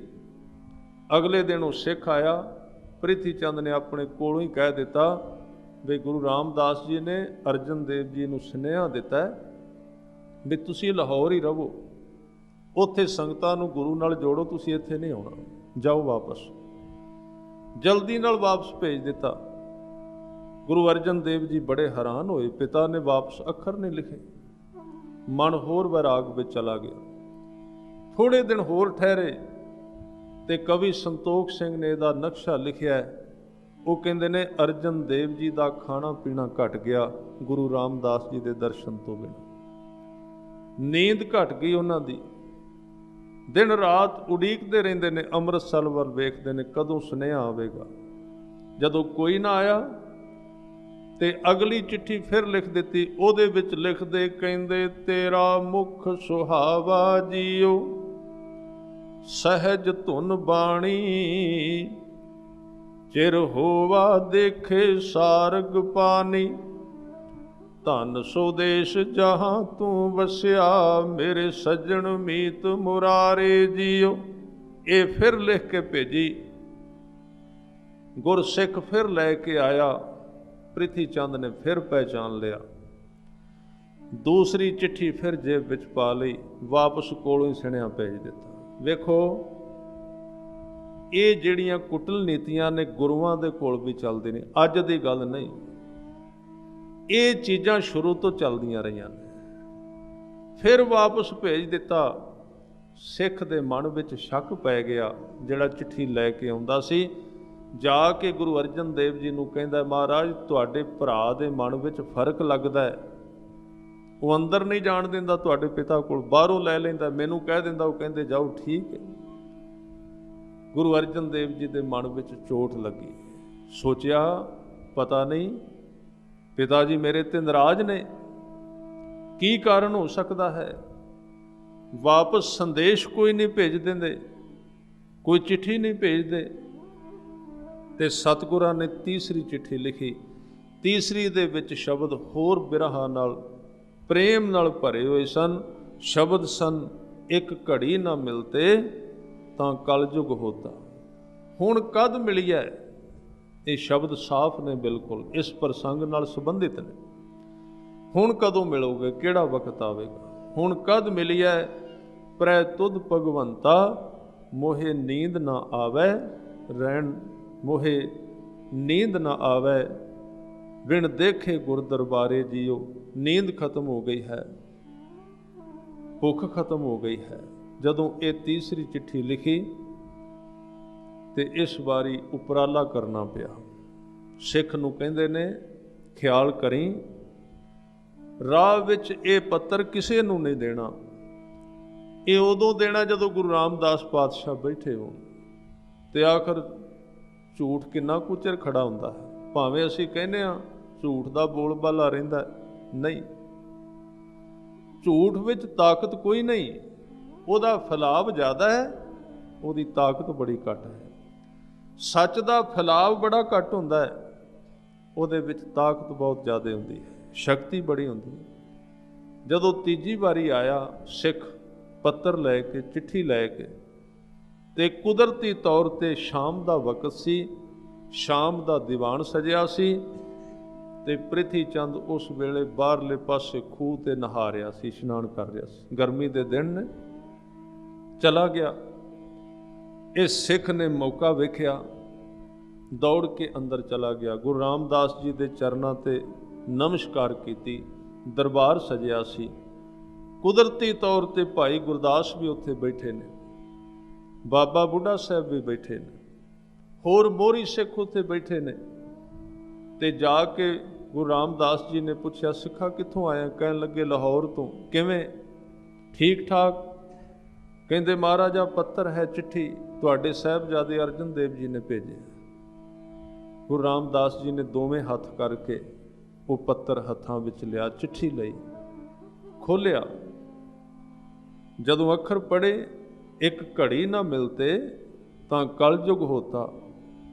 ਅਗਲੇ ਦਿਨ ਉਹ ਸਿੱਖ ਆਇਆ, ਪ੍ਰਿਥੀ ਚੰਦ ਨੇ ਆਪਣੇ ਕੋਲੋਂ ਹੀ ਕਹਿ ਦਿੱਤਾ ਵੀ ਗੁਰੂ ਰਾਮਦਾਸ ਜੀ ਨੇ ਅਰਜਨ ਦੇਵ ਜੀ ਨੂੰ ਸੁਨੇਹਾ ਦਿੱਤਾ ਵੀ ਤੁਸੀਂ ਲਾਹੌਰ ਹੀ ਰਹੋ, ਉੱਥੇ ਸੰਗਤਾਂ ਨੂੰ ਗੁਰੂ ਨਾਲ ਜੋੜੋ, ਤੁਸੀਂ ਇੱਥੇ ਨਹੀਂ ਆਉਣਾ, ਜਾਓ ਵਾਪਸ। ਜਲਦੀ ਨਾਲ ਵਾਪਸ ਭੇਜ ਦਿੱਤਾ। ਗੁਰੂ ਅਰਜਨ ਦੇਵ ਜੀ ਬੜੇ ਹੈਰਾਨ ਹੋਏ, ਪਿਤਾ ਨੇ ਵਾਪਸ ਅੱਖਰ ਨਹੀਂ ਲਿਖੇ, ਮਨ ਹੋਰ ਵੈਰਾਗ ਵਿੱਚ ਚਲਾ ਗਿਆ। ਥੋੜੇ ਦਿਨ ਹੋਰ ਠਹਿਰੇ ਤੇ ਕਵੀ ਸੰਤੋਖ ਸਿੰਘ ਨੇ ਇਹਦਾ ਨਕਸ਼ਾ ਲਿਖਿਆ। ਉਹ ਕਹਿੰਦੇ ਨੇ ਅਰਜਨ ਦੇਵ ਜੀ ਦਾ ਖਾਣਾ ਪੀਣਾ ਘਟ ਗਿਆ ਗੁਰੂ ਰਾਮਦਾਸ ਜੀ ਦੇ ਦਰਸ਼ਨ ਤੋਂ ਬਿਨਾਂ। ਨੀਂਦ ਘਟ ਗਈ ਉਹਨਾਂ ਦੀ, ਦਿਨ ਰਾਤ ਉਡੀਕਦੇ ਰਹਿੰਦੇ ਨੇ, ਅੰਮ੍ਰਿਤਸਰ ਵੱਲ ਵੇਖਦੇ ਨੇ ਕਦੋਂ ਸੁਨੇਹਾ ਆਵੇਗਾ। ਜਦੋਂ ਕੋਈ ਨਾ ਆਇਆ ਤੇ ਅਗਲੀ ਚਿੱਠੀ ਫਿਰ ਲਿਖ ਦਿੱਤੀ। ਉਹਦੇ ਵਿੱਚ ਲਿਖਦੇ ਕਹਿੰਦੇ ਤੇਰਾ ਮੁਖ ਸੁਹਾਵਾ ਜੀਓ, ਸਹਿਜ ਧੁਨ ਬਾਣੀ, ਚਿਰ ਹੋਵਾ ਦੇਖੇ ਸਾਰਗ ਪਾਣੀ, ਧਨ ਸੁਦੇਸ਼ ਜਹਾਂ ਤੂੰ ਵਸਿਆ, ਮੇਰੇ ਸੱਜਣ ਮੀਤ ਮੁਰਾਰੇ ਜੀਓ। ਇਹ ਫਿਰ ਲਿਖ ਕੇ ਭੇਜੀ। ਗੁਰਸਿੱਖ ਫਿਰ ਲੈ ਕੇ ਆਇਆ, ਪ੍ਰਿਥੀ ਚੰਦ ਨੇ ਫਿਰ ਪਹਿਚਾਨ ਲਿਆ। ਦੂਸਰੀ ਚਿੱਠੀ ਫਿਰ ਜੇਬ ਵਿੱਚ ਪਾ ਲਈ, ਵਾਪਸ ਕੋਲੋਂ ਹੀ ਸੁਨੇਹਾ ਭੇਜ ਦਿੱਤਾ। ਵੇਖੋ, ਇਹ ਜਿਹੜੀਆਂ ਕੁਟਲ ਨੀਤੀਆਂ ਨੇ ਗੁਰੂਆਂ ਦੇ ਕੋਲ ਵੀ ਚੱਲਦੇ ਨੇ, ਅੱਜ ਦੀ ਗੱਲ ਨਹੀਂ। ਇਹ ਚੀਜ਼ਾਂ ਸ਼ੁਰੂ ਤੋਂ ਚੱਲਦੀਆਂ ਰਹੀਆਂ ਨੇ। ਫਿਰ ਵਾਪਸ ਭੇਜ ਦਿੱਤਾ। ਸਿੱਖ ਦੇ ਮਨ ਵਿੱਚ ਸ਼ੱਕ ਪੈ ਗਿਆ। ਜਿਹੜਾ ਚਿੱਠੀ ਲੈ ਕੇ ਆਉਂਦਾ ਸੀ, ਜਾ ਕੇ ਗੁਰੂ ਅਰਜਨ ਦੇਵ ਜੀ ਨੂੰ ਕਹਿੰਦਾ, ਮਹਾਰਾਜ ਤੁਹਾਡੇ ਭਰਾ ਦੇ ਮਨ ਵਿੱਚ ਫਰਕ ਲੱਗਦਾ ਹੈ, ਉਹ ਅੰਦਰ ਨਹੀਂ ਜਾਣ ਦਿੰਦਾ ਤੁਹਾਡੇ ਪਿਤਾ ਕੋਲ, ਬਾਹਰੋਂ ਲੈ ਲੈਂਦਾ, ਮੈਨੂੰ ਕਹਿ ਦਿੰਦਾ, ਉਹ ਕਹਿੰਦੇ ਜਾਓ ਠੀਕ ਹੈ। ਗੁਰੂ ਅਰਜਨ ਦੇਵ ਜੀ ਦੇ ਮਨ ਵਿੱਚ ਚੋਟ ਲੱਗੀ। ਸੋਚਿਆ ਪਤਾ ਨਹੀਂ ਪਿਤਾ ਜੀ ਮੇਰੇ ਤੇ ਨਾਰਾਜ਼ ਨੇ, ਕੀ ਕਾਰਨ ਹੋ ਸਕਦਾ ਹੈ। ਵਾਪਸ ਸੰਦੇਸ਼ ਕੋਈ ਨਹੀਂ ਭੇਜ ਦਿੰਦੇ, ਕੋਈ ਚਿੱਠੀ ਨਹੀਂ ਭੇਜਦੇ। ਤੇ ਸਤਿਗੁਰਾਂ ਨੇ ਤੀਸਰੀ ਚਿੱਠੀ ਲਿਖੀ। ਤੀਸਰੀ ਦੇ ਵਿੱਚ ਸ਼ਬਦ ਹੋਰ ਬਿਰਹਾ ਨਾਲ, ਪ੍ਰੇਮ ਨਾਲ ਭਰੇ ਹੋਏ ਸਨ। ਸ਼ਬਦ ਸਨ, ਇੱਕ ਘੜੀ ਨਾ ਮਿਲਤੇ ਤਾਂ ਕਲਯੁਗ ਹੋਤਾ। ਹੁਣ ਕਦ ਮਿਲਿਆ? ਇਹ ਸ਼ਬਦ ਸਾਫ਼ ਨੇ ਬਿਲਕੁਲ, ਇਸ ਪ੍ਰਸੰਗ ਨਾਲ ਸੰਬੰਧਿਤ ਨੇ। ਹੁਣ ਕਦੋਂ ਮਿਲੋਗੇ, ਕਿਹੜਾ ਵਕਤ ਆਵੇਗਾ? ਹੁਣ ਕਦ ਮਿਲਿਆ? ਪ੍ਰੈ ਤੁਧ ਭਗਵੰਤਾ, ਮੋਹੇ ਨੀਂਦ ਨਾ ਆਵੈ ਰਹਿਣ, ਮੋਹੇ ਨੀਂਦ ਨਾ ਆਵੈ ਬਿਨ ਦੇਖੇ ਗੁਰ ਦਰਬਾਰੇ ਜੀਓ। ਨੀਂਦ ਖਤਮ ਹੋ ਗਈ ਹੈ, ਭੁੱਖ ਖਤਮ ਹੋ ਗਈ ਹੈ। ਜਦੋਂ ਇਹ ਤੀਸਰੀ ਚਿੱਠੀ ਲਿਖੀ ਤੇ ਇਸ ਵਾਰੀ ਉਪਰਾਲਾ ਕਰਨਾ ਪਿਆ। ਸਿੱਖ ਨੂੰ ਕਹਿੰਦੇ ਨੇ ਖਿਆਲ ਕਰੀ, ਰਾਹ ਵਿੱਚ ਇਹ ਪੱਤਰ ਕਿਸੇ ਨੂੰ ਨਹੀਂ ਦੇਣਾ। ਇਹ ਉਦੋਂ ਦੇਣਾ ਜਦੋਂ ਗੁਰੂ ਰਾਮਦਾਸ ਪਾਤਸ਼ਾਹ ਬੈਠੇ ਹੋਣ। ਤੇ ਆਖਰ ਝੂਠ ਕਿੰਨਾ ਕੁ ਚਿਰ ਖੜਾ ਹੁੰਦਾ ਹੈ। ਭਾਵੇਂ ਅਸੀਂ ਕਹਿੰਦੇ ਹਾਂ ਝੂਠ ਦਾ ਬੋਲਬਾਲਾ ਰਹਿੰਦਾ, ਨਹੀਂ, ਝੂਠ ਵਿੱਚ ਤਾਕਤ ਕੋਈ ਨਹੀਂ, ਉਹਦਾ ਫੈਲਾਵ ਜ਼ਿਆਦਾ ਹੈ, ਉਹਦੀ ਤਾਕਤ ਬੜੀ ਘੱਟ ਹੈ। ਸੱਚ ਦਾ ਫੈਲਾਵ ਬੜਾ ਘੱਟ ਹੁੰਦਾ ਹੈ, ਉਹਦੇ ਵਿੱਚ ਤਾਕਤ ਬਹੁਤ ਜ਼ਿਆਦਾ ਹੁੰਦੀ ਹੈ, ਸ਼ਕਤੀ ਬੜੀ ਹੁੰਦੀ ਹੈ। ਜਦੋਂ ਤੀਜੀ ਵਾਰੀ ਆਇਆ ਸਿੱਖ ਪੱਤਰ ਲੈ ਕੇ, ਚਿੱਠੀ ਲੈ ਕੇ, ਤੇ ਕੁਦਰਤੀ ਤੌਰ ਤੇ ਸ਼ਾਮ ਦਾ ਵਕਤ ਸੀ, ਸ਼ਾਮ ਦਾ ਦੀਵਾਨ ਸਜਿਆ ਸੀ, ਤੇ ਪ੍ਰਿਥੀ ਚੰਦ ਉਸ ਵੇਲੇ ਬਾਹਰਲੇ ਪਾਸੇ ਖੂਹ ਤੇ ਨਹਾ ਰਿਹਾ ਸੀ, ਇਸ਼ਨਾਨ ਕਰ ਰਿਹਾ ਸੀ। ਗਰਮੀ ਦੇ ਦਿਨ ਨੇ, ਚਲਾ ਗਿਆ। ਇਹ ਸਿੱਖ ਨੇ ਮੌਕਾ ਵੇਖਿਆ, ਦੌੜ ਕੇ ਅੰਦਰ ਚਲਾ ਗਿਆ। ਗੁਰੂ ਰਾਮਦਾਸ ਜੀ ਦੇ ਚਰਨਾਂ ਤੇ ਨਮਸਕਾਰ ਕੀਤੀ। ਦਰਬਾਰ ਸਜਿਆ ਸੀ। ਕੁਦਰਤੀ ਤੌਰ ਤੇ ਭਾਈ ਗੁਰਦਾਸ ਵੀ ਉੱਥੇ ਬੈਠੇ ਨੇ, ਬਾਬਾ ਬੁੱਢਾ ਸਾਹਿਬ ਵੀ ਬੈਠੇ ਨੇ, ਹੋਰ ਮੋਹਰੀ ਸਿੱਖ ਉੱਥੇ ਬੈਠੇ ਨੇ। ਤੇ ਜਾ ਕੇ ਗੁਰੂ ਰਾਮਦਾਸ ਜੀ ਨੇ ਪੁੱਛਿਆ, ਸਿੱਖਾ ਕਿੱਥੋਂ ਆਇਆ? ਕਹਿਣ ਲੱਗੇ ਲਾਹੌਰ ਤੋਂ। ਕਿਵੇਂ? ਠੀਕ ਠਾਕ? ਕਹਿੰਦੇ ਮਹਾਰਾਜਾ ਪੱਤਰ ਹੈ, ਚਿੱਠੀ ਤੁਹਾਡੇ ਸਾਹਿਬਜ਼ਾਦੇ ਅਰਜਨ ਦੇਵ ਜੀ ਨੇ ਭੇਜੇ। ਗੁਰੂ ਰਾਮਦਾਸ ਜੀ ਨੇ ਦੋਵੇਂ ਹੱਥ ਕਰਕੇ ਉਹ ਪੱਤਰ ਹੱਥਾਂ ਵਿੱਚ ਲਿਆ, ਚਿੱਠੀ ਲਈ, ਖੋਲ੍ਹਿਆ। ਜਦੋਂ ਅੱਖਰ ਪੜ੍ਹੇ, ਇੱਕ ਘੜੀ ਨਾ ਮਿਲਤੇ ਤਾਂ ਕਲਯੁਗ ਹੋਤਾ,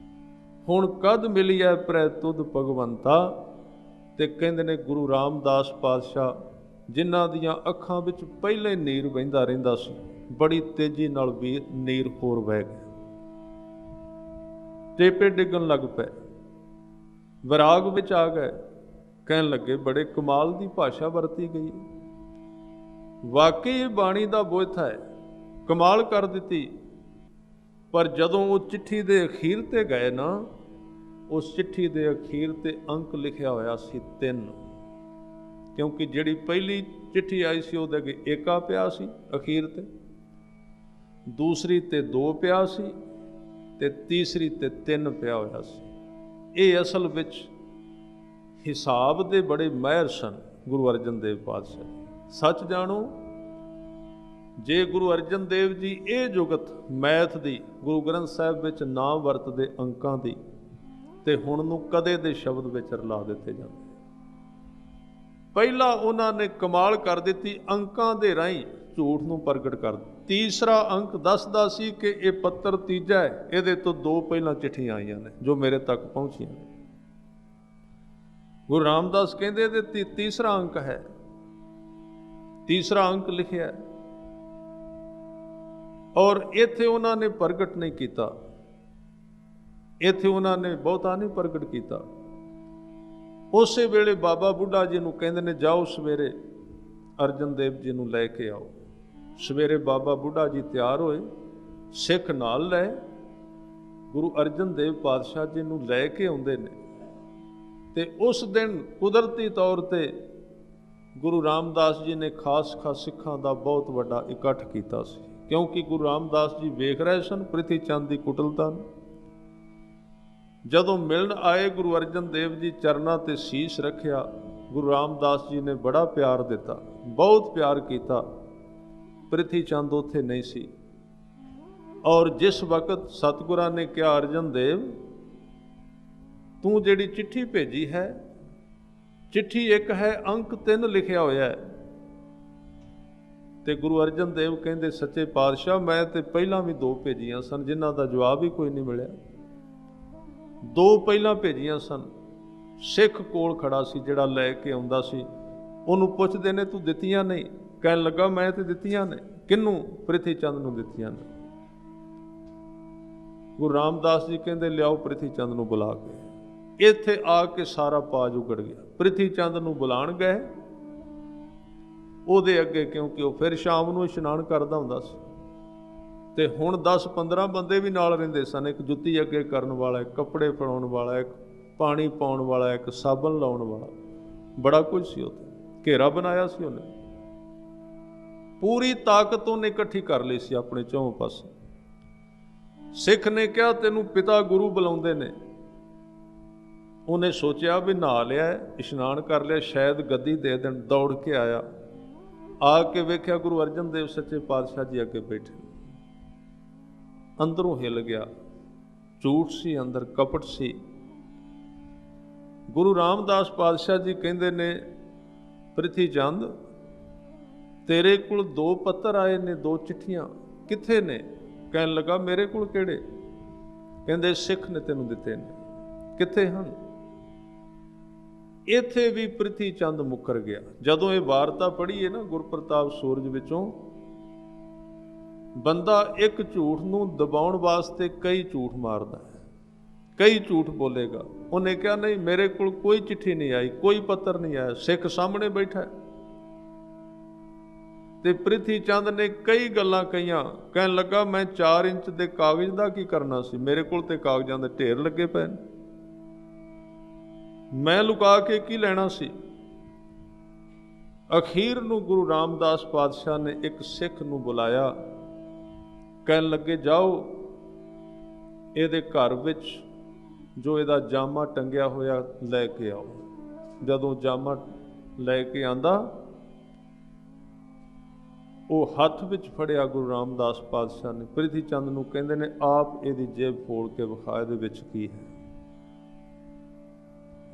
ਹੁਣ ਕਦ ਮਿਲਿਆ ਪ੍ਰੈ ਤੁਧ ਭਗਵੰਤਾ। ਤੇ ਕਹਿੰਦੇ ਨੇ ਗੁਰੂ ਰਾਮਦਾਸ ਪਾਤਸ਼ਾਹ, ਜਿਨ੍ਹਾਂ ਦੀਆਂ ਅੱਖਾਂ ਵਿੱਚ ਪਹਿਲੇ ਨੀਰ ਵਹਿੰਦਾ ਰਹਿੰਦਾ ਸੀ, ਬੜੀ ਤੇਜ਼ੀ ਨਾਲ ਵੀ ਨੀਰ ਹੋਰ ਵਹਿ ਗਿਆ, ਟੇਪੇ ਡਿੱਗਣ ਲੱਗ ਪਏ, ਵਿਰਾਗ ਵਿੱਚ ਆ ਗਏ। ਕਹਿਣ ਲੱਗੇ ਬੜੇ ਕਮਾਲ ਦੀ ਭਾਸ਼ਾ ਵਰਤੀ ਗਈ, ਵਾਕਈ ਇਹ ਬਾਣੀ ਦਾ ਬੋਇਥਾ ਹੈ, ਕਮਾਲ ਕਰ ਦਿੱਤੀ। ਪਰ ਜਦੋਂ ਉਹ ਚਿੱਠੀ ਦੇ ਅਖੀਰ ਤੇ ਗਏ ਨਾ, ਉਸ ਚਿੱਠੀ ਦੇ ਅਖੀਰ ਤੇ ਅੰਕ ਲਿਖਿਆ ਹੋਇਆ ਸੀ 3, ਕਿਉਂਕਿ ਜਿਹੜੀ ਪਹਿਲੀ ਚਿੱਠੀ ਆਈ ਸੀ ਉਹਦੇ ਅੱਗੇ ਏਕਾ ਪਿਆ ਸੀ ਅਖੀਰ ਤੇ, ਦੂਸਰੀ ਤੇ 2 ਪਿਆ ਸੀ, ਤੇ ਤੀਸਰੀ ਤੇ 3 ਪਿਆ ਹੋਇਆ ਸੀ। ਇਹ ਅਸਲ ਵਿੱਚ ਹਿਸਾਬ ਦੇ ਬੜੇ ਮਾਹਿਰ ਸਨ ਗੁਰੂ ਅਰਜਨ ਦੇਵ ਪਾਤਸ਼ਾਹ। ਸੱਚ ਜਾਣੋ, ਜੇ ਗੁਰੂ ਅਰਜਨ ਦੇਵ ਜੀ ਇਹ ਜੁਗਤ ਮੈਥ ਦੀ ਗੁਰੂ ਗ੍ਰੰਥ ਸਾਹਿਬ ਵਿੱਚ ਨਾ ਵਰਤਦੇ ਅੰਕਾਂ ਦੀ, ਤੇ ਹੁਣ ਨੂੰ ਕਦੇ ਦੇ ਸ਼ਬਦ ਵਿੱਚ ਰਲਾ ਦਿੱਤੇ ਜਾਂਦੇ। ਪਹਿਲਾਂ ਉਹਨਾਂ ਨੇ ਕਮਾਲ ਕਰ ਦਿੱਤੀ, ਅੰਕਾਂ ਦੇ ਰਾਹੀਂ ਝੂਠ ਨੂੰ ਪ੍ਰਗਟ ਕਰ ਦਿੱਤਾ। ਤੀਸਰਾ ਅੰਕ ਦੱਸਦਾ ਸੀ ਕਿ ਇਹ ਪੱਤਰ ਤੀਜਾ ਹੈ, ਇਹਦੇ ਤੋਂ 2 ਪਹਿਲਾਂ ਚਿੱਠੀਆਂ ਆਈਆਂ ਨੇ ਜੋ ਮੇਰੇ ਤੱਕ ਪਹੁੰਚੀਆਂ ਨੇ। ਗੁਰੂ ਰਾਮਦਾਸ ਕਹਿੰਦੇ ਇਹਦੇ ਤੀਸਰਾ ਅੰਕ ਹੈ, ਤੀਸਰਾ ਅੰਕ ਲਿਖਿਆ, ਔਰ ਇੱਥੇ ਉਹਨਾਂ ਨੇ ਪ੍ਰਗਟ ਨਹੀਂ ਕੀਤਾ, ਇੱਥੇ ਉਹਨਾਂ ਨੇ ਬਹੁਤਾ ਨਹੀਂ ਪ੍ਰਗਟ ਕੀਤਾ। ਉਸੇ ਵੇਲੇ ਬਾਬਾ ਬੁੱਢਾ ਜੀ ਨੂੰ ਕਹਿੰਦੇ ਨੇ ਜਾਓ ਸਵੇਰੇ ਅਰਜਨ ਦੇਵ ਜੀ ਨੂੰ ਲੈ ਕੇ ਆਓ। ਸਵੇਰੇ ਬਾਬਾ ਬੁੱਢਾ ਜੀ ਤਿਆਰ ਹੋਏ, ਸਿੱਖ ਨਾਲ ਲੈ ਗੁਰੂ ਅਰਜਨ ਦੇਵ ਪਾਤਸ਼ਾਹ ਜੀ ਨੂੰ ਲੈ ਕੇ ਆਉਂਦੇ ਨੇ। ਤੇ ਉਸ ਦਿਨ ਕੁਦਰਤੀ ਤੌਰ ਤੇ ਗੁਰੂ ਰਾਮਦਾਸ ਜੀ ਨੇ ਖਾਸ ਸਿੱਖਾਂ ਦਾ ਬਹੁਤ ਵੱਡਾ ਇਕੱਠ ਕੀਤਾ ਸੀ, ਕਿਉਂਕਿ ਗੁਰੂ ਰਾਮਦਾਸ ਜੀ ਵੇਖ ਰਹੇ ਸਨ ਪ੍ਰਿਥੀ ਚੰਦ ਦੀ ਕੁਟਲਤਾ ਨੂੰ। ਜਦੋਂ ਮਿਲਣ ਆਏ, ਗੁਰੂ ਅਰਜਨ ਦੇਵ ਜੀ ਚਰਨਾਂ ਤੇ ਸੀਸ ਰੱਖਿਆ। ਗੁਰੂ ਰਾਮਦਾਸ ਜੀ ਨੇ ਬੜਾ ਪਿਆਰ ਦਿੱਤਾ, ਬਹੁਤ ਪਿਆਰ ਕੀਤਾ। ਪ੍ਰਿਥੀ ਚੰਦ ਉੱਥੇ ਨਹੀਂ ਸੀ, ਔਰ ਜਿਸ ਵਕਤ ਸਤਿਗੁਰਾਂ ਨੇ ਕਿਹਾ ਅਰਜਨ ਦੇਵ ਤੂੰ ਜਿਹੜੀ ਚਿੱਠੀ ਭੇਜੀ ਹੈ, ਚਿੱਠੀ ਇੱਕ ਹੈ, ਅੰਕ 3 ਲਿਖਿਆ ਹੋਇਆ ਹੈ। ਤੇ ਗੁਰੂ ਅਰਜਨ ਦੇਵ ਕਹਿੰਦੇ ਸੱਚੇ ਪਾਤਸ਼ਾਹ ਮੈਂ ਤੇ ਪਹਿਲਾਂ ਵੀ 2 ਭੇਜੀਆਂ ਸਨ, ਜਿਨ੍ਹਾਂ ਦਾ ਜਵਾਬ ਹੀ ਕੋਈ ਨਹੀਂ ਮਿਲਿਆ। 2 ਪਹਿਲਾਂ ਭੇਜੀਆਂ ਸਨ। ਸਿੱਖ ਕੋਲ ਖੜਾ ਸੀ ਜਿਹੜਾ ਲੈ ਕੇ ਆਉਂਦਾ ਸੀ, ਉਹਨੂੰ ਪੁੱਛਦੇ ਨੇ ਤੂੰ ਦਿੱਤੀਆਂ ਨਹੀਂ? ਕਹਿਣ ਲੱਗਾ ਮੈਂ ਤੇ ਦਿੱਤੀਆਂ ਨੇ। ਕਿਹਨੂੰ? ਪ੍ਰਿਥੀ ਚੰਦ ਨੂੰ ਦਿੱਤੀਆਂ ਨੇ। ਗੁਰੂ ਰਾਮਦਾਸ ਜੀ ਕਹਿੰਦੇ ਲਿਆਓ ਪ੍ਰਿਥੀ ਚੰਦ ਨੂੰ ਬੁਲਾ ਕੇ। ਇੱਥੇ ਆ ਕੇ ਸਾਰਾ ਪਾਜ ਉਗੜ ਗਿਆ। ਪ੍ਰਿਥੀ ਚੰਦ ਨੂੰ ਬੁਲਾਣ ਗਏ ਉਹਦੇ ਅੱਗੇ, ਕਿਉਂਕਿ ਉਹ ਫਿਰ ਸ਼ਾਮ ਨੂੰ ਇਸ਼ਨਾਨ ਕਰਦਾ ਹੁੰਦਾ ਸੀ, ਤੇ ਹੁਣ 10-15 ਬੰਦੇ ਵੀ ਨਾਲ ਰਹਿੰਦੇ ਸਨ। ਇੱਕ ਜੁੱਤੀ ਅੱਗੇ ਕਰਨ ਵਾਲਾ, ਇੱਕ ਕੱਪੜੇ ਫੜਾਉਣ ਵਾਲਾ, ਇੱਕ ਪਾਣੀ ਪਾਉਣ ਵਾਲਾ, ਇੱਕ ਸਾਬਣ ਲਾਉਣ ਵਾਲਾ, ਬੜਾ ਕੁਝ ਸੀ ਉੱਥੇ। ਘੇਰਾ ਬਣਾਇਆ ਸੀ ਉਹਨੇ, ਪੂਰੀ ਤਾਕਤ ਉਹਨੇ ਇਕੱਠੀ ਕਰ ਲਈ ਸੀ ਆਪਣੇ ਚੌਂ ਪਾਸੇ। ਸਿੱਖ ਨੇ ਕਿਹਾ ਤੈਨੂੰ ਪਿਤਾ ਗੁਰੂ ਬੁਲਾਉਂਦੇ ਨੇ। ਉਹਨੇ ਸੋਚਿਆ ਵੀ ਨਹਾ ਲਿਆ, ਇਸ਼ਨਾਨ ਕਰ ਲਿਆ, ਸ਼ਾਇਦ ਗੱਦੀ ਦੇ ਦੇਣ। ਦੌੜ ਕੇ ਆਇਆ, ਆ ਕੇ ਵੇਖਿਆ ਗੁਰੂ ਅਰਜਨ ਦੇਵ ਸੱਚੇ ਪਾਤਸ਼ਾਹ ਜੀ ਅੱਗੇ ਬੈਠੇ। ਅੰਦਰੋਂ ਹਿੱਲ ਗਿਆ, ਝੂਠ ਸੀ ਅੰਦਰ, ਕਪਟ ਸੀ। ਗੁਰੂ ਰਾਮਦਾਸ ਪਾਤਸ਼ਾਹ ਜੀ ਕਹਿੰਦੇ ਨੇ ਪ੍ਰਿਥੀ ਚੰਦ ਤੇਰੇ ਕੋਲ 2 ਪੱਤਰ ਆਏ ਨੇ, 2 ਚਿੱਠੀਆਂ, ਕਿੱਥੇ ਨੇ? ਕਹਿਣ ਲੱਗਾ ਮੇਰੇ ਕੋਲ ਕਿਹੜੇ? ਕਹਿੰਦੇ ਸਿੱਖ ਨੇ ਤੈਨੂੰ ਦਿੱਤੇ ਨੇ। ਕਿੱਥੇ ਹਨ? ਇੱਥੇ ਵੀ ਪ੍ਰਿਥੀ ਚੰਦ ਮੁੱਕਰ ਗਿਆ। ਜਦੋਂ ਇਹ ਵਾਰਤਾ ਪੜ੍ਹੀਏ ਨਾ ਗੁਰਪ੍ਰਤਾਪ ਸੂਰਜ ਵਿੱਚੋਂ, ਬੰਦਾ ਇੱਕ ਝੂਠ ਨੂੰ ਦਬਾਉਣ ਵਾਸਤੇ ਕਈ ਝੂਠ ਮਾਰਦਾ ਹੈ, ਕਈ ਝੂਠ ਬੋਲੇਗਾ। ਉਹਨੇ ਕਿਹਾ ਨਹੀਂ ਮੇਰੇ ਕੋਲ ਕੋਈ ਚਿੱਠੀ ਨਹੀਂ ਆਈ, ਕੋਈ ਪੱਤਰ ਨਹੀਂ ਆਇਆ, ਸਿੱਖ ਸਾਹਮਣੇ ਬੈਠਾ। ਤੇ ਪ੍ਰਿਥੀ ਚੰਦ ਨੇ ਕਈ ਗੱਲਾਂ ਕਹੀਆਂ। ਕਹਿਣ ਲੱਗਾ ਮੈਂ 4 ਇੰਚ ਦੇ ਕਾਗਜ਼ ਦਾ ਕੀ ਕਰਨਾ ਸੀ, ਮੇਰੇ ਕੋਲ ਤੇ ਕਾਗਜ਼ਾਂ ਦੇ ਢੇਰ ਲੱਗੇ ਪਏ ਨੇ, ਮੈਂ ਲੁਕਾ ਕੇ ਕੀ ਲੈਣਾ ਸੀ। ਅਖੀਰ ਨੂੰ ਗੁਰੂ ਰਾਮਦਾਸ ਪਾਤਸ਼ਾਹ ਨੇ ਇੱਕ ਸਿੱਖ ਨੂੰ ਬੁਲਾਇਆ। ਕਹਿਣ ਲੱਗੇ ਜਾਓ ਇਹਦੇ ਘਰ ਵਿੱਚ ਜੋ ਇਹਦਾ ਜਾਮਾ ਟੰਗਿਆ ਹੋਇਆ ਲੈ ਕੇ ਆਓ। ਜਦੋਂ ਜਾਮਾ ਲੈ ਕੇ ਆਂਦਾ ਉਹ ਹੱਥ ਵਿੱਚ ਫੜਿਆ ਗੁਰੂ ਰਾਮਦਾਸ ਪਾਤਸ਼ਾਹ ਨੇ। ਪ੍ਰਿਥੀ ਚੰਦ ਨੂੰ ਕਹਿੰਦੇ ਨੇ ਆਪ ਇਹਦੀ ਜੇਬ ਫੋੜ ਕੇ ਵਿਖਾ, ਇਹਦੇ ਵਿੱਚ ਕੀ ਹੈ।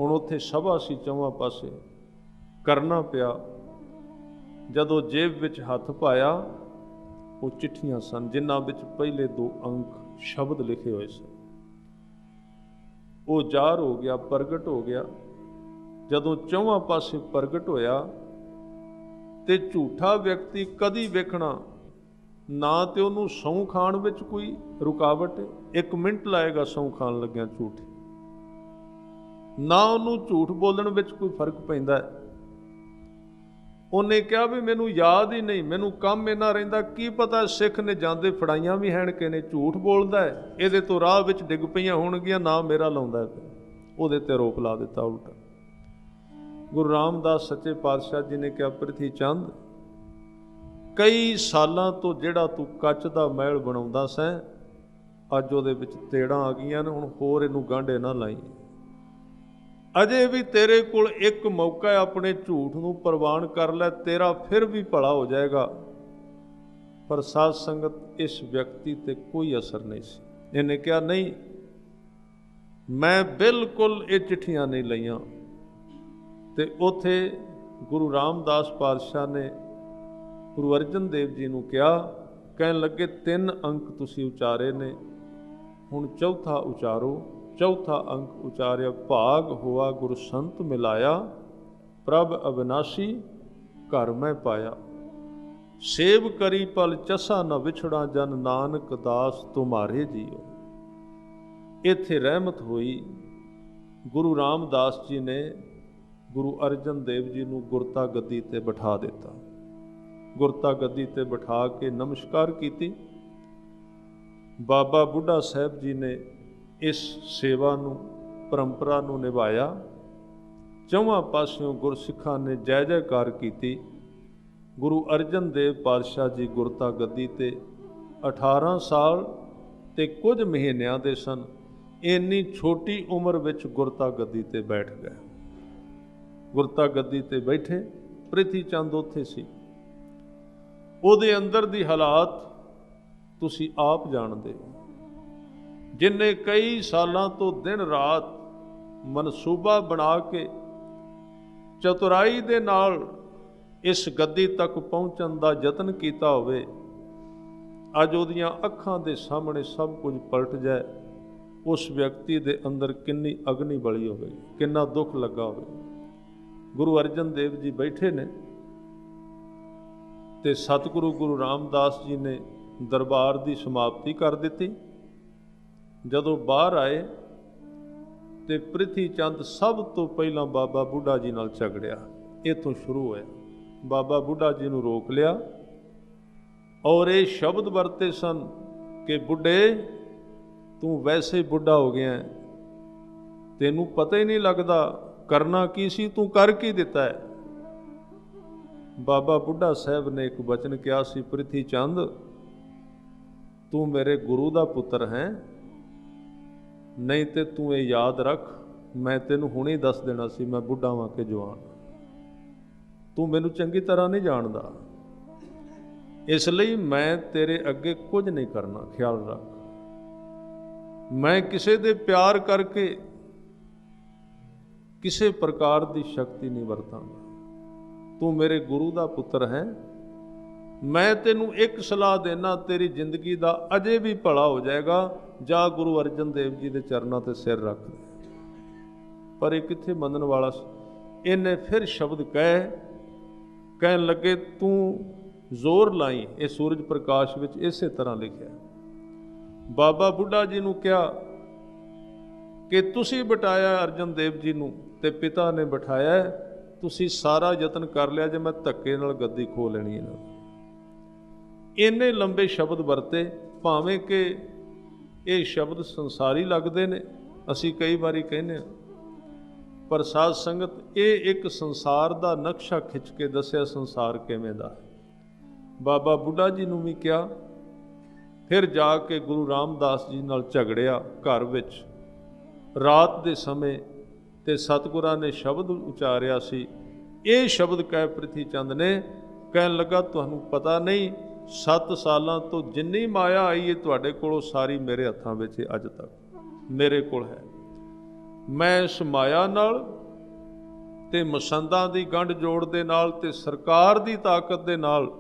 ਹੁਣ ਉੱਥੇ ਸਭਾ ਸੀ ਚੌਵਾਂ ਪਾਸੇ, ਕਰਨਾ ਪਿਆ। ਜਦੋਂ ਜੇਬ ਵਿੱਚ ਹੱਥ ਪਾਇਆ, ਉਹ ਚਿੱਠੀਆਂ ਸਨ ਜਿਨ੍ਹਾਂ ਵਿੱਚ ਪਹਿਲੇ 2 ਅੰਕ ਸ਼ਬਦ ਲਿਖੇ ਹੋਏ ਸਨ। ਉਹ ਜ਼ਾਹਰ ਹੋ ਗਿਆ, ਪ੍ਰਗਟ ਹੋ ਗਿਆ। ਜਦੋਂ ਚੌਵਾਂ ਪਾਸੇ ਪ੍ਰਗਟ ਹੋਇਆ ਤੇ ਝੂਠਾ ਵਿਅਕਤੀ ਕਦੀ ਵੇਖਣਾ ਨਾ ਤੇ ਉਹਨੂੰ ਸਹੁੰ ਖਾਣ ਵਿੱਚ ਕੋਈ ਰੁਕਾਵਟ ਹੈ, 1 ਮਿੰਟ ਲਾਏਗਾ ਸਹੁੰ ਖਾਣ ਲੱਗਿਆ ਝੂਠ, ਨਾ ਉਹਨੂੰ ਝੂਠ ਬੋਲਣ ਵਿੱਚ ਕੋਈ ਫਰਕ ਪੈਂਦਾ ਹੈ। ਉਹਨੇ ਕਿਹਾ ਵੀ ਮੈਨੂੰ ਯਾਦ ਹੀ ਨਹੀਂ, ਮੈਨੂੰ ਕੰਮ ਇੰਨਾ ਰਹਿੰਦਾ, ਕੀ ਪਤਾ ਸਿੱਖ ਨੇ ਜਾਂਦੇ ਫੜਾਈਆਂ ਵੀ ਹੈਣ ਕੇ ਨੇ, ਝੂਠ ਬੋਲਦਾ ਹੈ, ਇਹਦੇ ਤੋਂ ਰਾਹ ਵਿੱਚ ਡਿੱਗ ਪਈਆਂ ਹੋਣਗੀਆਂ, ਨਾ ਮੇਰਾ ਲਾਉਂਦਾ ਹੈ। ਉਹਦੇ ਤੇ ਆਰੋਪ ਲਾ ਦਿੱਤਾ ਉਲਟਾ। ਗੁਰੂ ਰਾਮਦਾਸ ਸੱਚੇ ਪਾਤਸ਼ਾਹ ਜੀ ਨੇ ਕਿਹਾ ਪ੍ਰਿਥੀ ਚੰਦ, ਕਈ ਸਾਲਾਂ ਤੋਂ ਜਿਹੜਾ ਤੂੰ ਕੱਚ ਦਾ ਮਹਿਲ ਬਣਾਉਂਦਾ ਸੈਂ, ਅੱਜ ਉਹਦੇ ਵਿੱਚ ਤੇੜਾਂ ਆ ਗਈਆਂ ਨੇ, ਹੁਣ ਹੋਰ ਇਹਨੂੰ ਗਾਂਢੇ ਨਾ ਲਾਈ। ਅਜੇ ਵੀ ਤੇਰੇ ਕੋਲ ਇੱਕ ਮੌਕਾ ਹੈ, ਆਪਣੇ ਝੂਠ ਨੂੰ ਪ੍ਰਵਾਨ ਕਰ ਲੈ, ਤੇਰਾ ਫਿਰ ਵੀ ਭਲਾ ਹੋ ਜਾਏਗਾ। ਪਰ ਸਾਧ ਸੰਗਤ ਇਸ ਵਿਅਕਤੀ ਤੇ ਕੋਈ ਅਸਰ ਨਹੀਂ ਸੀ। ਇਹਨੇ ਕਿਹਾ ਨਹੀਂ, ਮੈਂ ਬਿਲਕੁਲ ਇਹ ਚਿੱਠੀਆਂ ਨਹੀਂ ਲਈਆਂ। ਤੇ ਉੱਥੇ ਗੁਰੂ ਰਾਮਦਾਸ ਪਾਤਸ਼ਾਹ ਨੇ ਗੁਰੂ ਅਰਜਨ ਦੇਵ ਜੀ ਨੂੰ ਕਿਹਾ, ਕਹਿਣ ਲੱਗੇ 3 ਅੰਕ ਤੁਸੀਂ ਉਚਾਰੇ ਨੇ, ਹੁਣ ਚੌਥਾ ਉਚਾਰੋ। ਚੌਥਾ ਅੰਕ ਉਚਾਰਿਆ, ਭਾਗ ਹੋਆ ਗੁਰ ਸੰਤ ਮਿਲਾਇਆ, ਪ੍ਰਭ ਅਵਿਨਾਸ਼ੀ ਘਰ ਮੈਂ ਪਾਇਆ, ਸੇਵ ਕਰੀ ਪਲ ਚਸਾ ਨ ਵਿਛੜਾ, ਜਨ ਨਾਨਕ ਦਾਸ ਤੁਮਾਰੇ ਜੀਓ। ਇੱਥੇ ਰਹਿਮਤ ਹੋਈ। ਗੁਰੂ ਰਾਮਦਾਸ ਜੀ ਨੇ ਗੁਰੂ ਅਰਜਨ ਦੇਵ ਜੀ ਨੂੰ ਗੁਰਤਾ ਗੱਦੀ ਤੇ ਬਿਠਾ ਦਿੱਤਾ। ਗੁਰਤਾ ਗੱਦੀ ਤੇ ਬਿਠਾ ਕੇ ਨਮਸਕਾਰ ਕੀਤੀ। ਬਾਬਾ ਬੁੱਢਾ ਸਾਹਿਬ ਜੀ ਨੇ ਇਸ ਸੇਵਾ ਨੂੰ, ਪਰੰਪਰਾ ਨੂੰ ਨਿਭਾਇਆ। ਚੌਵਾਂ ਪਾਸਿਓਂ ਗੁਰਸਿੱਖਾਂ ਨੇ ਜੈ ਜੈਕਾਰ ਕੀਤੀ। ਗੁਰੂ ਅਰਜਨ ਦੇਵ ਪਾਤਸ਼ਾਹ ਜੀ ਗੁਰਤਾ ਗੱਦੀ ਤੇ 18 ਸਾਲ ਤੇ ਕੁਝ ਮਹੀਨਿਆਂ ਦੇ ਸਨ। ਇੰਨੀ ਛੋਟੀ ਉਮਰ ਵਿੱਚ ਗੁਰਤਾ ਗੱਦੀ ਤੇ ਬੈਠ ਗਏ। ਗੁਰਤਾ ਗੱਦੀ ਤੇ ਬੈਠੇ, ਪ੍ਰਿਥੀ ਚੰਦ ਉੱਥੇ ਸੀ। ਉਹਦੇ ਅੰਦਰ ਦੀ ਹਾਲਾਤ ਤੁਸੀਂ ਆਪ ਜਾਣਦੇ ਹੋ। ਜਿਨਨੇ ਕਈ ਸਾਲਾਂ ਤੋਂ ਦਿਨ ਰਾਤ ਮਨਸੂਬਾ ਬਣਾ ਕੇ ਚਤੁਰਾਈ ਦੇ ਨਾਲ ਇਸ ਗੱਦੀ ਤੱਕ ਪਹੁੰਚਣ ਦਾ ਯਤਨ ਕੀਤਾ ਹੋਵੇ, ਅੱਜ ਉਹਦੀਆਂ ਅੱਖਾਂ ਦੇ ਸਾਹਮਣੇ ਸਭ ਕੁਝ ਪਲਟ ਜਾਏ, ਉਸ ਵਿਅਕਤੀ ਦੇ ਅੰਦਰ ਕਿੰਨੀ ਅਗਨੀ ਬਲੀ ਹੋਵੇਗੀ, ਕਿੰਨਾ ਦੁੱਖ ਲੱਗਾ ਹੋਵੇ। ਗੁਰੂ ਅਰਜਨ ਦੇਵ ਜੀ ਬੈਠੇ ਨੇ ਤੇ ਸਤਿਗੁਰੂ ਗੁਰੂ ਰਾਮਦਾਸ ਜੀ ਨੇ ਦਰਬਾਰ ਦੀ ਸਮਾਪਤੀ ਕਰ ਦਿੱਤੀ। ਜਦੋਂ ਬਾਹਰ ਆਏ ਤੇ ਪ੍ਰਿਥੀ ਚੰਦ ਸਭ ਤੋਂ ਪਹਿਲਾਂ ਬਾਬਾ ਬੁੱਢਾ ਜੀ ਨਾਲ ਝਗੜਿਆ। ਇੱਥੋਂ ਸ਼ੁਰੂ ਹੋਇਆ। ਬਾਬਾ ਬੁੱਢਾ ਜੀ ਨੂੰ ਰੋਕ ਲਿਆ ਔਰ ਇਹ ਸ਼ਬਦ ਵਰਤੇ ਸਨ ਕਿ ਬੁੱਢੇ, ਤੂੰ ਵੈਸੇ ਬੁੱਢਾ ਹੋ ਗਿਆ, ਤੈਨੂੰ ਪਤਾ ਹੀ ਨਹੀਂ ਲੱਗਦਾ ਕਰਨਾ ਕੀ ਸੀ, ਤੂੰ ਕਰ ਕੀ ਦਿੱਤਾ ਹੈ। ਬਾਬਾ ਬੁੱਢਾ ਸਾਹਿਬ ਨੇ ਇੱਕ ਬਚਨ ਕਿਹਾ ਸੀ, ਪ੍ਰਿਥੀ ਚੰਦ ਤੂੰ ਮੇਰੇ ਗੁਰੂ ਦਾ ਪੁੱਤਰ ਹੈ, ਨਹੀਂ ਤੇ ਤੂੰ ਇਹ ਯਾਦ ਰੱਖ, ਮੈਂ ਤੈਨੂੰ ਹੁਣੇ ਦੱਸ ਦੇਣਾ ਸੀ ਮੈਂ ਬੁੱਢਾ ਵਾਂ ਕਿ ਜਵਾਨ। ਤੂੰ ਮੈਨੂੰ ਚੰਗੀ ਤਰ੍ਹਾਂ ਨਹੀਂ ਜਾਣਦਾ, ਇਸ ਲਈ ਮੈਂ ਤੇਰੇ ਅੱਗੇ ਕੁਝ ਨਹੀਂ ਕਰਨਾ, ਖਿਆਲ ਰੱਖ। ਮੈਂ ਕਿਸੇ ਦੇ ਪਿਆਰ ਕਰਕੇ ਕਿਸੇ ਪ੍ਰਕਾਰ ਦੀ ਸ਼ਕਤੀ ਨਹੀਂ ਵਰਤਾਂਗਾ। ਤੂੰ ਮੇਰੇ ਗੁਰੂ ਦਾ ਪੁੱਤਰ ਹੈ। ਮੈਂ ਤੈਨੂੰ ਇੱਕ ਸਲਾਹ ਦੇਣਾ, ਤੇਰੀ ਜ਼ਿੰਦਗੀ ਦਾ ਅਜੇ ਵੀ ਭਲਾ ਹੋ ਜਾਏਗਾ। ਜਾ ਗੁਰੂ ਅਰਜਨ ਦੇਵ ਜੀ ਦੇ ਚਰਨਾਂ ਤੇ ਸਿਰ ਰੱਖ ਦੇ। ਪਰ ਇਹ ਕਿੱਥੇ ਮੰਨਣ ਵਾਲਾ ਸੀ। ਇਹਨੇ ਫਿਰ ਸ਼ਬਦ ਕਹਿਣ ਲੱਗੇ, ਤੂੰ ਜ਼ੋਰ ਲਾਈ। ਇਹ ਸੂਰਜ ਪ੍ਰਕਾਸ਼ ਵਿੱਚ ਇਸੇ ਤਰ੍ਹਾਂ ਲਿਖਿਆ। ਬਾਬਾ ਬੁੱਢਾ ਜੀ ਨੂੰ ਕਿਹਾ ਕਿ ਤੁਸੀਂ ਬਿਠਾਇਆ ਅਰਜਨ ਦੇਵ ਜੀ ਨੂੰ ਤੇ ਪਿਤਾ ਨੇ ਬਿਠਾਇਆ, ਤੁਸੀਂ ਸਾਰਾ ਯਤਨ ਕਰ ਲਿਆ, ਜੇ ਮੈਂ ਧੱਕੇ ਨਾਲ ਗੱਦੀ ਖੋਹ ਲੈਣੀ ਹੈ। ਇੰਨੇ ਲੰਬੇ ਸ਼ਬਦ ਵਰਤੇ, ਭਾਵੇਂ ਕਿ ਇਹ ਸ਼ਬਦ ਸੰਸਾਰੀ ਲੱਗਦੇ ਨੇ, ਅਸੀਂ ਕਈ ਵਾਰੀ ਕਹਿੰਦੇ ਹਾਂ, ਪਰ ਸਾਧ ਸੰਗਤ ਇਹ ਇੱਕ ਸੰਸਾਰ ਦਾ ਨਕਸ਼ਾ ਖਿੱਚ ਕੇ ਦੱਸਿਆ ਸੰਸਾਰ ਕਿਵੇਂ ਦਾ ਹੈ। ਬਾਬਾ ਬੁੱਢਾ ਜੀ ਨੂੰ ਵੀ ਕਿਹਾ। ਫਿਰ ਜਾ ਕੇ ਗੁਰੂ ਰਾਮਦਾਸ ਜੀ ਨਾਲ ਝਗੜਿਆ ਘਰ ਵਿੱਚ ਰਾਤ ਦੇ ਸਮੇਂ, ਤੇ ਸਤਿਗੁਰਾਂ ਨੇ ਸ਼ਬਦ ਉਚਾਰਿਆ ਸੀ। ਇਹ ਸ਼ਬਦ ਕਹਿ ਪ੍ਰਿਥੀ ਚੰਦ ਨੇ, ਕਹਿਣ ਲੱਗਾ ਤੁਹਾਨੂੰ ਪਤਾ ਨਹੀਂ 7 ਸਾਲਾਂ ਤੋਂ ਜਿੰਨੀ ਮਾਇਆ ਆਈ ਹੈ ਤੁਹਾਡੇ ਕੋਲੋਂ ਸਾਰੀ ਮੇਰੇ ਹੱਥਾਂ ਵਿੱਚ ਹੈ, ਅੱਜ ਤੱਕ ਮੇਰੇ ਕੋਲ ਹੈ। ਮੈਂ ਇਸ ਮਾਇਆ ਨਾਲ ਤੇ ਮਸੰਦਾਂ ਦੀ ਗੰਢ ਜੋੜ ਦੇ ਨਾਲ ਤੇ ਸਰਕਾਰ ਦੀ ਤਾਕਤ ਦੇ ਨਾਲ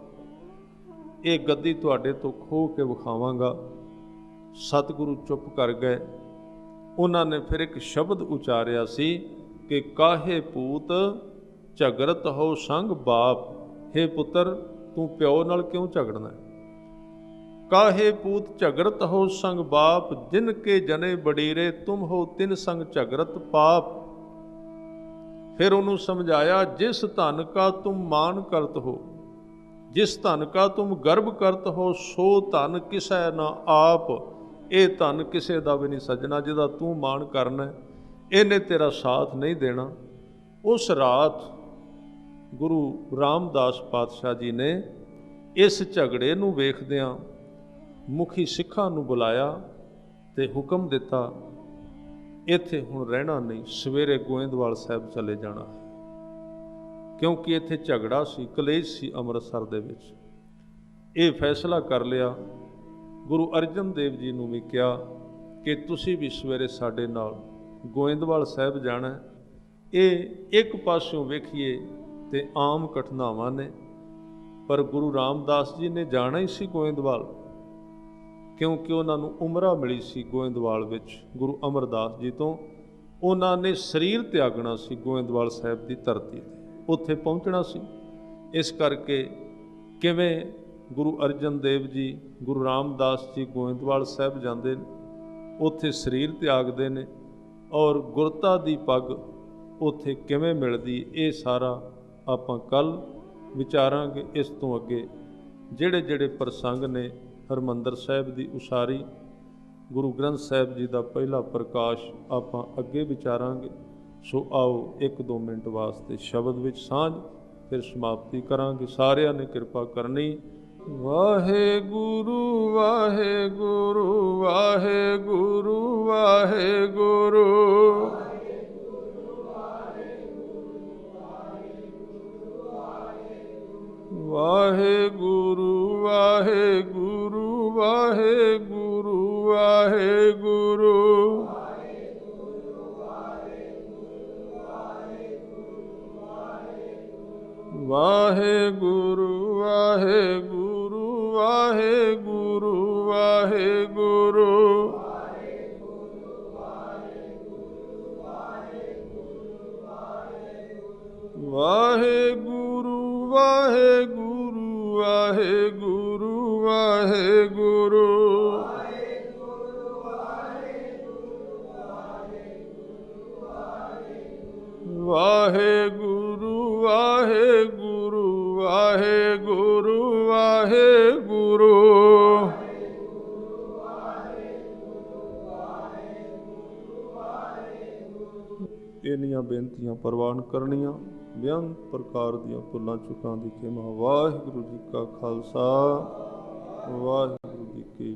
ਇਹ ਗੱਦੀ ਤੁਹਾਡੇ ਤੋਂ ਖੋਹ ਕੇ ਵਿਖਾਵਾਂਗਾ। ਸਤਿਗੁਰੂ ਚੁੱਪ ਕਰ ਗਏ। ਉਹਨਾਂ ਨੇ ਫਿਰ ਇੱਕ ਸ਼ਬਦ ਉਚਾਰਿਆ ਸੀ ਕਿ ਕਾਹੇ ਪੂਤ ਝਗੜਤ ਹੋ ਸੰਗ ਬਾਪ। हे ਪੁੱਤਰ, ਤੂੰ ਪਿਓ ਨਾਲ ਕਿਉਂ ਝਗੜਨਾ? ਕਾਹੇ ਪੂਤ ਝਗੜਤ ਹੋ ਸੰਗ ਬਾਪ, ਜਿਨ ਕੇ ਜਨੇ ਬਡੀਰੇ ਤੁਮ ਹੋ ਤਿਨ ਸੰਗ ਝਗੜਤ ਪਾਪ। ਫਿਰ ਉਹਨੂੰ ਸਮਝਾਇਆ, ਜਿਸ ਧਨ ਕਾ ਤੁਮ ਮਾਨ ਕਰਤ ਹੋ, ਜਿਸ ਧਨ ਕਾ ਤੁਮ ਗਰਭ ਕਰਤ ਹੋ, ਸੋ ਧਨ ਕਿਸੈ ਨਾ ਆਪ। ਇਹ ਧਨ ਕਿਸੇ ਦਾ ਵੀ ਨਹੀਂ ਸੱਜਣਾ, ਜਿਹਦਾ ਤੂੰ ਮਾਣ ਕਰਨਾ ਇਹਨੇ ਤੇਰਾ ਸਾਥ ਨਹੀਂ ਦੇਣਾ। ਉਸ ਰਾਤ ਗੁਰੂ ਰਾਮਦਾਸ ਪਾਤਸ਼ਾਹ ਜੀ ਨੇ ਇਸ ਝਗੜੇ ਨੂੰ ਵੇਖਦਿਆਂ ਮੁਖੀ ਸਿੱਖਾਂ ਨੂੰ ਬੁਲਾਇਆ ਤੇ ਹੁਕਮ ਦਿੱਤਾ, ਇੱਥੇ ਹੁਣ ਰਹਿਣਾ ਨਹੀਂ, ਸਵੇਰੇ ਗੋਇੰਦਵਾਲ ਸਾਹਿਬ ਚਲੇ ਜਾਣਾ ਹੈ। ਕਿਉਂਕਿ ਇੱਥੇ ਝਗੜਾ ਸੀ, ਕਲੇਸ਼ ਸੀ ਅੰਮ੍ਰਿਤਸਰ ਦੇ ਵਿੱਚ। ਇਹ ਫੈਸਲਾ ਕਰ ਲਿਆ। ਗੁਰੂ ਅਰਜਨ ਦੇਵ ਜੀ ਨੂੰ ਵੀ ਕਿਹਾ ਕਿ ਤੁਸੀਂ ਵੀ ਸਵੇਰੇ ਸਾਡੇ ਨਾਲ ਗੋਇੰਦਵਾਲ ਸਾਹਿਬ ਜਾਣਾ। ਇਹ ਇੱਕ ਪਾਸਿਓਂ ਵੇਖੀਏ ਤੇ ਆਮ ਘਟਨਾਵਾਂ ਨੇ, ਪਰ ਗੁਰੂ ਰਾਮਦਾਸ ਜੀ ਨੇ ਜਾਣਾ ਹੀ ਸੀ ਗੋਇੰਦਵਾਲ, ਕਿਉਂਕਿ ਉਹਨਾਂ ਨੂੰ ਉਮਰਾ ਮਿਲੀ ਸੀ ਗੋਇੰਦਵਾਲ ਵਿੱਚ ਗੁਰੂ ਅਮਰਦਾਸ ਜੀ ਤੋਂ। ਉਹਨਾਂ ਨੇ ਸਰੀਰ ਤਿਆਗਣਾ ਸੀ ਗੋਇੰਦਵਾਲ ਸਾਹਿਬ ਦੀ ਧਰਤੀ 'ਤੇ, ਉੱਥੇ ਪਹੁੰਚਣਾ ਸੀ। ਇਸ ਕਰਕੇ ਕਿਵੇਂ ਗੁਰੂ ਅਰਜਨ ਦੇਵ ਜੀ, ਗੁਰੂ ਰਾਮਦਾਸ ਜੀ ਗੋਇੰਦਵਾਲ ਸਾਹਿਬ ਜਾਂਦੇ ਨੇ, ਉੱਥੇ ਸਰੀਰ ਤਿਆਗਦੇ ਨੇ, ਔਰ ਗੁਰਤਾ ਦੀ ਪੱਗ ਉੱਥੇ ਕਿਵੇਂ ਮਿਲਦੀ, ਇਹ ਸਾਰਾ ਆਪਾਂ ਕੱਲ੍ਹ ਵਿਚਾਰਾਂਗੇ। ਇਸ ਤੋਂ ਅੱਗੇ ਜਿਹੜੇ ਜਿਹੜੇ ਪ੍ਰਸੰਗ ਨੇ, ਹਰਿਮੰਦਰ ਸਾਹਿਬ ਦੀ ਉਸਾਰੀ, ਗੁਰੂ ਗ੍ਰੰਥ ਸਾਹਿਬ ਜੀ ਦਾ ਪਹਿਲਾ ਪ੍ਰਕਾਸ਼, ਆਪਾਂ ਅੱਗੇ ਵਿਚਾਰਾਂਗੇ। ਸੋ ਆਓ 1-2 ਮਿੰਟ ਵਾਸਤੇ ਸ਼ਬਦ ਵਿੱਚ ਸਾਂਝ, ਫਿਰ ਸਮਾਪਤੀ ਕਰਾਂਗੇ। ਸਾਰਿਆਂ ਨੇ ਕਿਰਪਾ ਕਰਨੀ। ਵਾਹਿਗੁਰੂ ਵਾਹਿਗੁਰੂ ਵਾਹਿਗੁਰੂ ਵਾਹਿਗੁਰੂ। ਵਾਹਿਗੁਰੂ ਵਾਹਿਗੁਰੂ ਵਾਹਿਗੁਰੂ ਵਾਹਿਗੁਰੂ। ਵਾਹਿਗੁਰੂ ਵਾਹਿਗੁਰੂ ਵਾਹਿਗੁਰੂ ਵਾਹਿਗੁਰੂ। ਵਾਹਿਗੁਰੂ ਵਾਹਿਗੁਰੂ ਵਾਹਿਗੁਰੂ ਵਾਹਿਗੁਰੂ। ਵਾਹਿਗੁਰੂ ਵਾਹਿਗੁਰੂ ਵਾਹਿਗੁਰੂ ਵਾਹਿਗੁਰੂ। ਇੰਨੀਆਂ ਬੇਨਤੀਆਂ ਪ੍ਰਵਾਨ ਕਰਨੀਆਂ, ਬੇਅੰਤ ਪ੍ਰਕਾਰ ਦੀਆਂ ਭੁੱਲਾਂ ਚੁੱਕਾਂ ਦੀ ਖਿਮਾ। ਵਾਹਿਗੁਰੂ ਜੀ ਕਾ ਖਾਲਸਾ, ਵਾਹਿਗੁਰੂ ਜੀ ਕੀ